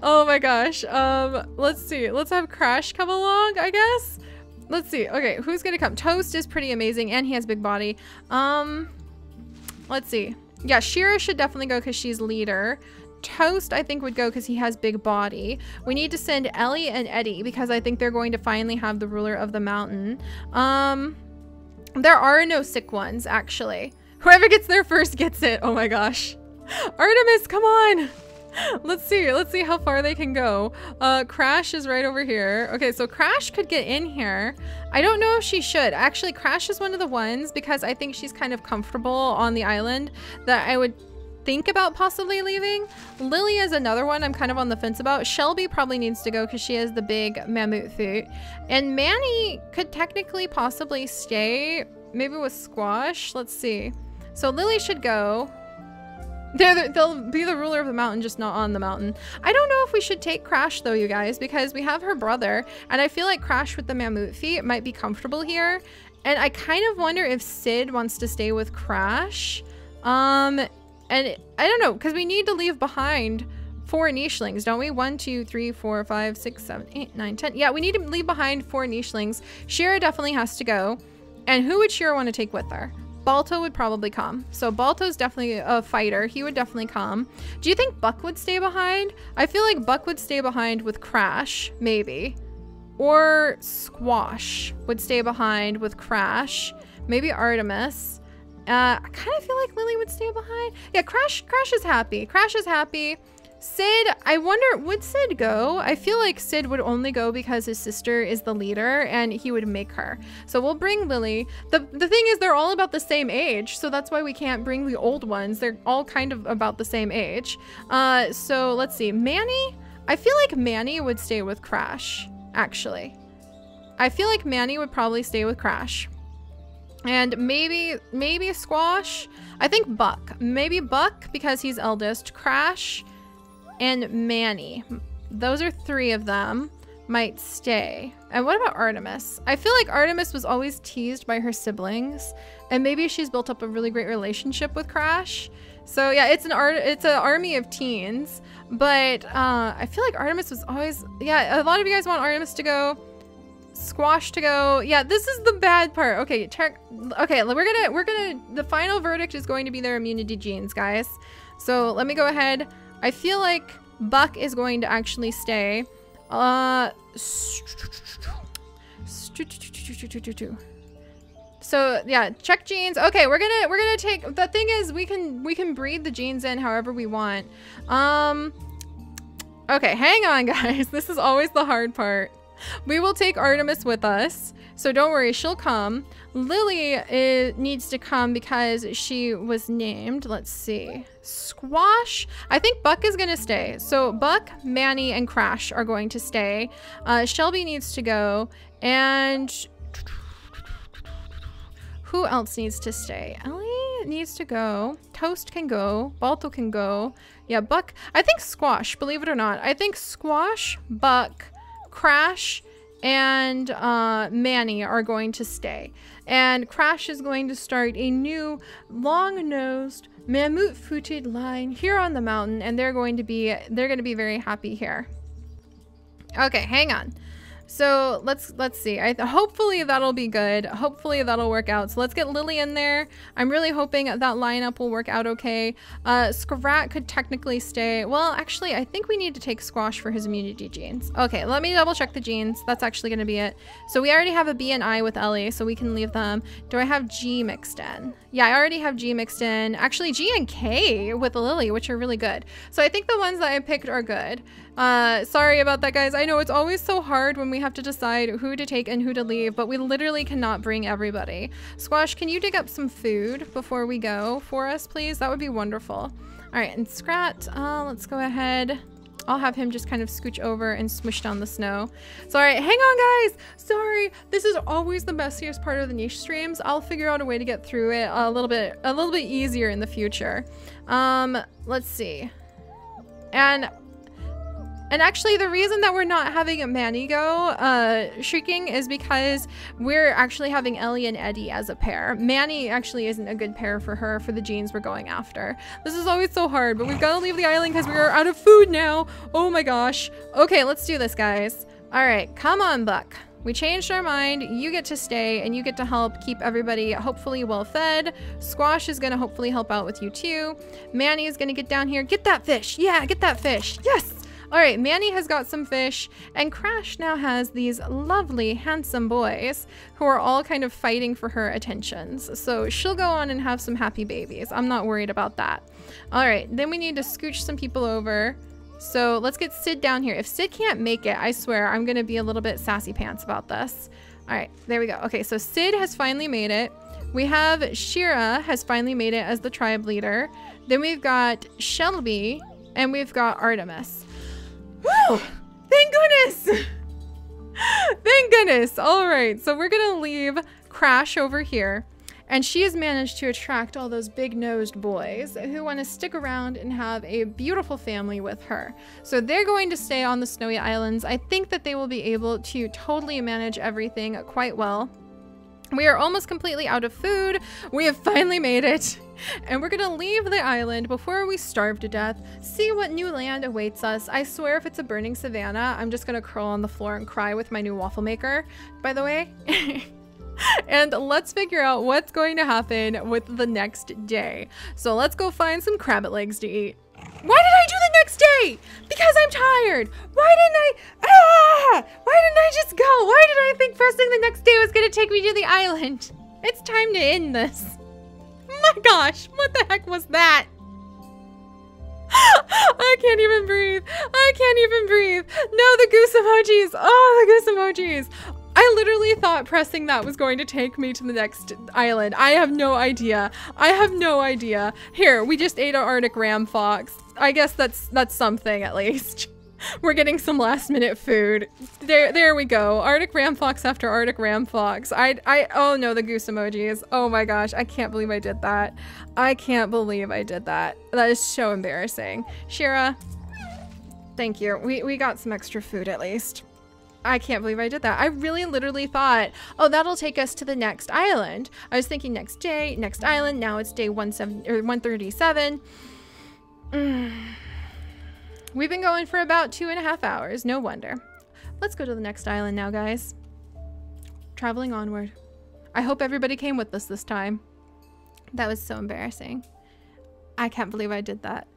Oh my gosh. Let's see. Let's have Crash come along, I guess. Let's see. Okay, who's gonna come? Toast is pretty amazing and he has big body. Let's see. Yeah, Shira should definitely go because she's leader. Toast, I think, would go because he has big body. We need to send Ellie and Eddie because I think they're going to finally have the ruler of the mountain. There are no sick ones, actually. Whoever gets there first gets it. Oh my gosh. Artemis, come on. Let's see how far they can go. Crash is right over here. Okay, so Crash could get in here. I don't know if she should. Actually, Crash is one of the ones because I think she's kind of comfortable on the island that I would think about possibly leaving. Lily is another one I'm kind of on the fence about. Shelby probably needs to go because she has the big mammoth foot. And Manny could technically possibly stay, maybe with Squash. Let's see. So Lily should go. They'll be the ruler of the mountain, just not on the mountain. I don't know if we should take Crash though, you guys, because we have her brother, and I feel like Crash with the mammoth feet might be comfortable here. And I kind of wonder if Sid wants to stay with Crash. And And I don't know, because we need to leave behind 4 nichelings, don't we? 1, 2, 3, 4, 5, 6, 7, 8, 9, 10. Yeah, we need to leave behind 4 nichelings. Shira definitely has to go. And who would Shira want to take with her? Balto would probably come. So Balto's definitely a fighter. He would definitely come. Do you think Buck would stay behind? I feel like Buck would stay behind with Crash, maybe. Or Squash would stay behind with Crash. Maybe Artemis. I kind of feel like Lily would stay behind. Yeah, Crash is happy. Crash is happy. Sid, I wonder, would Sid go? I feel like Sid would only go because his sister is the leader and he would make her. So we'll bring Lily. The thing is, they're all about the same age, so that's why we can't bring the old ones. They're all kind of about the same age. So let's see. Manny? I feel like Manny would stay with Crash, actually. I feel like Manny would probably stay with Crash. And maybe Squash. I think Buck. Maybe Buck because he's eldest. Crash and Manny. Those are 3 of them might stay. And what about Artemis? I feel like Artemis was always teased by her siblings, and maybe she's built up a really great relationship with Crash. So yeah, it's an army of teens, but I feel like Artemis was always, yeah, a lot of you guys want Artemis to go, Squash to go. Yeah, this is the bad part. Okay, we're gonna the final verdict is going to be their immunity genes, guys. So let me go ahead. I feel like Buck is going to actually stay. So yeah, check genes. Okay, we're gonna take, the thing is we can breed the genes in however we want. Okay, hang on guys. This is always the hard part. We will take Artemis with us, so don't worry, she'll come. Lily needs to come because she was named. Let's see. Squash. I think Buck is gonna stay. So Buck, Manny, and Crash are going to stay. Shelby needs to go. And who else needs to stay? Ellie needs to go. Toast can go. Balto can go. Yeah, Buck. I think Squash, believe it or not. I think Squash, Buck, Crash, and Manny are going to stay. And Crash is going to start a new long-nosed, mammoth-footed line here on the mountain, and they're going to be very happy here. Okay, hang on. So let's see. Hopefully that'll be good. Hopefully that'll work out. So let's get Lily in there. I'm really hoping that lineup will work out okay. Scrat could technically stay. Well, actually, I think we need to take Squash for his immunity genes. Okay, let me double check the genes. That's actually going to be it. So we already have a B and I with Ellie, so we can leave them. Do I have G mixed in? Yeah, I already have G mixed in. Actually, G and K with Lily, which are really good. So I think the ones that I picked are good. Sorry about that, guys. I know it's always so hard when we have to decide who to take and who to leave, but we literally cannot bring everybody. Squash, can you dig up some food before we go for us, please? That would be wonderful. All right, and Scrat, let's go ahead. I'll have him just kind of scooch over and smush down the snow. So, all right, hang on, guys. Sorry, this is always the messiest part of the niche streams. I'll figure out a way to get through it a little bit easier in the future. Let's see. And actually, the reason that we're not having Manny go shrieking is because we're actually having Ellie and Eddie as a pair. Manny actually isn't a good pair for her for the genes we're going after. This is always so hard, but we've got to leave the island because we are out of food now. Oh my gosh. Okay, let's do this, guys. All right, come on, Buck. We changed our mind. You get to stay and you get to help keep everybody hopefully well fed. Squash is going to hopefully help out with you too. Manny is going to get down here. Get that fish. Yeah, get that fish. Yes. All right, Manny has got some fish, and Crash now has these lovely, handsome boys who are all kind of fighting for her attentions. So she'll go on and have some happy babies. I'm not worried about that. All right, then we need to scooch some people over. So let's get Sid down here. If Sid can't make it, I swear I'm going to be a little bit sassy pants about this. All right, there we go. Okay, so Sid has finally made it. We have Shira has finally made it as the tribe leader. Then we've got Shelby, and we've got Artemis. Woo! Thank goodness! Thank goodness! Alright, so we're gonna leave Crash over here. And she has managed to attract all those big-nosed boys who want to stick around and have a beautiful family with her. So they're going to stay on the Snowy Islands. I think that they will be able to totally manage everything quite well. We are almost completely out of food. We have finally made it. And we're gonna leave the island before we starve to death, see what new land awaits us. I swear if it's a burning savanna, I'm just gonna curl on the floor and cry with my new waffle maker, by the way. And let's figure out what's going to happen with the next day. So let's go find some crabbit legs to eat. Why did I do the next day? Because I'm tired. Why didn't I just go? Why did I think pressing the next day was gonna take me to the island? It's time to end this. My gosh, what the heck was that? I can't even breathe. I can't even breathe. No, the goose emojis. Oh, the goose emojis. I literally thought pressing that was going to take me to the next island. I have no idea. I have no idea. Here, we just ate our Arctic ram fox. I guess that's something at least. We're getting some last minute food. There we go. Arctic ram fox after Arctic ram fox. Oh no, the goose emojis. Oh my gosh, I can't believe I did that. I can't believe I did that. That is so embarrassing. Shira, thank you. We got some extra food at least. I can't believe I did that. I really literally thought, oh, that'll take us to the next island. I was thinking next day, next island. Now it's day 137. We've been going for about 2.5 hours. No wonder. Let's go to the next island now, guys. Traveling onward. I hope everybody came with us this time. That was so embarrassing. I can't believe I did that.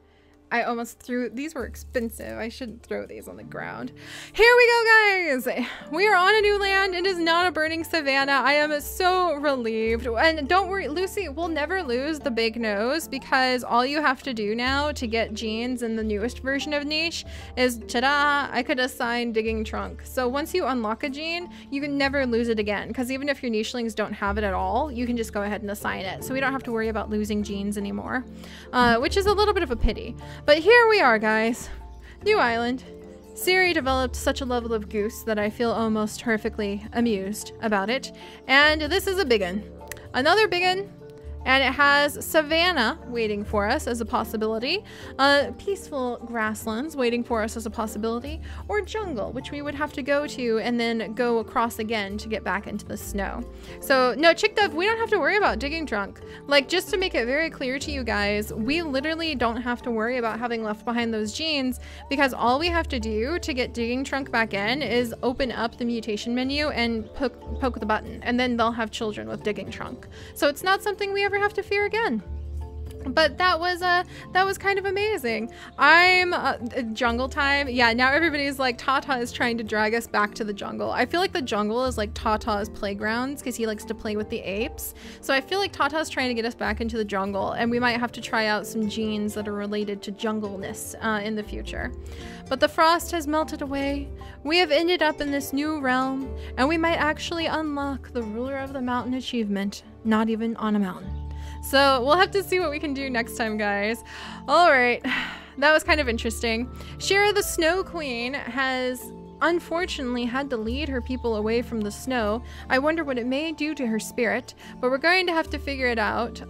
I almost threw, these were expensive. I shouldn't throw these on the ground. Here we go, guys. We are on a new land. It is not a burning savanna. I am so relieved. And don't worry, Lucy, we'll never lose the big nose because all you have to do now to get genes in the newest version of niche is, ta-da, I could assign digging trunk. So once you unlock a gene, you can never lose it again because even if your nichelings don't have it at all, you can just go ahead and assign it. So we don't have to worry about losing genes anymore, which is a little bit of a pity. But here we are, guys. New island. Seri developed such a level of goose that I feel almost horrifically amused about it. And this is a big one. Another big one. And it has savanna waiting for us as a possibility, peaceful grasslands waiting for us as a possibility, or jungle, which we would have to go to and then go across again to get back into the snow. So no, Chick Dove, we don't have to worry about digging trunk. Like, just to make it very clear to you guys, we literally don't have to worry about having left behind those genes because all we have to do to get digging trunk back in is open up the mutation menu and poke the button, and then they'll have children with digging trunk. So it's not something we ever have to fear again. But that was kind of amazing. I'm jungle time. Yeah, now everybody's like, Tata is trying to drag us back to the jungle. I feel like the jungle is like Tata's playgrounds because he likes to play with the apes. So I feel like Tata's trying to get us back into the jungle, and we might have to try out some genes that are related to jungleness in the future. But the frost has melted away. We have ended up in this new realm, and we might actually unlock the ruler of the mountain achievement, not even on a mountain. So we'll have to see what we can do next time, guys. All right, that was kind of interesting. Shira the Snow Queen has unfortunately had to lead her people away from the snow. I wonder what it may do to her spirit, but we're going to have to figure it out.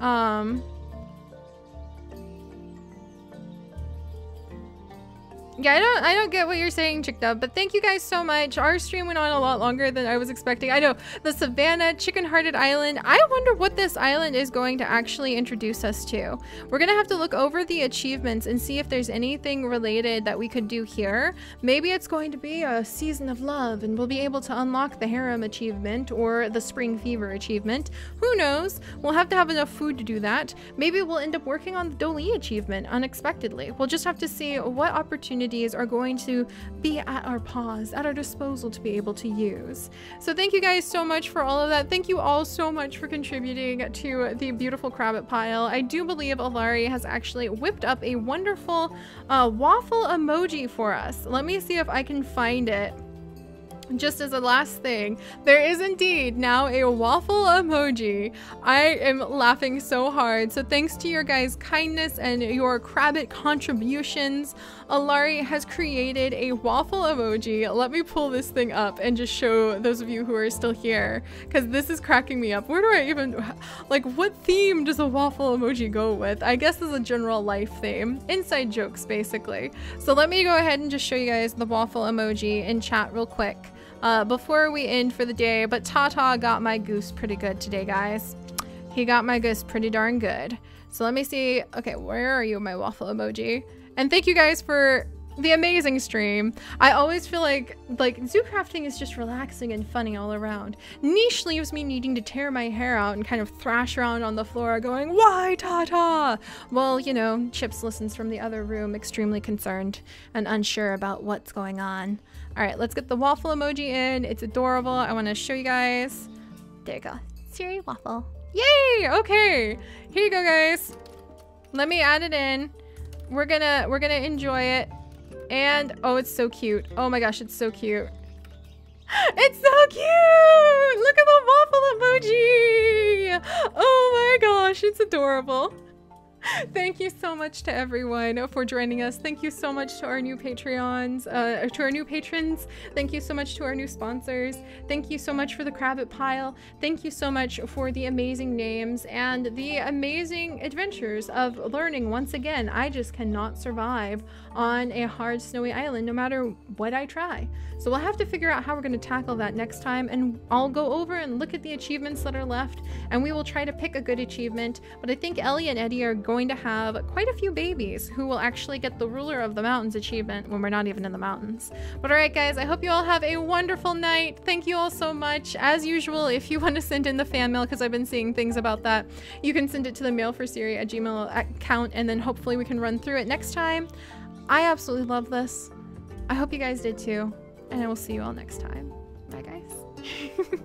Yeah, I don't get what you're saying, Chick Dub, but thank you guys so much. Our stream went on a lot longer than I was expecting. I know, the Savannah, Chicken-Hearted Island. I wonder what this island is going to actually introduce us to. We're gonna have to look over the achievements and see if there's anything related that we could do here. Maybe it's going to be a season of love and we'll be able to unlock the harem achievement or the spring fever achievement. Who knows? We'll have to have enough food to do that. Maybe we'll end up working on the Doli achievement unexpectedly. We'll just have to see what opportunities are going to be at our paws, at our disposal to be able to use. So thank you guys so much for all of that. Thank you all so much for contributing to the beautiful Crabbit pile. I do believe Alari has actually whipped up a wonderful waffle emoji for us. Let me see if I can find it. Just as a last thing, there is indeed now a waffle emoji. I am laughing so hard. So thanks to your guys' kindness and your Crabbit contributions, Alari has created a waffle emoji. Let me pull this thing up and just show those of you who are still here, because this is cracking me up. Where do I even, like, what theme does a waffle emoji go with? I guess as a general life theme. Inside jokes, basically. So let me go ahead and just show you guys the waffle emoji in chat real quick. before we end for the day. But Tata got my goose pretty good today, guys. He got my goose pretty darn good. So let me see. Okay, where are you, my waffle emoji? And thank you guys for the amazing stream. I always feel like zoo crafting is just relaxing and funny all around. Niche leaves me needing to tear my hair out and kind of thrash around on the floor going, why, Tata? Well, you know, Chips listens from the other room, extremely concerned and unsure about what's going on. All right, let's get the waffle emoji in. It's adorable. I want to show you guys. There you go. Seri waffle. Yay! Okay. Here you go, guys. Let me add it in. We're gonna enjoy it. And oh, it's so cute. Oh my gosh, it's so cute. It's so cute! Look at the waffle emoji! Oh my gosh, it's adorable. Thank you so much to everyone for joining us. Thank you so much to our new Patreons, to our new patrons. Thank you so much to our new sponsors. Thank you so much for the Crabbit Pile. Thank you so much for the amazing names and the amazing adventures of learning. Once again, I just cannot survive on a hard snowy island no matter what I try. So we'll have to figure out how we're going to tackle that next time, and I'll go over and look at the achievements that are left, and we will try to pick a good achievement. But I think Ellie and Eddie are going to have quite a few babies who will actually get the Ruler of the Mountains achievement when we're not even in the mountains. But alright guys, I hope you all have a wonderful night. Thank you all so much. As usual, if you want to send in the fan mail, because I've been seeing things about that, you can send it to the mailforseri@gmail account, and then hopefully we can run through it next time. I absolutely love this. I hope you guys did too. And I will see you all next time. Bye guys.